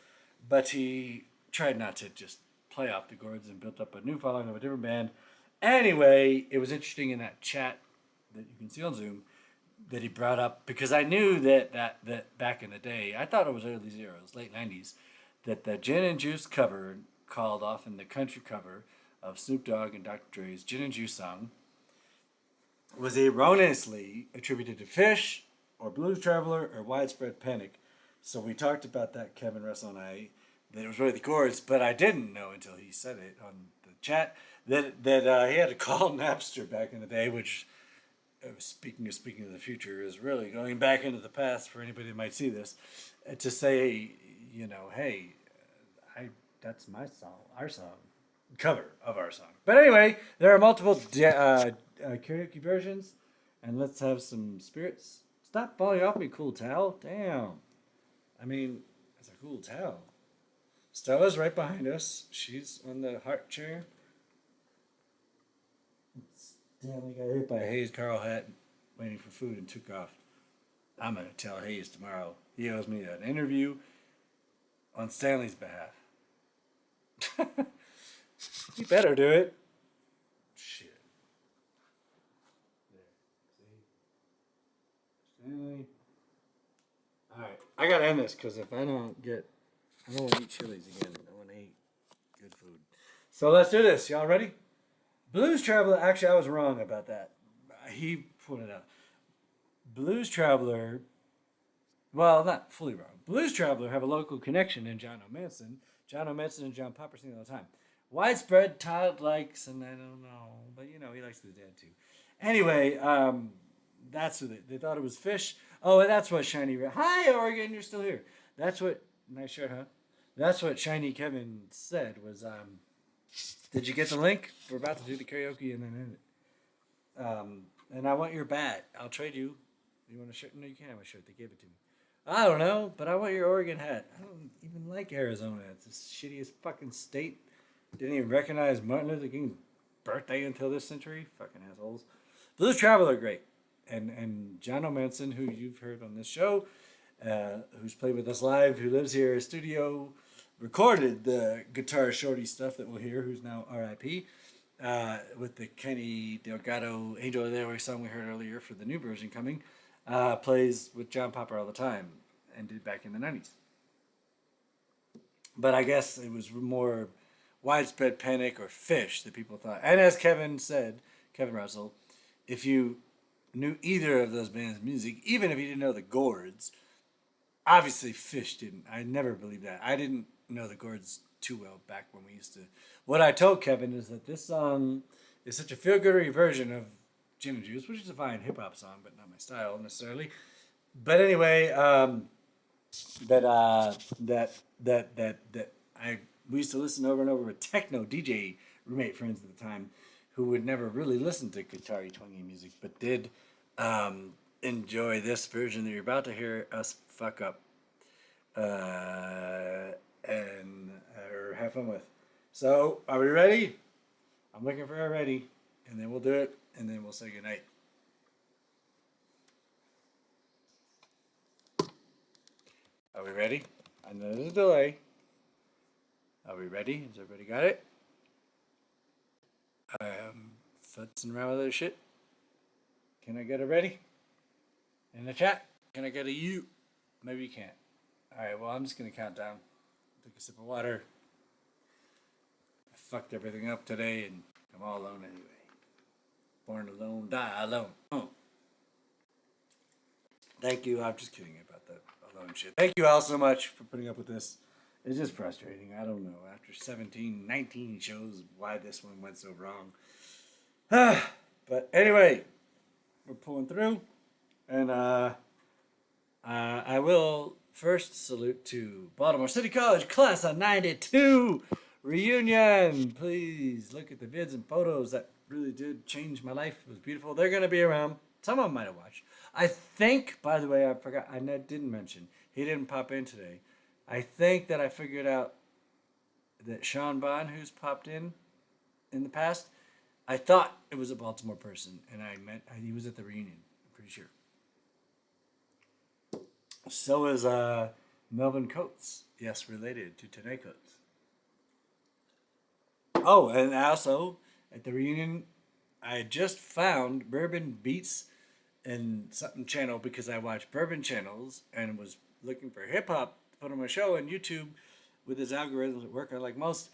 But he tried not to just play off the Gourds and built up a new following of a different band. Anyway, it was interesting in that chat that you can see on Zoom that he brought up, because I knew that back in the day, I thought it was early zeros, late 90s, that the Gin and Juice cover, called often the country cover of Snoop Dogg and Dr. Dre's Gin and Juice song, was erroneously attributed to Fish or Blues Traveler or Widespread Panic. So we talked about that, Kevin Russell and I, that it was really the Gourds, but I didn't know until he said it on the chat that he had to call Napster back in the day, which, speaking of the future, is really going back into the past for anybody that might see this, to say, hey, that's my song, our song, cover of our song. But anyway, there are multiple karaoke versions, and let's have some spirits. Stop falling off me, cool towel. Damn. I mean, it's a cool towel. Stella's right behind us. She's on the heart chair. Stanley got hit by a Hayes Carl hat waiting for food and took off. I'm going to tell Hayes tomorrow. He owes me an interview on Stanley's behalf. You better do it. Shit. There. See? All right. I gotta end this because if I don't want to eat Chili's again. I want to eat good food. So let's do this. Y'all ready? Blues Traveler. Actually, I was wrong about that. He put it out. Blues Traveler. Well, not fully wrong. Blues Traveler have a local connection in John O'Manson. John O'Manson and John Popper sing all the time. Widespread Todd likes, and I don't know, but you know, he likes the dad too. Anyway, that's what they thought it was Fish. Oh, and that's what Shiny. Hi, Oregon, you're still here. That's what, nice shirt, huh? That's what Shiny Kevin said was, did you get the link? We're about to do the karaoke and then end it. And I want your bat. I'll trade you. You want a shirt? No, you can't have a shirt. They gave it to me. I don't know, but I want your Oregon hat. I don't even like Arizona. It's the shittiest fucking state. Didn't even recognize Martin Luther King's birthday until this century. Fucking assholes. Blues Traveler, great. And John O'Manson, who you've heard on this show, who's played with us live, who lives here in studio, recorded the Guitar Shorty stuff that we'll hear, who's now R.I.P., with the Kenny Delgado Angel of the Airways song we heard earlier for the new version coming. Plays with John Popper all the time and did back in the 90s. But I guess it was more Widespread Panic or Fish that people thought. And as Kevin said, Kevin Russell, if you knew either of those bands' music, even if you didn't know the Gourds, obviously Fish didn't. I never believed that. I didn't know the Gourds too well back when we used to. What I told Kevin is that this song is such a feel-goodery version of Gin and Juice, which is a fine hip-hop song, but not my style necessarily. But anyway, we used to listen over and over with techno DJ roommate friends at the time who would never really listen to guitar-y twangy music, but did enjoy this version that you're about to hear us fuck up and or have fun with. So, are we ready? I'm looking for a ready, and then we'll do it, and then we'll say goodnight. Are we ready? I know there's a delay. Are we ready? Has everybody got it? I am futzing around with other shit. Can I get a ready? In the chat? Can I get a you? Maybe you can't. Alright, well, I'm just going to count down. Took a sip of water. I fucked everything up today, and I'm all alone anyway. Born alone, die alone. Oh. Thank you. I'm just kidding about the alone shit. Thank you all so much for putting up with this. It's just frustrating. I don't know. After 17, 19 shows, why this one went so wrong. But anyway, we're pulling through. And I will first salute to Baltimore City College class of 92 reunion. Please look at the vids and photos. That really did change my life. It was beautiful. They're going to be around. Some of them might have watched. I think, by the way, I forgot. I didn't mention. He didn't pop in today. I think that I figured out that Sean Bond, who's popped in the past, I thought it was a Baltimore person, and he was at the reunion. I'm pretty sure. So is Melvin Coates. Yes, related to Tanae Coates. Oh, and also at the reunion, I just found Bourbon Beats and something channel because I watch bourbon channels and was looking for hip hop to put on my show, and YouTube with his algorithms at work, like most,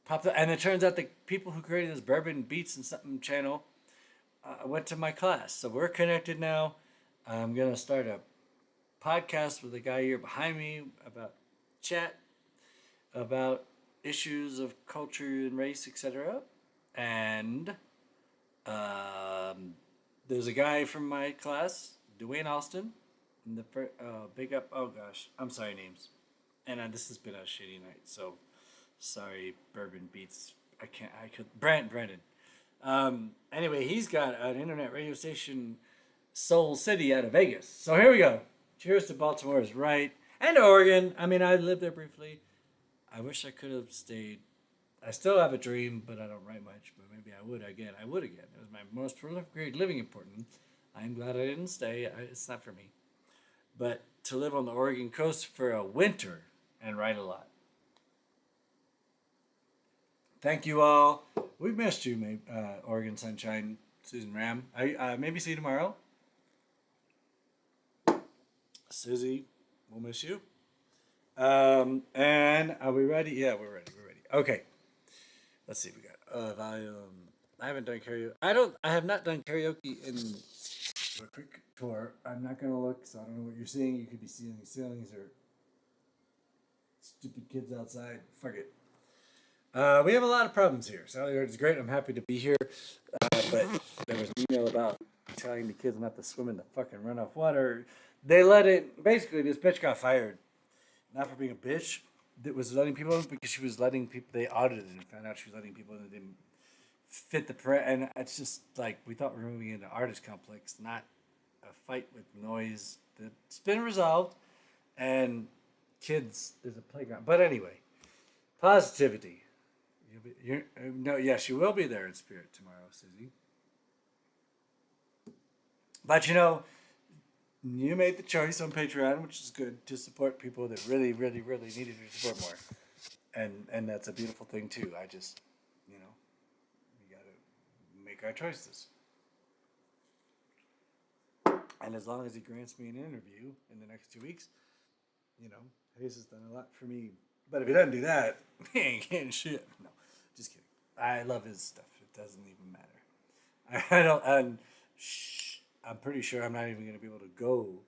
popped up, and it turns out the people who created this Bourbon Beats and something channel went to my class, so we're connected now. I'm gonna start a podcast with the guy here behind me about chat about issues of culture and race, etc. And there's a guy from my class, Dwayne Alston, and the big up. Oh gosh, I'm sorry names. And this has been a shitty night, so sorry, Bourbon Beats. Brandon. Anyway, he's got an internet radio station, Soul City, out of Vegas. So here we go. Cheers to Baltimore is right. And Oregon. I mean, I lived there briefly. I wish I could have stayed. I still have a dream, but I don't write much. But maybe I would again. It was my most prolific grade living important. I'm glad I didn't stay. It's not for me. But to live on the Oregon coast for a winter and write a lot. Thank you all. We've missed you, maybe, Oregon Sunshine, Susan Ram. Maybe see you tomorrow. Susie, we'll miss you. And are we ready? Yeah, we're ready. We're ready. Okay. Let's see. We got volume. I haven't done karaoke. I have not done karaoke in a quick tour. I'm not gonna look, so I don't know what you're seeing. You could be seeing ceilings or stupid kids outside. Fuck it. We have a lot of problems here. Sally Yard is great. I'm happy to be here. But there was an email about telling the kids not to swim in the fucking runoff water. They let it. Basically, this bitch got fired. Not for being a bitch. That was letting people in because she was letting people. They audited and found out she was letting people in that didn't fit the and it's just like we thought we were moving into artist complex, not a fight with noise. That's been resolved, and kids, there's a playground. But anyway, positivity. Yes, you will be there in spirit tomorrow, Susie. But you know, you made the choice on Patreon, which is good, to support people that really, really, really needed your support more, and that's a beautiful thing too. I just, you know, we gotta make our choices. And as long as he grants me an interview in the next 2 weeks, you know, Hayes has done a lot for me. But if he doesn't do that, he ain't getting shit. No, just kidding. I love his stuff. It doesn't even matter. I don't. I'm pretty sure I'm not even going to be able to go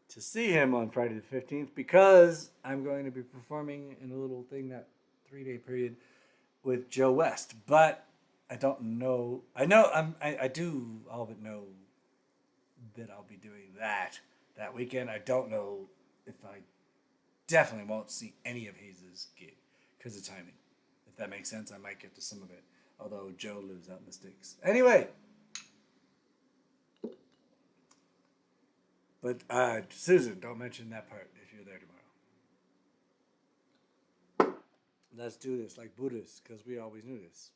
to see him on Friday the 15th because I'm going to be performing in a little thing that 3-day period with Joe West. But I don't know. I do all but know that I'll be doing that weekend. I don't know if I definitely won't see any of Hayes' gig because of timing. If that makes sense, I might get to some of it. Although Joe lives out in the sticks. Anyway. But Susan, don't mention that part if you're there tomorrow. Let's do this like Buddhists, because we always knew this.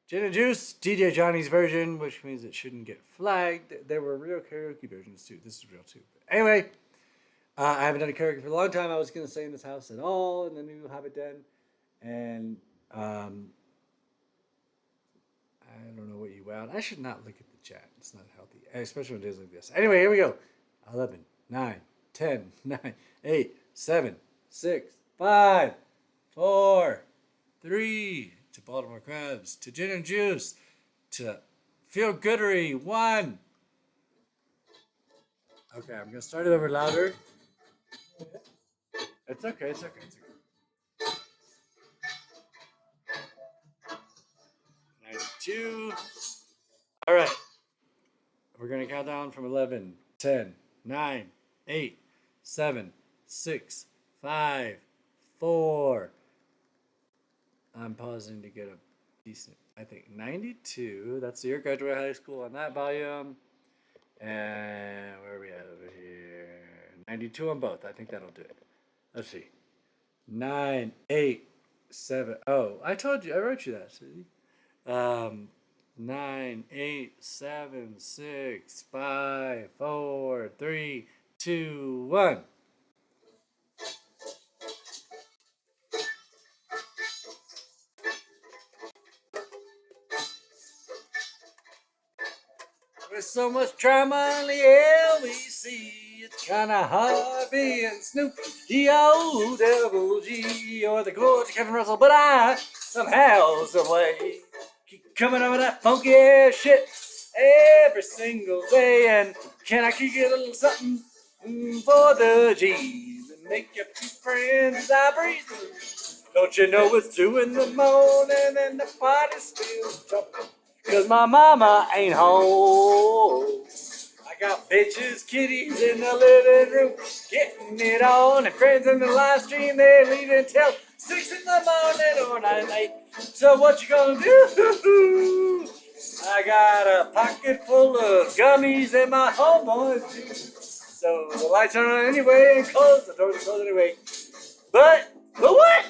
Gin and Juice, DJ Johnny's version, which means it shouldn't get flagged. There were real karaoke versions too. This is real too. But anyway, I haven't done a karaoke for a long time. I was going to stay in this house at all in the new Hobbit Den. And I don't know what you wowed. I should not look at the chat. It's not healthy, especially on days like this. Anyway, here we go. 11, 9, 10, 9, 8, 7, 6, 5, 4, 3, to Baltimore Crabs, to Gin and Juice, to Feel Goodery, 1. Okay, I'm going to start it over louder. It's okay, it's okay, it's okay. 92. All right. We're going to count down from 11, 10, 9, 8, 7, 6, 5, 4. I'm pausing to get a decent, I think, 92. That's the year I graduated high school on that volume. And where are we at over here? 92 on both. I think that'll do it. Let's see. 9, 8, 7. Oh, I told you. I wrote you that, Susie. 9, 8, 7, 6, 5, 4, 3, 2, 1. With so much drama in the LBC, it's kinda hard being Snoop, D-O-double-G, or the gorgeous Kevin Russell, but I somehow, some way, keep coming up with that funky ass shit every single day. And can I kick it a little something for the G's and make you few friends as I breeze through? Don't you know it's 2 in the morning and the party's still jumping? 'Cause my mama ain't home. I got bitches, kitties in the living room, getting it on, and friends in the live stream, they leave until 6 in the morning or 9 at night. So what you gonna do? I got a pocket full of gummies and my homeboys too. So the lights are on anyway, and close the doors are closed anyway. But what?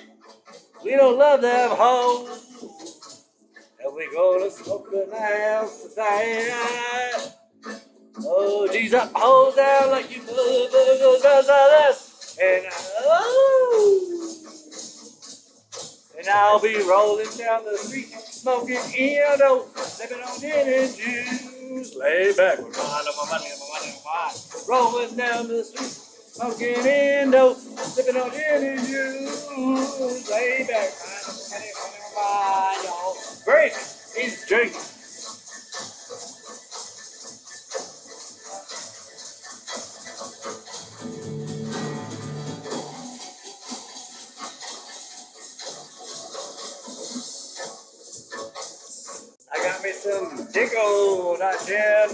We don't love them hoes. And we gonna smoke the house tonight. Oh, G's up, hoes down like you motherfuckers does us. And And I'll be rolling down the street, smoking endo, sipping on gin and juice. Lay back with my rolling down the street, smoking endo, sipping on gin and juice. Lay back, y'all. Great, he's drinking. I got me some Dinko, not gin.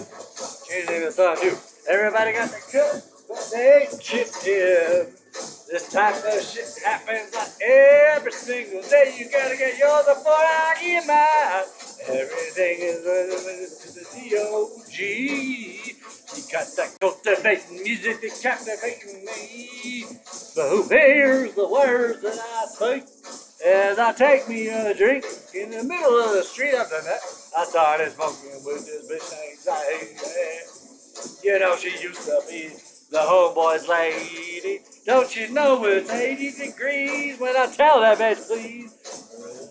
Changing the song too. Everybody got the cup, but they ain't chipped in. This type of shit happens like every single day. You gotta get yours before I get mine. Everything is to the D.O.G. You got that cultivating music that's captivating me. But who hears the words that I speak? As I take me a drink in the middle of the street, I've done that. I started smoking with this bitch anxiety. You know she used to be the homeboy's lady. Don't you know it's 80 degrees when I tell that bitch, please?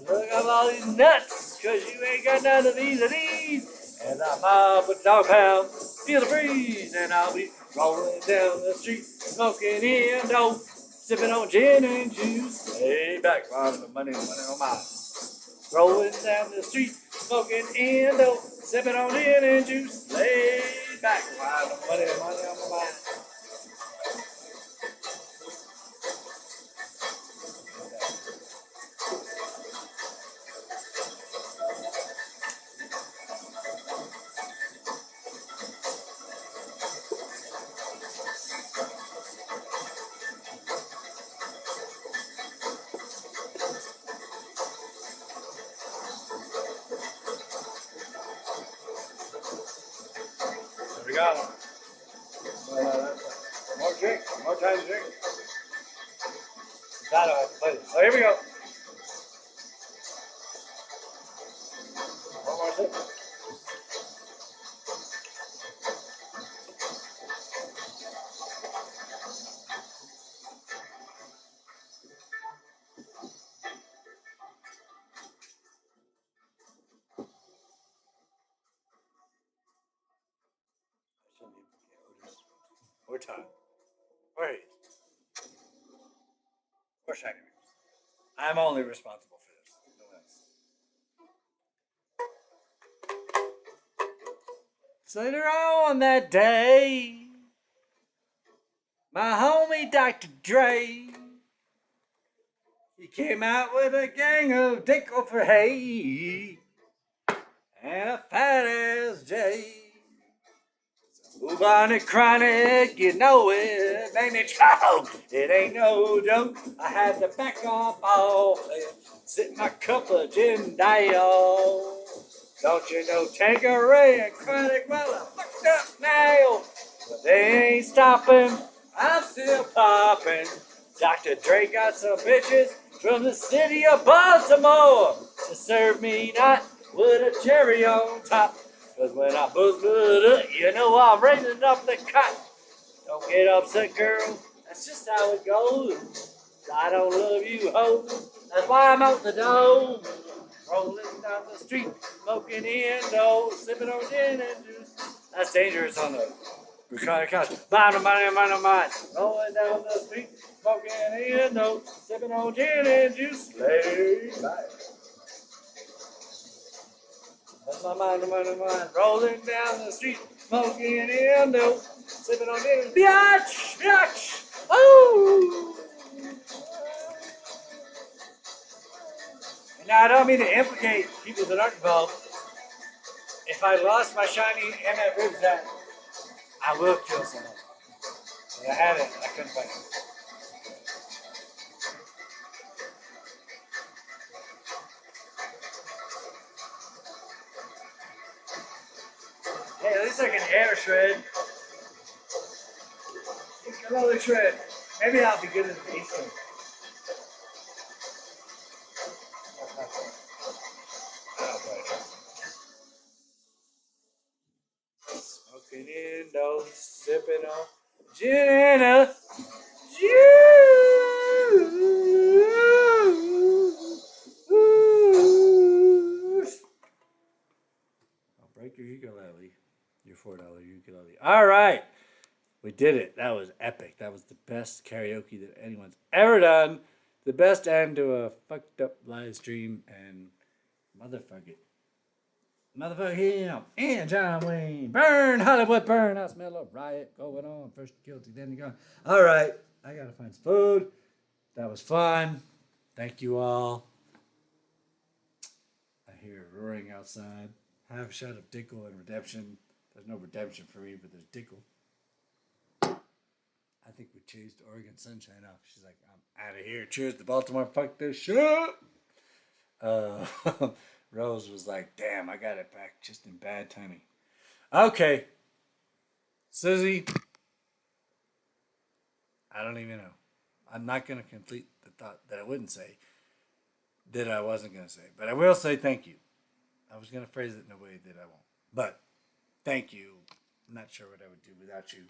Look at all these nuts, cause you ain't got none of these. And I'm up with dog pound, feel the breeze, and I'll be rolling down the street, smoking endo, sipping on gin and juice. Hey, back, money on mine. Rolling down the street, smoking endo, sipping on gin and juice. Lay back, money on mine. We got one. More drink, more time to drink. That'll have to play this. So here we go. One more sip. More time. Where is? More shiny. I'm only responsible for this. No one else. So later on that day, my homie Dr. Dre, he came out with a gang of Dinko for hay and a fat ass J. Bubonic chronic, you know it, made me choke. It ain't no joke. I had to back off all sit my cup of gin dial. Don't you know Tanqueray and chronic, well, I fucked up now. But they ain't stopping, I'm still popping. Dr. Dre got some bitches from the city of Baltimore to serve me not with a cherry on top. Cause when I buzz up, you know I'm raising up the cot. Don't get upset, girl. That's just how it goes. I don't love you, ho. That's why I'm out the door. Rolling down the street, smoking endo, sipping on gin and juice. That's dangerous on the recording couch. Mine. Rolling down the street, smoking endo, sipping on gin and juice. Lay back. That's my mind. Rolling down the street, smoking endo, sipping on gin. Biatch! Oh! And now I don't mean to implicate people that aren't involved. If I lost my shiny MF ribs that, I will kill someone. But I had it, I couldn't find it. Hey, at least I can air shred. Another shred. Maybe I'll be good at the bass one. Smoking endo, sipping on gin and juice. $4 ukulele. All right. We did it. That was epic. That was the best karaoke that anyone's ever done. The best end to a fucked up live stream. And motherfuck it. Motherfuck him. And John Wayne. Burn, Hollywood, burn. I smell a riot going on. First guilty, then you're gone. All right. I got to find some food. That was fun. Thank you all. I hear roaring outside. Half shot of Dickel and redemption. There's no redemption for me, but there's Dickel. I think we chased Oregon Sunshine off. She's like, I'm out of here. Cheers to Baltimore. Fuck this shit. Rose was like, damn, I got it back just in bad timing. Okay. Susie. I don't even know. I'm not going to complete the thought that I wouldn't say that I wasn't going to say. But I will say thank you. I was going to phrase it in a way that I won't. But thank you. I'm not sure what I would do without you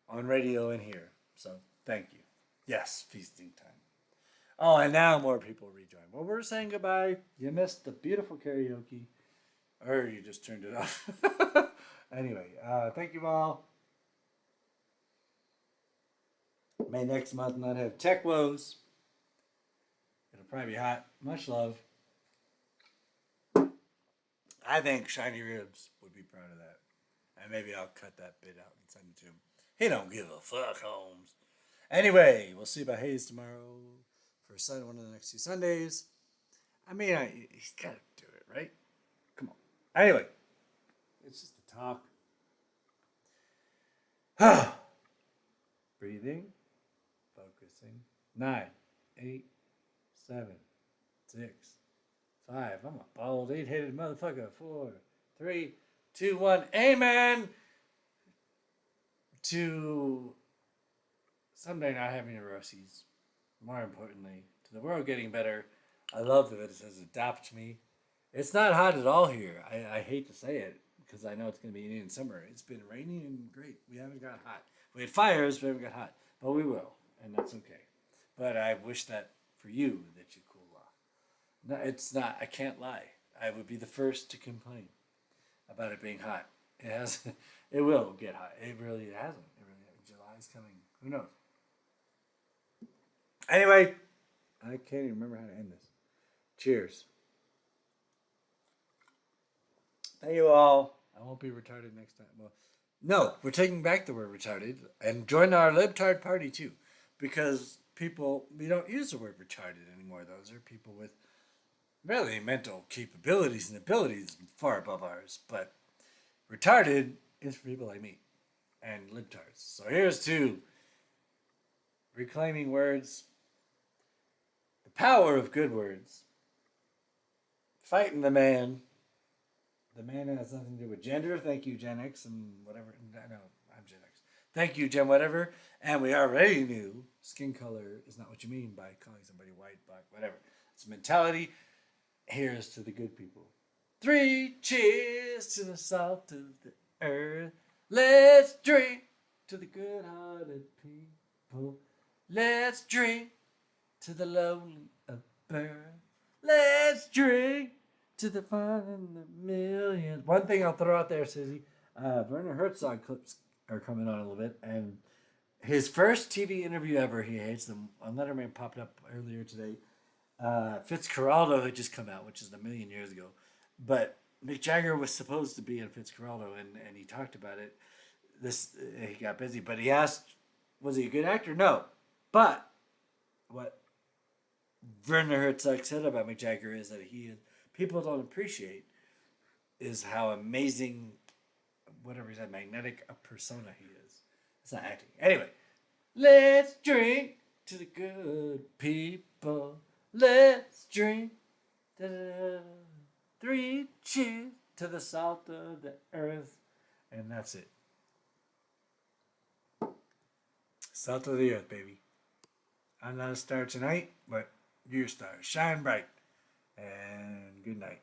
on radio and here. So thank you. Yes, feasting time. Oh, and now more people rejoin. Well, we're saying goodbye. You missed the beautiful karaoke. Or you just turned it off. Anyway, thank you all. May next month not have tech woes. It'll probably be hot. Much love. I think Shiny Ribs would be proud of that. And maybe I'll cut that bit out and send it to him. He don't give a fuck, Holmes. Anyway, we'll see about Hayes tomorrow for one of the next 2 Sundays. I mean, he's got to do it, right? Come on. Anyway, it's just a talk. Breathing. Focusing. 9, 8, 7, 6, 5. I'm a bald 8-headed motherfucker. 4, 3, 2, 1. Amen. To someday not having neuroses. More importantly, to the world getting better. I love that it says adopt me. It's not hot at all here. I hate to say it because I know it's going to be Indian summer. It's been raining and great. We haven't got hot. We had fires, but we haven't got hot. But we will, and that's okay. But I wish that for you that you cool off. No, it's not. I can't lie. I would be the first to complain about it being hot. It has. It will get hot. It really hasn't. July's coming. Who knows? Anyway, I can't even remember how to end this. Cheers. Thank you all. I won't be retarded next time. Well, no, we're taking back the word retarded and join our libtard party too, because we don't use the word retarded anymore. Those are people with really mental capabilities and abilities far above ours. But retarded is for people like me and libtards. So here's to reclaiming words, the power of good words, fighting the man. The man has nothing to do with gender. Thank you, Gen X and whatever. No, I'm Gen X. Thank you, Gen whatever. And we already knew skin color is not what you mean by calling somebody white, black, whatever. It's mentality. Here's to the good people. 3 cheers to the salt of the earth. Let's drink to the good-hearted people. Let's drink to the lonely of birth. Let's drink to the fun and the millions. One thing I'll throw out there, Susie, Werner Herzog clips are coming on a little bit, and his first TV interview ever, he hates them. On Letterman popped up earlier today. Fitzcarraldo had just come out, which is a million years ago, but Mick Jagger was supposed to be in Fitzcarraldo, and he talked about it. He got busy, but he asked, was he a good actor? No, but what Werner Herzog said about Mick Jagger is that people don't appreciate is how amazing, whatever he said, magnetic a persona he is. It's not acting. Anyway, let's drink to the good people. Let's drink. Da-da-da. 3 cheers to the salt of the earth. And that's it. Salt of the earth, baby. I'm not a star tonight, but you're a star. Shine bright. And good night.